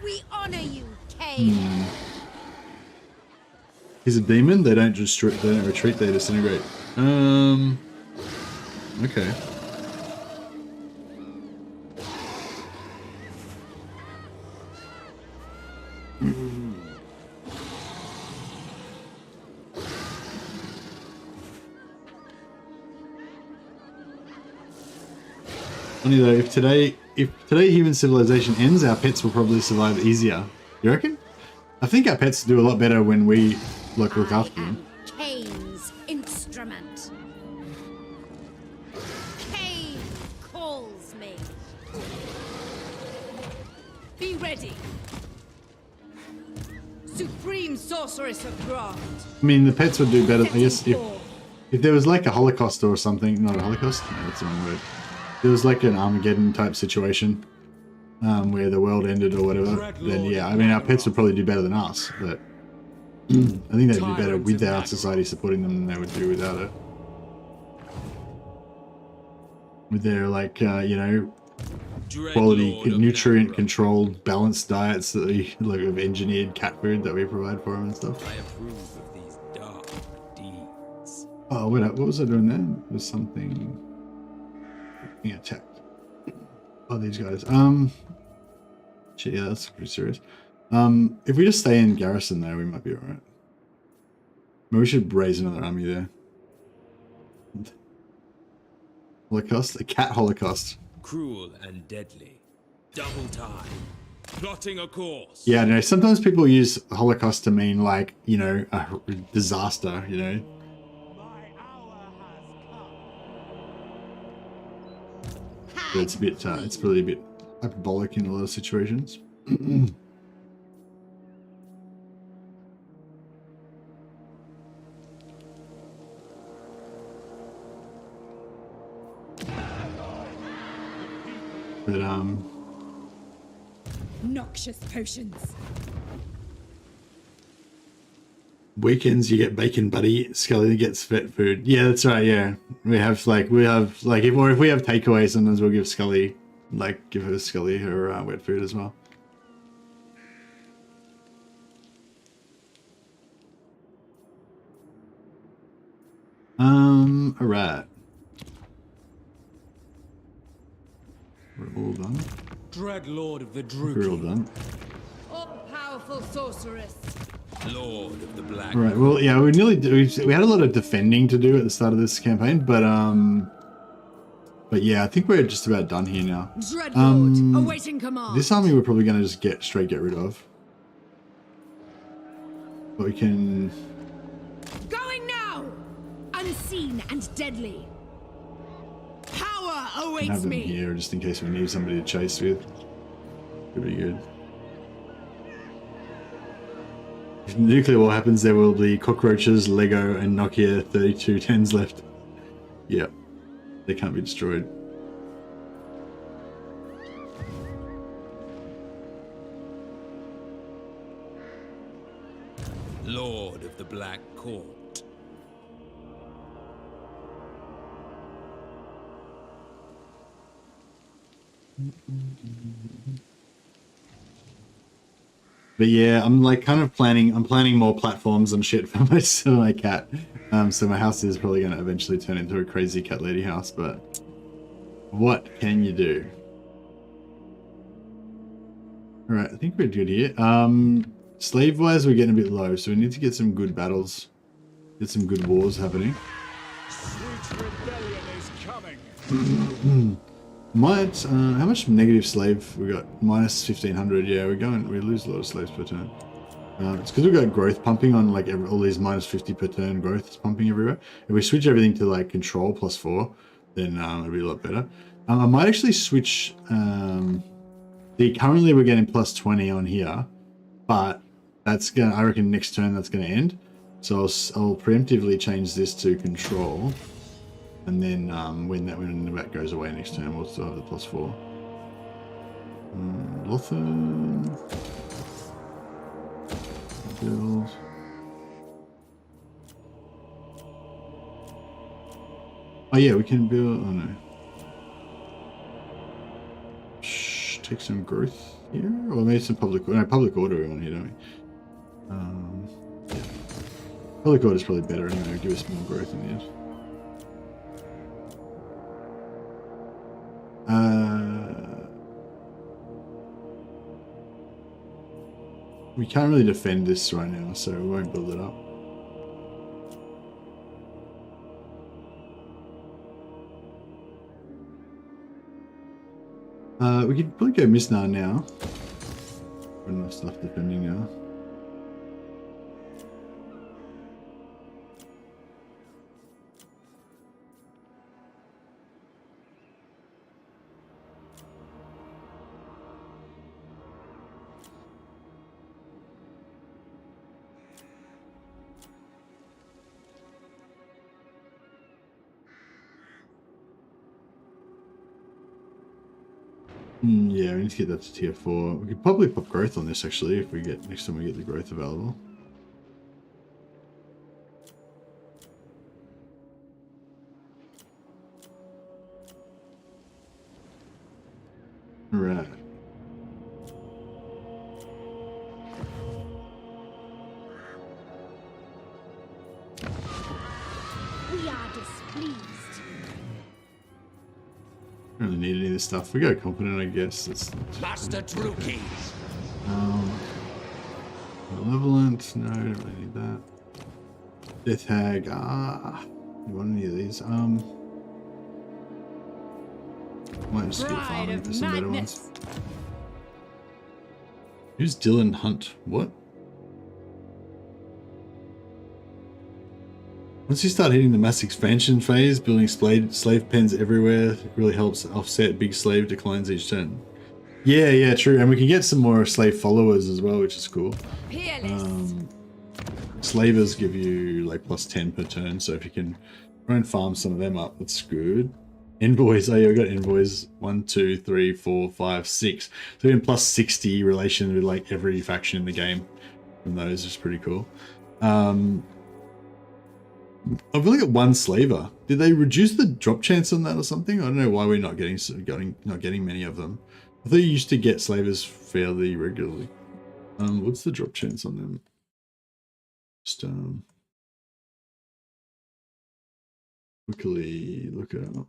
We honor you, Cain. He's a demon. They don't just they don't retreat. They disintegrate. Okay. Funny though, if today human civilization ends, our pets will probably survive easier. You reckon? I think our pets do a lot better when we look after them. Cain's instrument. Cain calls me. Be ready. Supreme Sorceress of Grant. I mean, the pets would do better. I guess if there was like a Holocaust or something, not a Holocaust. No, that's the wrong word. There was like an Armageddon type situation where the world ended or whatever. Then yeah, I mean, our pets would probably do better than us, but I think they'd do better with our society supporting them than they would do without it. With their like, you know, quality, nutrient-controlled, balanced diets that we like of engineered cat food that we provide for them and stuff. I approve of these dark deeds. Oh, wait, what was I doing there? There's something being attacked. Oh, these guys. Shit, yeah, that's pretty serious. If we just stay in garrison there, we might be alright. Maybe we should raise another army there. Holocaust? A cat holocaust. Cruel and deadly. Double time. Plotting a course. Yeah, no, sometimes people use Holocaust to mean like, you know, a disaster, you know. But it's a bit, it's really a bit hyperbolic in a lot of situations. But Noxious potions. weekends you get bacon, buddy. Scully gets vet food. Yeah, that's right. Yeah, we have like if we have takeaway, sometimes we'll give Scully give her Scully her wet food as well. All right. We're all done. Dread Lord of the We're all Druki. done. All-powerful sorceress. Lord of the Black. All right. Well, yeah, we had a lot of defending to do at the start of this campaign, but yeah, I think we're just about done here now. Dreadlord, awaiting command. This army we're probably going to just get rid of. But we can. Going now! Unseen and deadly. Power Have awaits them me. here just in case we need somebody to chase with. Could be good. If nuclear war happens, there will be cockroaches, Lego, and Nokia 3210s left. Yep. They can't be destroyed. Lord of the Black Court. But yeah, I'm planning more platforms and shit for my cat. So my house is probably gonna eventually turn into a crazy cat lady house, but what can you do? Alright, I think we're good here. Slave wise we're getting a bit low, so we need to get some good battles. Get some good wars happening. Sweet rebellion is coming. How much negative slave we got? Minus 1500. Yeah, we lose a lot of slaves per turn. It's because we've got growth pumping on all these minus 50 per turn growth pumping everywhere. If we switch everything to control +4, then it'll be a lot better. I might actually switch. Currently we're getting +20 on here, but I reckon next turn that's gonna end. So I'll preemptively change this to control. And then when that goes away next turn, we'll still have the +4. Lothar. Build. Oh yeah, we can build. Oh no. Take some growth here, or maybe some public order we want here, don't we? Yeah. Public order is probably better anyway. It'll give us more growth in the end. We can't really defend this right now, so we won't build it up. We could probably go Misnar now. Got enough stuff defending now. Yeah, we need to get that to tier 4. We could probably put growth on this actually if we get next time we get the growth available. Right. We are displeased. Don't really need any of this stuff. We go confident, I guess. Master Druki. Malevolent. No, don't really need that. Death Hag. You want any of these? Might just keep farming for some better ones. Who's Dylan Hunt? What? Once you start hitting the mass expansion phase, building slave pens everywhere really helps offset big slave declines each turn. Yeah, true. And we can get some more slave followers as well, which is cool. Peerless. Slavers give you like +10 per turn, so if you can try and farm some of them up, that's good. Envoys, oh yeah, we got envoys 1, 2, 3, 4, 5, 6. So we're in +60 relation to like every faction in the game from those, is pretty cool. I've only got one slaver. Did they reduce the drop chance on that or something? I don't know why we're not getting many of them. I thought you used to get slavers fairly regularly. What's the drop chance on them? Just quickly look it up.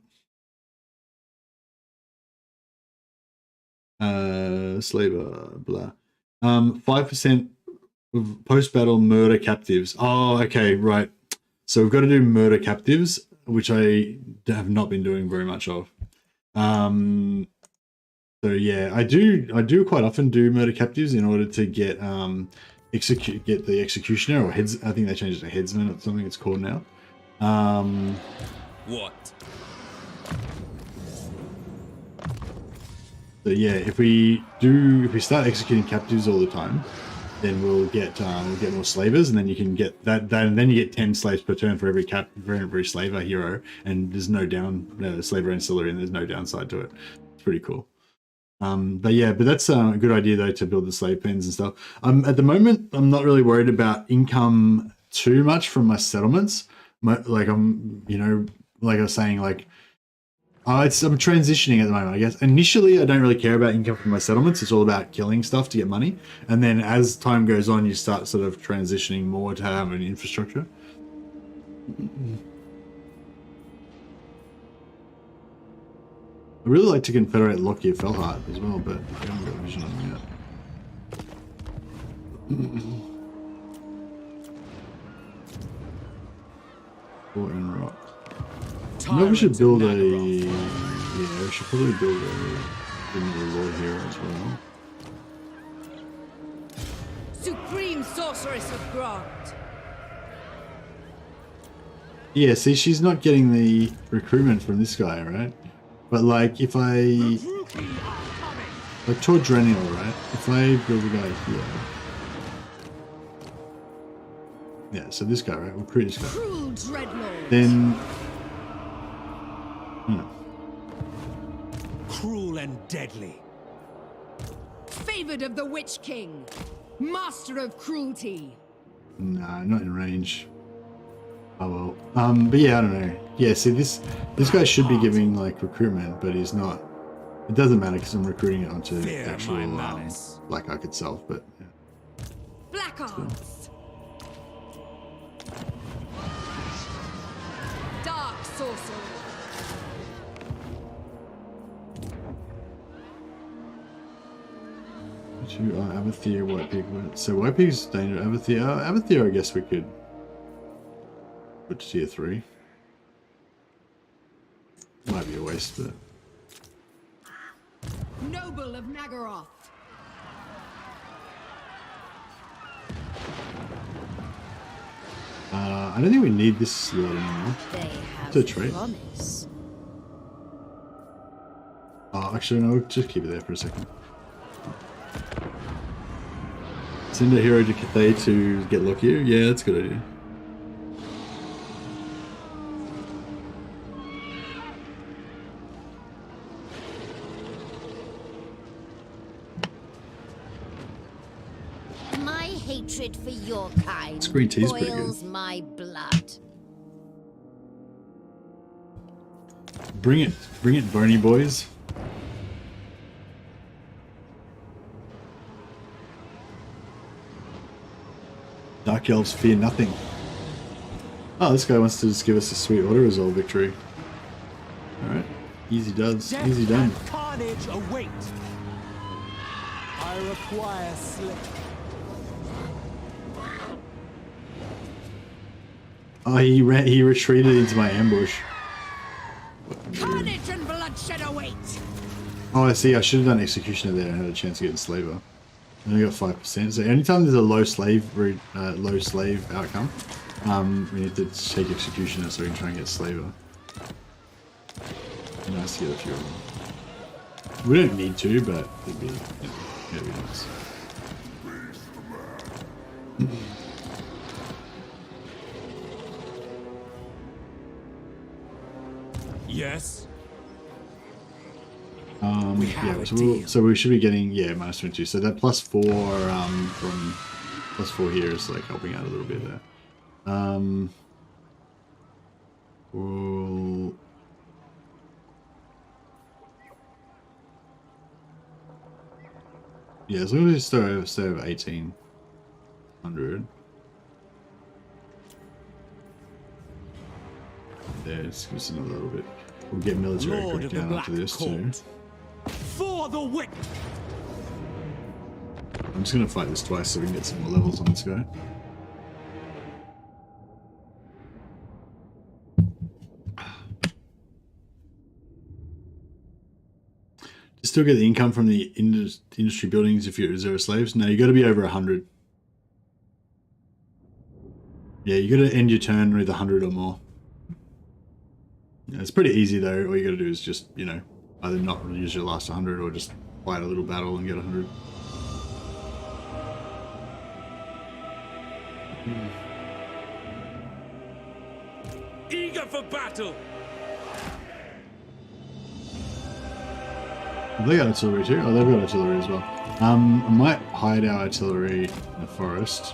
Slaver, blah. 5% of post-battle murder captives. Oh, okay, right. So we've got to do murder captives, which I have not been doing very much of. So yeah, I do quite often do murder captives in order to get get the executioner or heads. I think they changed it to headsman or something it's called now. What? So yeah, if we start executing captives all the time, then we'll get more slavers, and then you can get that. Then you get 10 slaves per turn for every slaver hero, and there's no slaver ancillary, and there's no downside to it. It's pretty cool. But that's a good idea though, to build the slave pens and stuff. At the moment, I'm not really worried about income too much from my settlements. Like like I was saying, like. I'm transitioning at the moment, I guess. Initially, I don't really care about income from my settlements. It's all about killing stuff to get money. And then as time goes on, you start sort of transitioning more to have an infrastructure. I really like to confederate Lockyer Felhart as well, but I haven't got vision on them yet. Or in rock. Maybe we should build we should probably build a lord hero as well. Supreme Sorceress of Grant. Yeah, see, she's not getting the recruitment from this guy, right? But like, if I like Tordrenial, right? If I build a guy here, yeah. So this guy, right? We'll create this guy. Cruel Dreadlord. Then. Cruel and deadly. Favored of the Witch King. Master of cruelty. Nah, not in range. Oh well. But yeah, I don't know. Yeah, see, this guy should be giving like recruitment, but he's not. It doesn't matter because I'm recruiting it onto actual Black Ark itself. But yeah. Black Arts. Dark Sorcery. Abathir, White Pig. So White Pig's danger. Abathir, I guess we could put to tier 3. Might be a waste, but. Noble of Nagaroth. I don't think we need this slot anymore. It's a trait. Actually, no, just keep it there for a second. Send a hero to Cathay to get Lockyer? Yeah, that's a good idea. My hatred for your kind Screen tea's pretty good. boils my blood. Bring it, bony boys. Dark Elves fear nothing. Oh, this guy wants to just give us a sweet auto-resolve victory. Alright. Easy does. Easy done. And carnage await. I require slip. Oh, he retreated into my ambush. Carnage and bloodshed await. Oh, I see. I should have done Executioner there and had a chance of getting Slaver. I only got 5%. So anytime there's a low slave outcome, we need to take Executioner so we can try and get Slaver. Nice to get a few of them. We don't need to, but it'd be, it'd be nice. Yes. So we should be getting minus 22. So that +4 from +4 here is like helping out a little bit there. We'll as long as we stay over 1800. There, it's just another little bit. We'll get military Lord of the down Black after this too. Court. For the wit. I'm just gonna fight this twice so we can get some more levels on this guy. To still get the income from the industry buildings if you're zero slaves? No, you got to be over 100. Yeah, you got to end your turn with 100 or more. Yeah, it's pretty easy though. All you got to do is just, you know, either not use your last 100 or just fight a little battle and get 100. Eager for battle. Have they got artillery too? Oh, they've got artillery as well. I might hide our artillery in the forest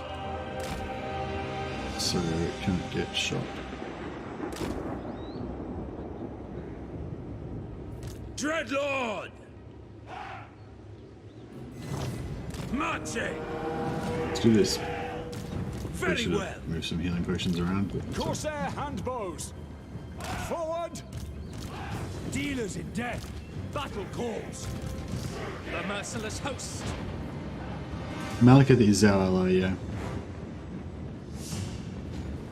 so it can't get shot. Dreadlord! Marching! Let's do this. Very Should well. move some healing potions around. Corsair handbows. Forward. Dealers in death. Battle calls. The merciless host. Malekith is our ally, yeah.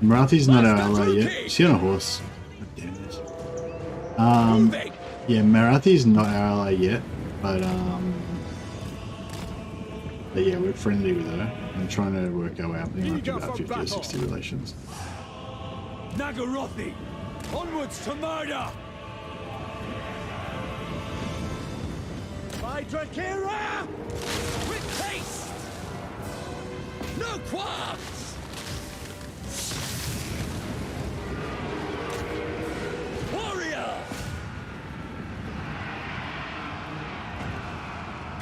Marathi's not our ally yet. Is he on a horse? God damn it. Yeah, Marathi's not our ally yet, but yeah, we're friendly with her. I'm trying to work our way up. I think we're up to about 50 or 60 relations. Nagarothi. Onwards to murder. By Drakira! With haste! No qualms! Warrior!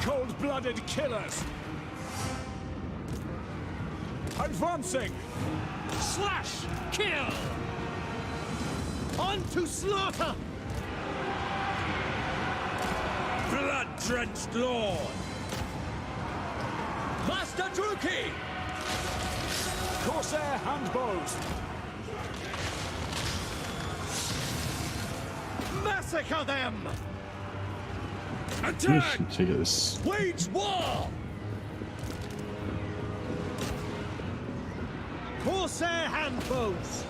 Cold-blooded killers. Advancing. Slash! Kill! On to slaughter! Blood-drenched lord! Master Druki! Corsair handbows. Massacre them! Attack! Check out this. Wage war! Corsair handbows!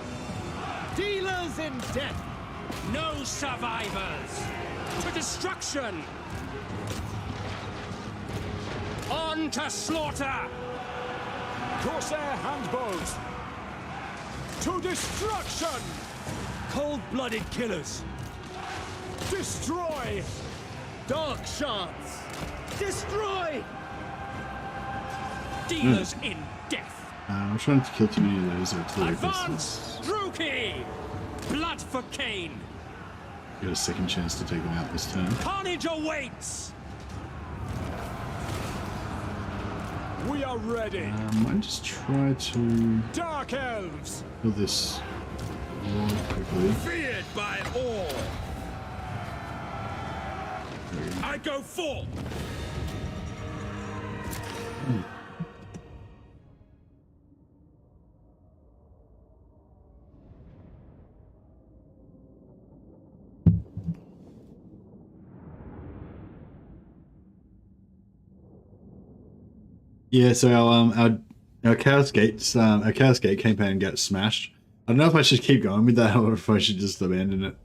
Dealers in death! No survivors! To destruction! On to slaughter! Corsair handbows. To destruction! Cold-blooded killers! Destroy! Dark shards! Destroy! Dealers in death! I'm trying to kill too many of those artillery Advance! pistols. Druki! Blood for Cain! Got a second chance to take them out this turn. Carnage awaits! We are ready. I might just try to Dark elves. kill this more quickly. Feared by all! There we go. I go forth! Yeah, so our Chaos Gates, our Chaos Gate campaign got smashed. I don't know if I should keep going with that or if I should just abandon it.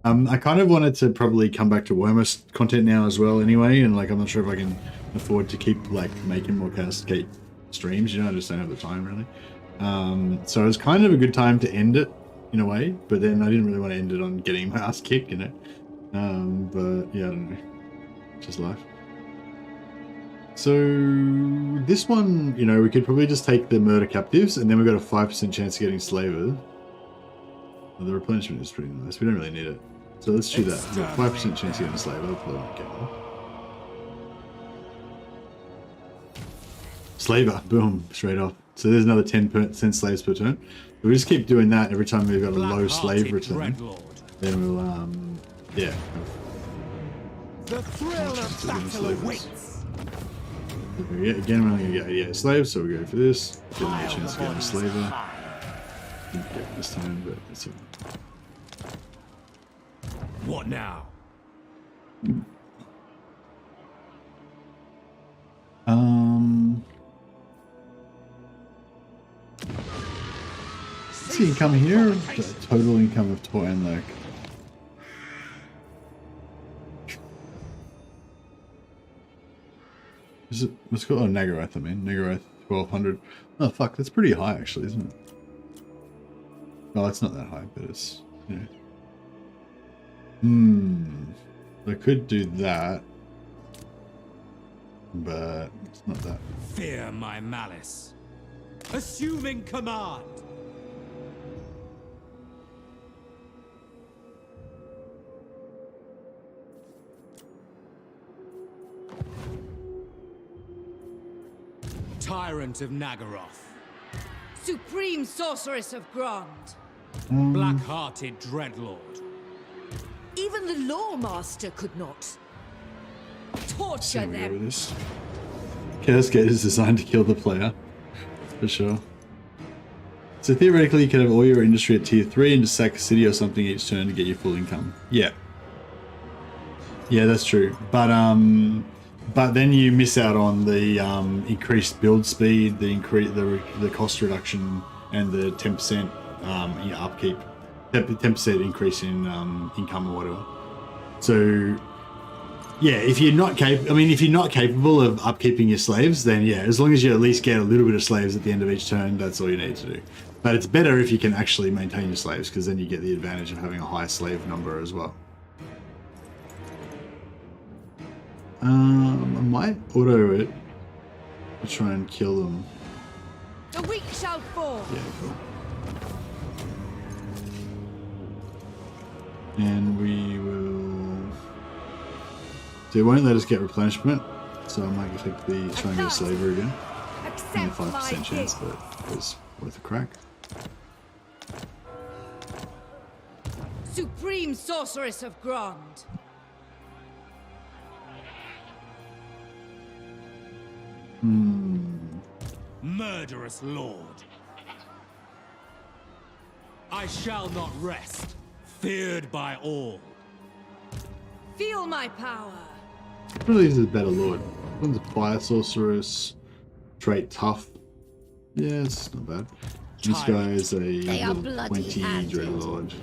I kind of wanted to probably come back to Warhammer content now as well anyway, and like I'm not sure if I can afford to keep like making more Chaos Gate streams, you know, I just don't have the time really. So it was kind of a good time to end it in a way, but then I didn't really want to end it on getting my ass kicked, you know. But yeah, I don't know. Just life. So this one, you know, we could probably just take the murder captives, and then we've got a 5% chance of getting slaver. Well, the replenishment is pretty nice. We don't really need it. So let's do that. We've got 5% chance of getting a slaver. Hopefully I won't get one. Slaver, boom, straight off. So there's another 10% slaves per turn. We just keep doing that every time we've got a low slave return. Then we'll, yeah. The thrill of battle awaits. Yeah, again, we're only going to get 88 slaves, so we go for this. Get another chance to get a slaver. Didn't get it this time, but it's all right. What now? What's the income here? The total income of toy and like. Is it? What's called? Oh, Nagaroth. I mean, Nagaroth 1200. Oh fuck, that's pretty high actually, isn't it? Oh, it's not that high, but it's, you know. I could do that, but it's not that. Fear my malice. Assuming command. Tyrant of Nagaroth. Supreme Sorceress of Grond. Black-hearted Dreadlord. Even the Lawmaster could not. Torture There we go with them. this. Chaos Gate is designed to kill the player, for sure. So theoretically, you could have all your industry at tier 3 and just sack a city or something each turn to get your full income. Yeah. Yeah, that's true. But then you miss out on the increased build speed, the cost reduction, and the 10% upkeep, 10% increase in income or whatever. So yeah, if you're not capable of upkeeping your slaves, then yeah, as long as you at least get a little bit of slaves at the end of each turn, that's all you need to do. But it's better if you can actually maintain your slaves, because then you get the advantage of having a high slave number as well. I might auto it to try and kill them. The weak shall fall. Yeah, cool. And we will. So it won't let us get replenishment, so I might effectively try and get a slaver again. Only a 5% chance, but it was worth a crack. Supreme Sorceress of Grond. Murderous Lord. I shall not rest, feared by all. Feel my power. Which one of these is a better lord? One's a fire sorceress, trait tough. Yeah, it's not bad. This guy is a are level bloody 20 handed. dreadlord.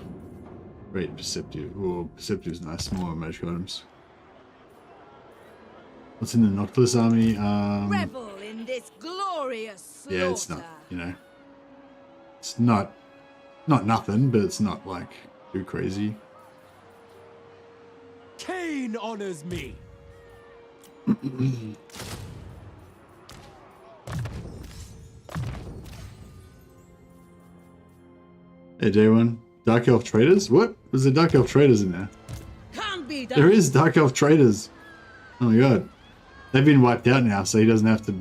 Great perceptive. Oh, perceptive is nice. More magic items. What's in the Noctilus army? Revel in this glorious slaughter. Yeah, it's not, you know, it's not nothing, but it's not like too crazy. Cain honors me. Hey, J1. Dark Elf Traders? What? Was there Dark Elf Traders in there? Can't be done. There is Dark Elf Traders. Oh my god. They've been wiped out now, so he doesn't have to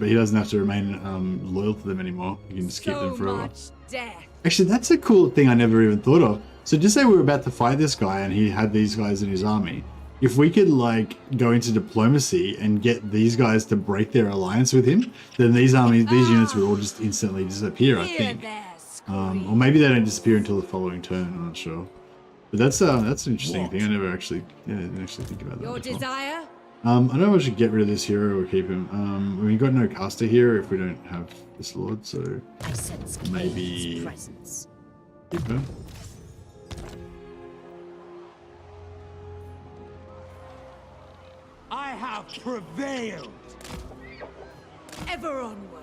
remain loyal to them anymore. You can just keep them forever. Much death. Actually, that's a cool thing I never even thought of. So just say we were about to fight this guy and he had these guys in his army. If we could like go into diplomacy and get these guys to break their alliance with him, then these units would all just instantly disappear, I think. Or maybe they don't disappear until the following turn, I'm not sure. But that's an interesting thing. I never actually didn't actually think about that. Your before. desire? I don't know if I should get rid of this hero or keep him. We've got no caster here if we don't have this lord, so I sense maybe Cain's presence. keep her. I have prevailed. Ever onward.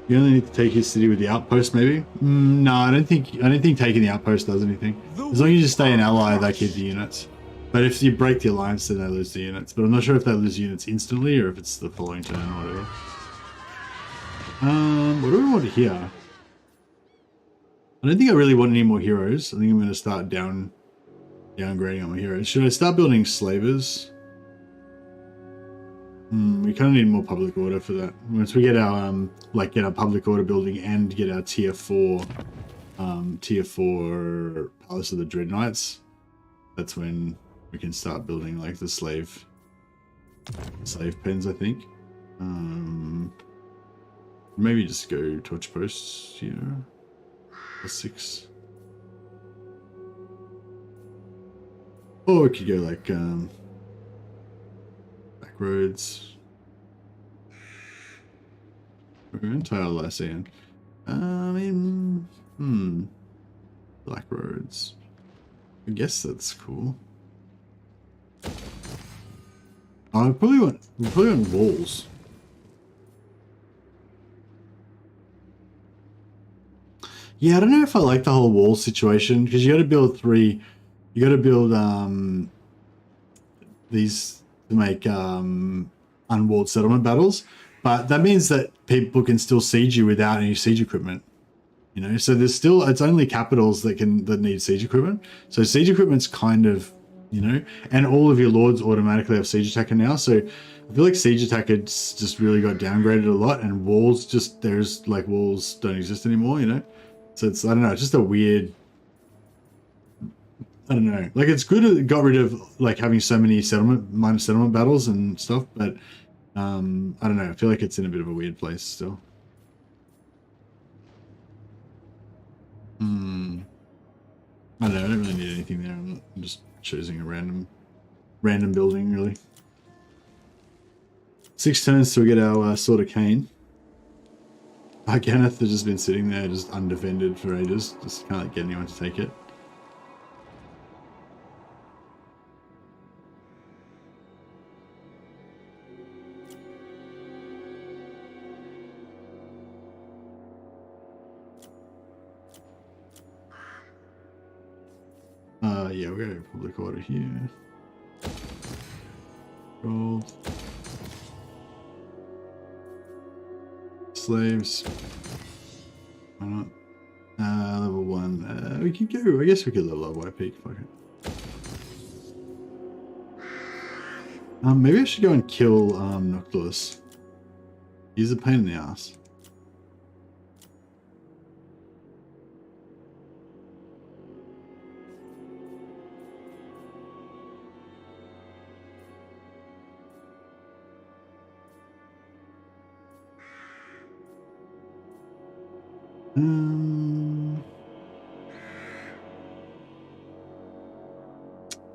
You only need to take his city with the outpost, maybe? No, I don't think taking the outpost does anything. As long as you stay an ally, they keep the units. But if you break the alliance, then they lose the units. But I'm not sure if they lose units instantly or if it's the following turn or whatever. What do we want here? I don't think I really want any more heroes. I think I'm going to start downgrading on my heroes. Should I start building slavers? We kind of need more public order for that. Once we get our get our public order building and get our tier 4 Palace of the Dread Knights, that's when we can start building like the slave pens, I think. Maybe just go torch posts here. +6. Or we could go like back roads. Entire Lycian. Black roads. I guess that's cool. I probably want walls. Yeah, I don't know if I like the whole wall situation because you got to build 3. You got to build these to make unwalled settlement battles, but that means that people can still siege you without any siege equipment. You know, so there's still, it's only capitals that need siege equipment. So siege equipment's kind of, you know, and all of your lords automatically have siege attacker now. So I feel like siege attackers just really got downgraded a lot, and walls walls don't exist anymore, you know. So it's, I don't know, it's just a weird, I don't know. Like, it's good it got rid of like having so many minor settlement battles and stuff, but I don't know. I feel like it's in a bit of a weird place still. I don't know. I don't really need anything there. I'm just choosing a random building, really. 6 turns till we get our Sword of Cain. Kenneth has just been sitting there, just undefended for ages. Just can't get anyone to take it. Yeah, we got a public order here. Gold. Slaves. Why not? Level 1. We could go, I guess we could level up White Peak. Fuck it. Maybe I should go and kill Noctilus. He's a pain in the ass.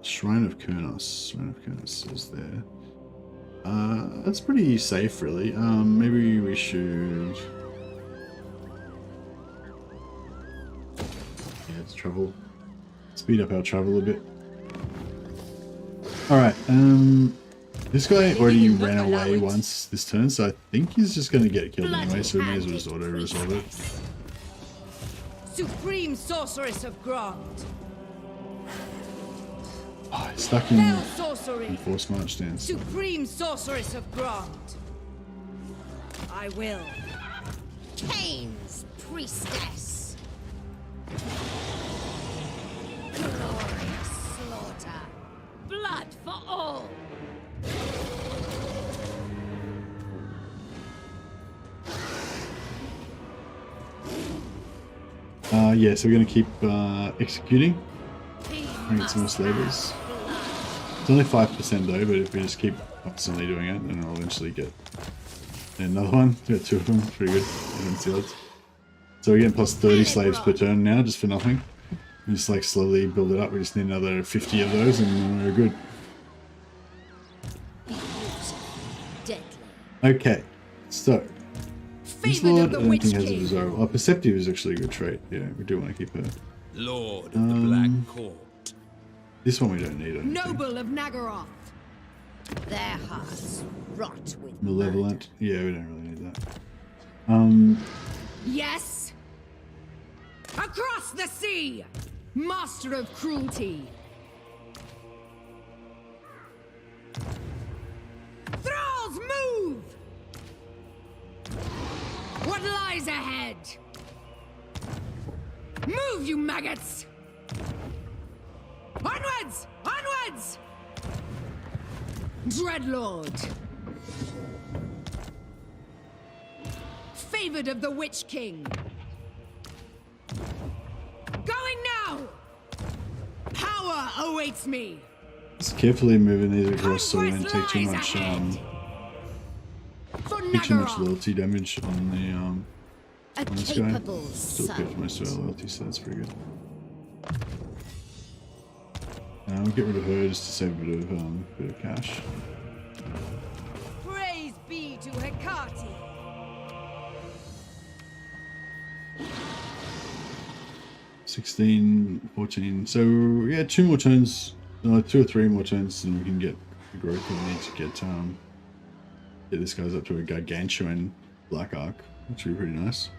Shrine of Kurnos. Shrine of Kurnos is there. That's pretty safe, really. Maybe we should. Yeah, let's travel. Speed up our travel a bit. All right. This guy already ran away once this turn, so I think he's just going to get killed anyway. So we may as well just auto-resolve it. Supreme Sorceress of Grant. Oh, he's stuck in Force March stance. Supreme Sorceress of Grant. I will. Cain's priestess. Glorious slaughter. Blood for all. Yeah, so we're going to keep executing. Bring some more slavers. It's only 5% though, but if we just keep constantly doing it, then I'll eventually get another one. We got 2 of them, pretty good. So we're getting plus 30 slaves per turn now, just for nothing. We just like slowly build it up. We just need another 50 of those and we're good. Okay, so this lord, I don't think has a desirable. Oh, perceptive is actually a good trait. Yeah, we do want to keep her. Lord of the Black Court. This one we don't need. Noble of Nagaroth. Their hearts rot with Malevolent. murder. Yeah, we don't really need that. Yes. Across the sea, master of cruelty. Eyes ahead! Move, you maggots! Onwards! Onwards! Dreadlord! Favored of the Witch King! Going now! Power awaits me! Just carefully moving these across so we don't take too much loyalty damage on the A on this guy. capable Still good for most of our loyalty, so that's pretty good. We'll get rid of her just to save a bit of cash. Praise be to Hecate! 16, 14. So yeah, 2 more turns, 2 or 3 more turns, and we can get the growth we need to get this guy's up to a gargantuan black arc, which would be pretty nice.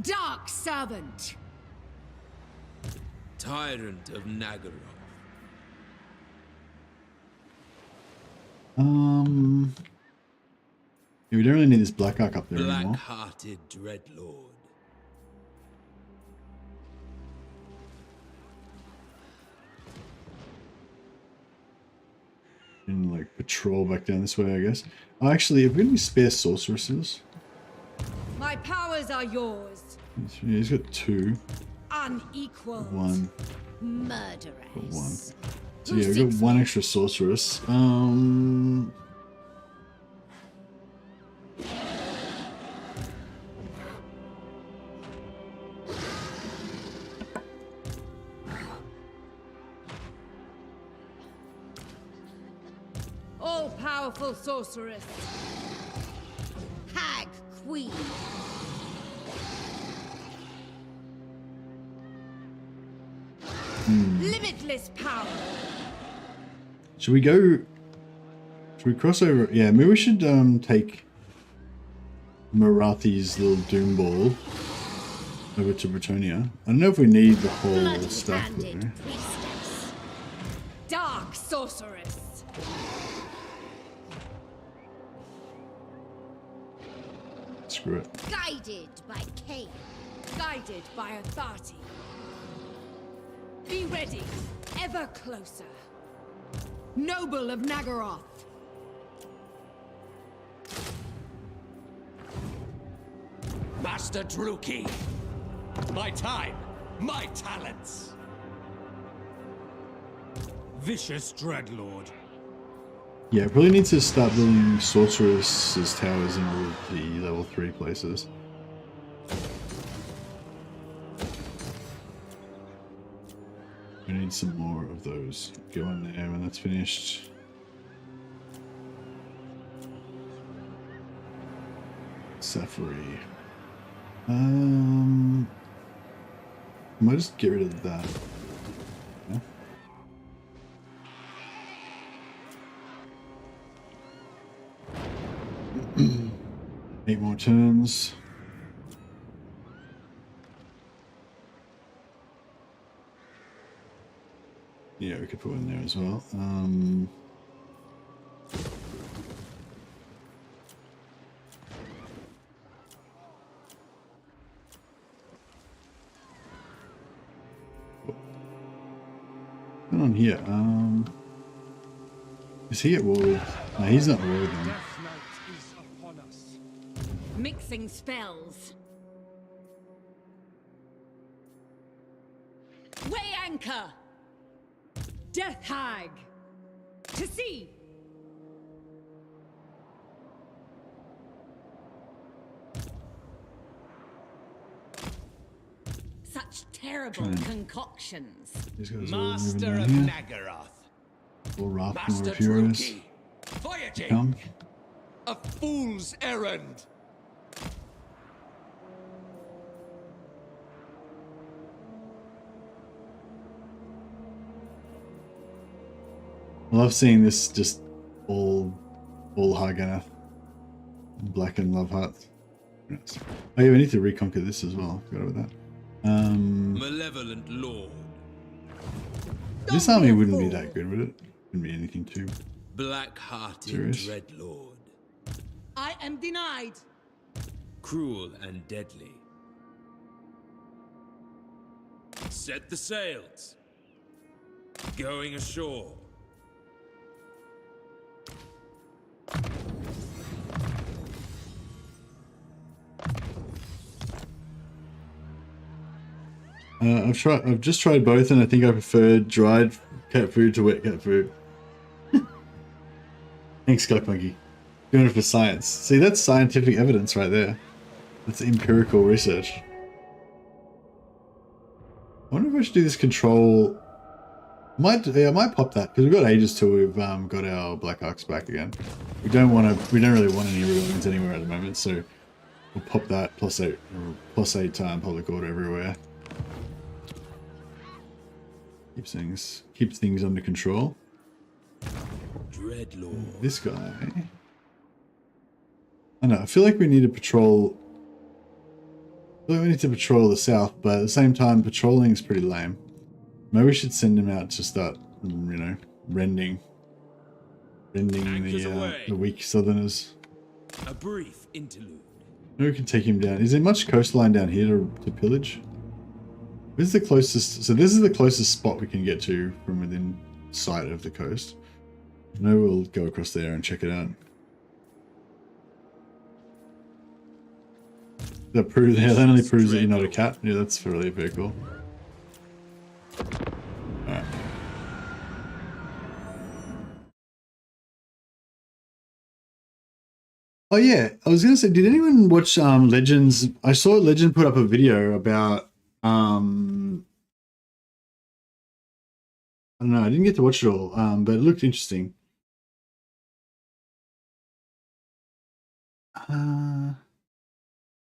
Dark Servant! Tyrant of Nagaroth. Yeah, we don't really need this black arc up there anymore. Black-hearted Dreadlord. And like patrol back down this way, I guess. Oh, actually, have we got any spare sorceresses? My powers are yours. Yeah, he's got 2. Unequal. 1. Murderous. Got 1. So yeah, we've got 1 extra sorceress. All-powerful sorceress. Hag Queen. Limitless power. Should we cross over? Yeah, maybe we should take Marathi's little doom ball over to Bretonia. I don't know if we need the whole stack there. Priestess. Dark sorceress. Screw it. Guided by Cain. Guided by authority. Be ready, ever closer. Noble of Nagaroth. Master Druki. My time, my talents. Vicious Dreadlord. Yeah, I probably need to start building sorceress towers in all of the level 3 places. We need some more of those. Go in there when that's finished. Safari. I might just get rid of that. Yeah. 8 more turns. Yeah, we could put one there as well. What's going on here? Is he at war with? No, he's not at war with them. Death Knight is upon us. Mixing spells. Weigh anchor. Death Hag. To sea. Such terrible concoctions. These guys are all moving Master down of here. Nagaroth. All Wrath Master more Furious. Druki. Voyaging. Come. A fool's errand. I love seeing this just all Harganath. Black and Love Hearts. Yes. Oh yeah, we need to reconquer this as well. Forgot about that. Malevolent Lord. This army wouldn't be that good, would it? Wouldn't be anything too. Black-hearted Serious? Dreadlord. I am denied. Cruel and deadly. Set the sails. Going ashore. I've just tried both, and I think I prefer dried cat food to wet cat food. Thanks, Skunk Monkey. Doing it for science. See, that's scientific evidence right there. That's empirical research. I wonder if I should do this control. I might pop that because we've got ages till we've got our Black Arcs back again. We don't really want any rebellions anywhere at the moment, so we'll pop that +8 public order everywhere. Keeps things under control. Dreadlord. This guy. I know. I feel like we need to patrol. I feel like we need to patrol the south, but at the same time, patrolling is pretty lame. Maybe we should send him out to start, you know, rending the weak southerners. A brief interlude. Maybe we can take him down. Is there much coastline down here to pillage? Where's the closest? So this is the closest spot we can get to from within sight of the coast. Maybe we'll go across there and check it out. That only proves that you're not a cat. Yeah, that's really very cool. Alright. Oh yeah, I was gonna say, did anyone watch Legends? I saw Legend put up a video about I don't know, I didn't get to watch it all, but it looked interesting. I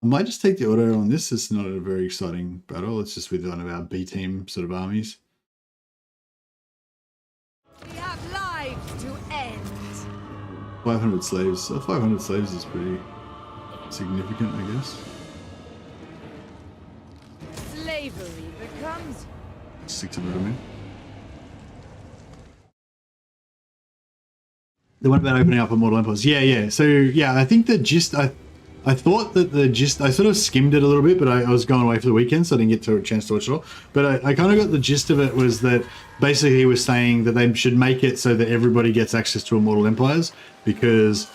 might just take the auto on this. It's not a very exciting battle. It's just with one of our B team sort of armies. We have lives to end. 500 slaves. 500 slaves is pretty significant, I guess. Slavery becomes 600 of me. The one about opening up Immortal Empires. Yeah. So yeah, I think the gist. I thought that the gist. I sort of skimmed it a little bit, but I was going away for the weekend, so I didn't get a chance to watch it all. But I kind of got the gist of it was that basically he was saying that they should make it so that everybody gets access to Immortal Empires, because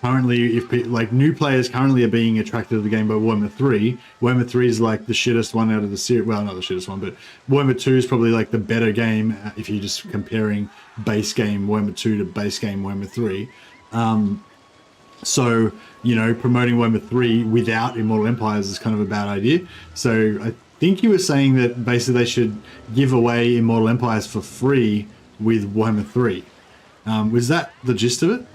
currently, like new players currently are being attracted to the game by Warhammer 3. Warhammer 3 is like the shittest one out of the series. Well, not the shittest one, but Warhammer 2 is probably like the better game if you're just comparing base game Warhammer 2 to base game Warhammer 3. So, you know, promoting Warhammer 3 without Immortal Empires is kind of a bad idea. So I think he was saying that basically they should give away Immortal Empires for free with Warhammer 3. Was that the gist of it?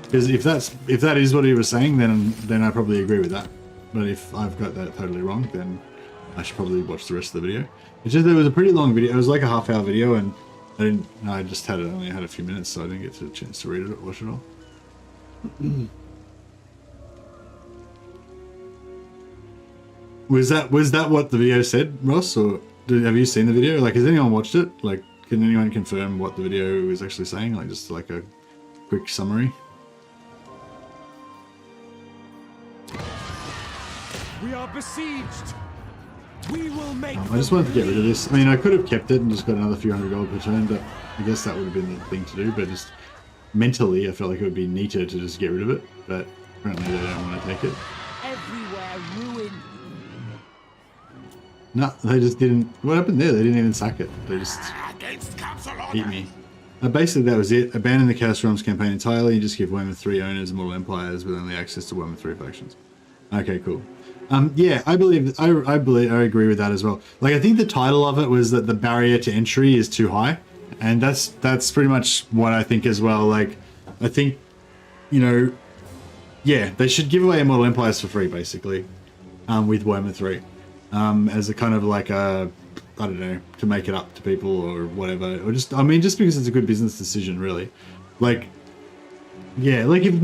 Because if that is what he was saying, then I probably agree with that. But if I've got that totally wrong, then I should probably watch the rest of the video. It's just, it was a pretty long video. It was like a half-hour video, and I just only had a few minutes, so I didn't get a chance to read it or watch it all. Was that what the video said, Ross? Or have you seen the video? Like, has anyone watched it? Like, can anyone confirm what the video was actually saying? Like, just like a quick summary. We are besieged. We will make. I just wanted to get rid of this. I mean, I could have kept it and just got another few $100 per turn, but I guess that would have been the thing to do. But just mentally, I felt like it would be neater to just get rid of it. But apparently, they don't want to take it. everywhere ruin. No, they just didn't. What happened there? They didn't even sack it. They just beat me. Basically, that was it. Abandon the Chaos Realms campaign entirely and just give Warhammer 3 owners Immortal Empires with only access to Warhammer 3 factions. Okay, cool. Yeah, I agree with that as well. Like, I think the title of it was that the barrier to entry is too high, and that's pretty much what I think as well. Like, I think, you know, yeah, they should give away Immortal Empires for free, basically, with Warhammer 3, as a kind of like a, I don't know, to make it up to people or whatever, or just, I mean, just because it's a good business decision, really. Like, yeah, like if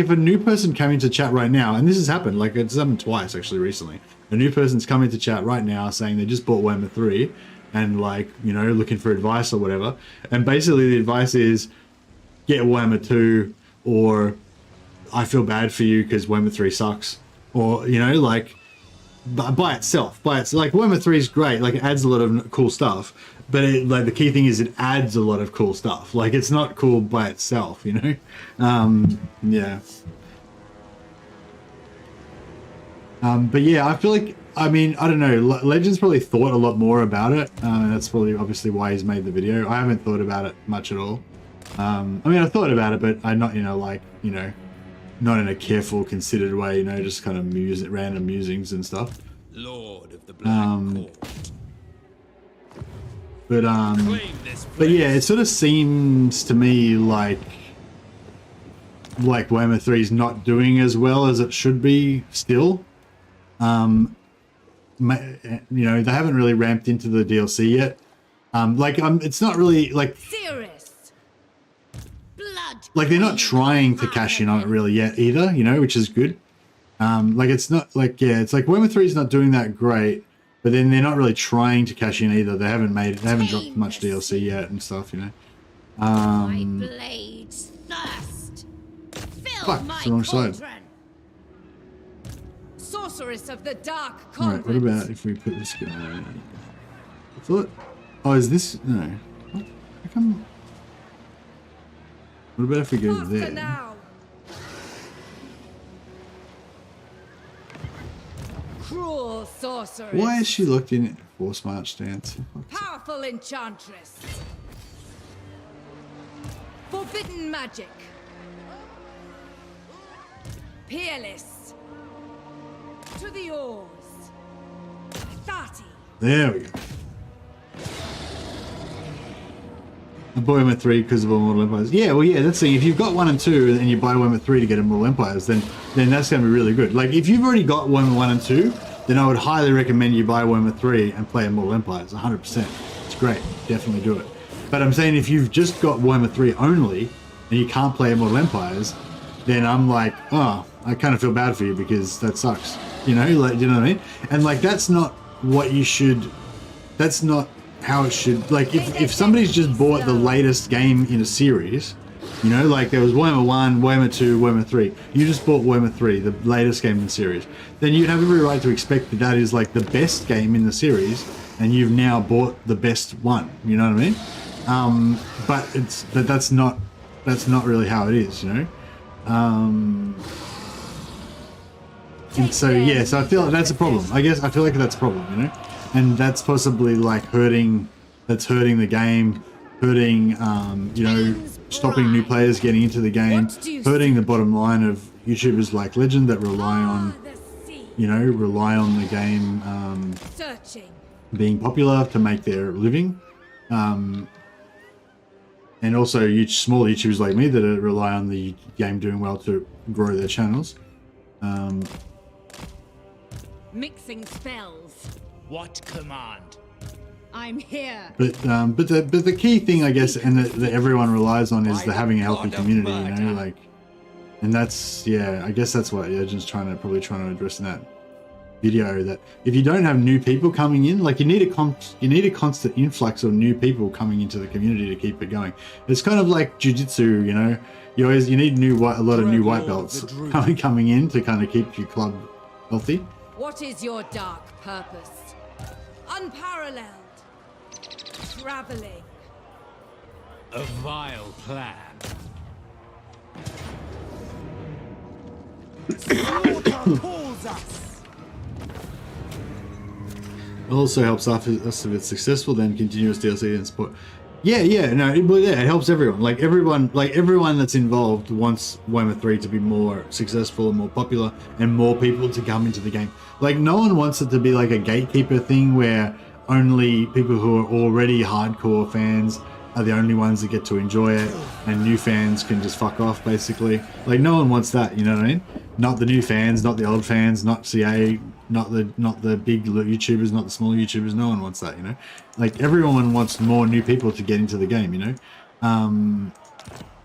a new person came into chat right now, and this has happened, like it's happened twice actually recently. A new person's come into chat right now saying they just bought Warhammer 3 and, like, you know, looking for advice or whatever. And basically the advice is get Warhammer 2 or I feel bad for you because Warhammer 3 sucks, or you know, like by itself, like Warhammer 3 is great, like it adds a lot of cool stuff, but like the key thing is it adds a lot of cool stuff. Like it's not cool by itself, you know. Yeah. But yeah, I feel like, I mean, I don't know, Legends probably thought a lot more about it, and that's probably obviously why he's made the video. I haven't thought about it much at all. I mean, I thought about it, but I'm not, you know, like, you know, not in a careful, considered way, you know, just kind of random musings and stuff. Lord of the Black Court. But Claim this but yeah, place. it sort of seems to me like Warhammer 3 is not doing as well as it should be still. You know, they haven't really ramped into the DLC yet. It's not really like Cirrus. Blood. like they're not trying to cash in on it really yet either, you know, which is good. Like it's not like, yeah, it's like Warhammer 3 is not doing that great, but then they're not really trying to cash in either. They haven't dropped much DLC yet and stuff, you know. My blades thirst. Fill Fuck, my it's the wrong side. cauldron. Sorceress of the Dark Alright, what Convent. about if we put this guy? I thought, oh, is this, no. What? How come? What about if we go Faster there? now. Cruel sorceress. Why is she locked in Force March stance? Powerful enchantress. Forbidden magic. Peerless. To the oars. 30. There we go. I bought Warhammer 3 because of Immortal Empires. Yeah, well, yeah, that's the thing. If you've got 1 and 2 and you buy Warhammer 3 to get Immortal Empires, then that's going to be really good. Like, if you've already got Warhammer 1 and 2, then I would highly recommend you buy Warhammer 3 and play Immortal Empires, 100%. It's great. Definitely do it. But I'm saying if you've just got Warhammer 3 only and you can't play Immortal Empires, then I'm like, oh, I kind of feel bad for you because that sucks. You know, like, you know what I mean? And like, that's not what you should, that's not how it should, like if somebody's just bought the latest game in a series, you know, like there was Warhammer 1, Warhammer 2, Warhammer 3, you just bought Warhammer 3, the latest game in the series, then you'd have every right to expect that that is like the best game in the series and you've now bought the best one, you know what I mean? But that's not really how it is, you know? And so yeah, so I feel like that's a problem. I guess I feel like that's a problem, you know, and that's possibly like hurting the game, hurting you know, stopping new players getting into the game, hurting the bottom line of YouTubers like Legend that rely on, you know, the game Searching. being popular to make their living, and also small YouTubers like me that rely on the game doing well to grow their channels. Mixing spells. What command? I'm here. But the key thing, I guess, and that everyone relies on is the having a healthy community, you know, like, and that's, yeah, I guess that's what Legends probably trying to address in that video, that if you don't have new people coming in, like you need a constant influx of new people coming into the community to keep it going. It's kind of like jiu-jitsu, you know, you need a lot of new white belts coming in to kind of keep your club healthy. What is your dark purpose? Unparalleled. Traveling. A vile plan. calls us. It also helps us if it's successful, then continuous DLC and support. It helps everyone. Like everyone that's involved wants Warhammer 3 to be more successful and more popular and more people to come into the game. Like no one wants it to be like a gatekeeper thing where only people who are already hardcore fans are the only ones that get to enjoy it and new fans can just fuck off, basically. Like no one wants that, you know what I mean? Not the new fans, not the old fans, not CA, not the big YouTubers, not the small YouTubers. No one wants that, you know. Like everyone wants more new people to get into the game, you know.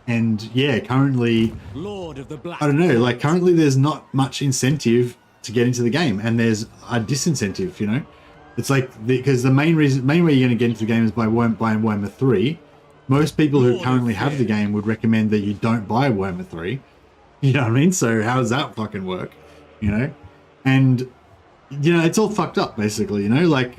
And yeah, currently, Lord of the Black I don't know. Like currently, there's not much incentive to get into the game, and there's a disincentive, you know. It's like because the main way you're going to get into the game is by buying Warhammer 3, most people who currently have the game would recommend that you don't buy Warhammer 3. You know what I mean? So how does that fucking work? You know? And, you know, it's all fucked up, basically, you know? Like,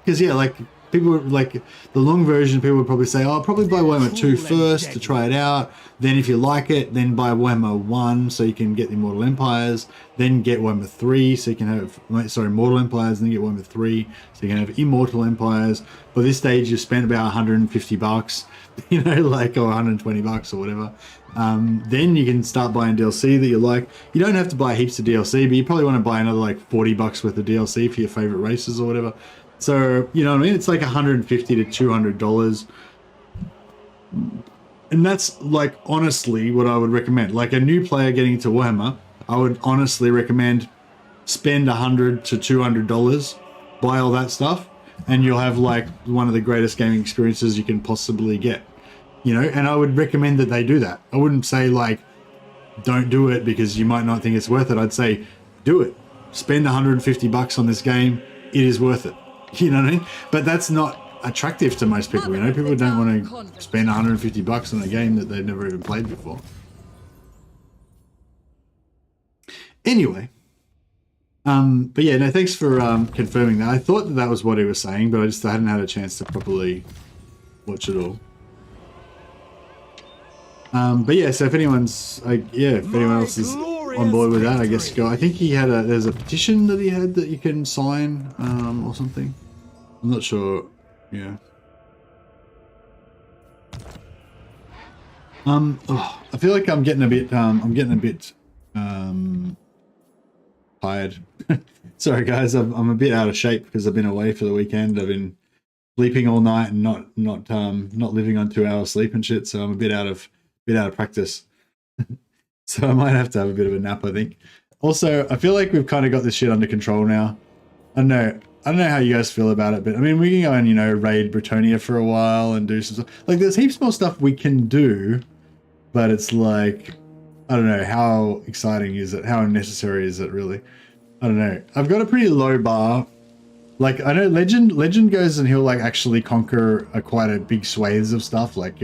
because, yeah, like, people, like, the long version, people would probably say, oh, I'll probably buy Warhammer 2 first to try it out. Then if you like it, then buy Warhammer 1 so you can get the Immortal Empires. Then get Warhammer 3 so you can have, sorry, Mortal Empires, and then get Warhammer 3 so you can have Immortal Empires. By this stage, you've spent about 150 bucks, you know, like, or 120 bucks or whatever. Then you can start buying DLC that you like. You don't have to buy heaps of DLC, but you probably want to buy another like 40 bucks worth of DLC for your favorite races or whatever. So, you know what I mean? It's like $150 to $200. And that's like honestly what I would recommend. Like a new player getting into Warhammer, I would honestly recommend spend $100 to $200, buy all that stuff, and you'll have like one of the greatest gaming experiences you can possibly get. You know, and I would recommend that they do that. I wouldn't say like, don't do it because you might not think it's worth it. I'd say, do it. Spend 150 bucks on this game. It is worth it. You know what I mean? But that's not attractive to most people. You know, people don't want to spend 150 bucks on a game that they've never even played before. Anyway, but yeah, no, thanks for confirming that. I thought that that was what he was saying, but I hadn't had a chance to properly watch it all. But yeah, so if anyone's like, yeah, if anyone else is on board with that, I guess go. I think he had there's a petition that he had that you can sign, or something. I'm not sure. Yeah. Oh, I feel like I'm getting a bit tired. Sorry guys, I'm a bit out of shape because I've been away for the weekend. I've been sleeping all night and not living on 2 hours sleep and shit, so I'm a bit out of practice. So I might have to have a bit of a nap, I think. Also, I feel like we've kind of got this shit under control now. I don't know how you guys feel about it, but I mean, we can go and, you know, raid Bretonia for a while and do some stuff. Like, there's heaps more stuff we can do, but it's like, I don't know, how exciting is it? How necessary is it, really? I don't know. I've got a pretty low bar. Like, I know Legend goes and he'll like actually conquer quite a big swathes of stuff. Like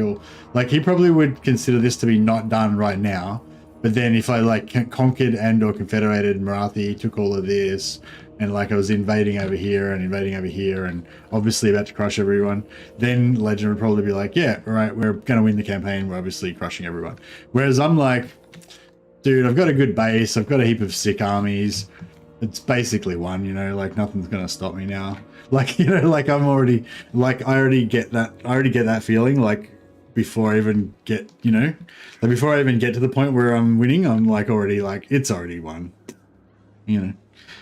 he probably would consider this to be not done right now. But then if I like conquered and or confederated Marathi, took all of this, and like I was invading over here and obviously about to crush everyone, then Legend would probably be like, yeah, all right, we're going to win the campaign. We're obviously crushing everyone. Whereas I'm like, dude, I've got a good base. I've got a heap of sick armies. It's basically won, you know, like nothing's going to stop me now. Like, you know, like I'm already, like I already get that feeling, like before I even get, you know, like before I even get to the point where I'm winning, I'm like already like, it's already won, you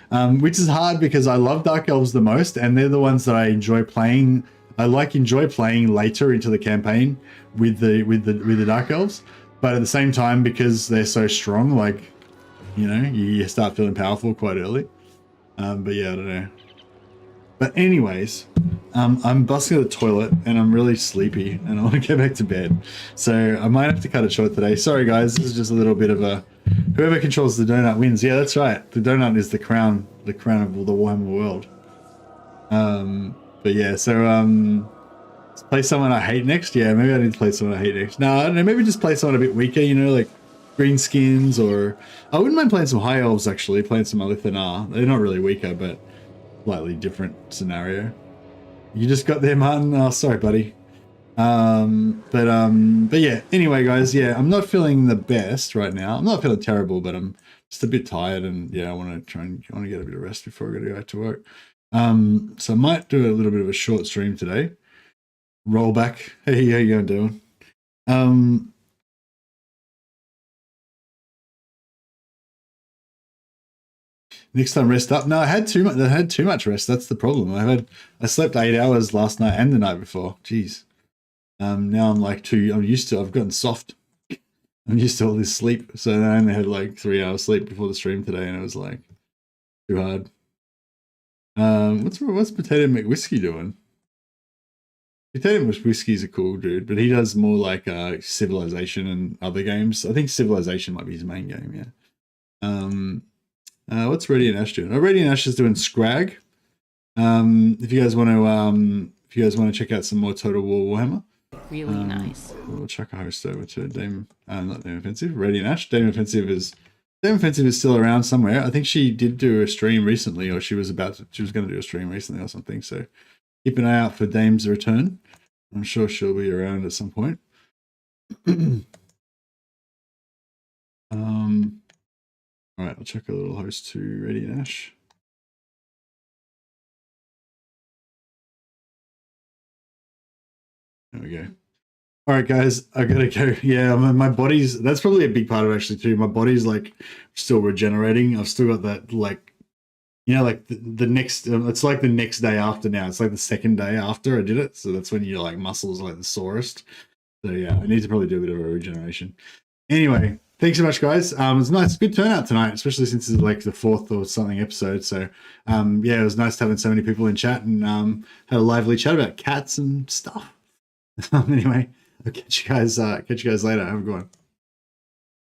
know, which is hard because I love Dark Elves the most and they're the ones that I enjoy playing. I enjoy playing later into the campaign with the Dark Elves, but at the same time, because they're so strong, like, you know, you start feeling powerful quite early. But yeah, I don't know. But anyways, I'm busting at the toilet and I'm really sleepy and I want to get back to bed. So I might have to cut it short today. Sorry guys, this is just a little bit of a, whoever controls the donut wins. Yeah, that's right. The donut is the crown of the Warhammer world. But yeah, so let's play someone I hate next. Yeah, maybe I need to play someone I hate next. No, I don't know, maybe just play someone a bit weaker, you know, like greenskins, or I wouldn't mind playing some high elves actually, playing some Alithanar. They're not really weaker, but slightly different scenario. You just got there, Martin. Oh, sorry, buddy. But yeah. Anyway, guys, yeah, I'm not feeling the best right now. I'm not feeling terrible, but I'm just a bit tired, and yeah, I want to get a bit of rest before I go back to work. So I might do a little bit of a short stream today. Roll back. Hey, how you going, Dylan? Next time, rest up. No, I had too much rest. That's the problem. I slept 8 hours last night and the night before. Jeez. Now I'm like I've gotten soft. I'm used to all this sleep. So I only had like 3 hours sleep before the stream today, and it was like too hard. What's Potato McWhiskey doing? Potato McWhiskey's a cool dude, but he does more like Civilization and other games. I think Civilization might be his main game, yeah. What's Radiant Ash doing? Oh, Radiant Ash is doing Scrag. If you guys want to check out some more Total War Warhammer, Really nice. We'll chuck a host over to Dame, not Dame Offensive, Radiant Ash. Dame Offensive is still around somewhere. I think she did do a stream recently, or she was going to do a stream recently or something. So keep an eye out for Dame's return. I'm sure she'll be around at some point. All right, I'll check a little host to Radiant Ash. There we go. All right, guys, I gotta go. Yeah, my body's, that's probably a big part of it actually too. My body's like still regenerating. I've still got that, like, you know, like the next, it's like the next day after now. It's like the second day after I did it. So that's when your like muscles are like the sorest. So yeah, I need to probably do a bit of a regeneration. Anyway, thanks so much, guys. It was nice, good turnout tonight, especially since it's like the 4th or something episode. So yeah, it was nice having so many people in chat and had a lively chat about cats and stuff. Anyway, I'll catch you guys later. Have a good one.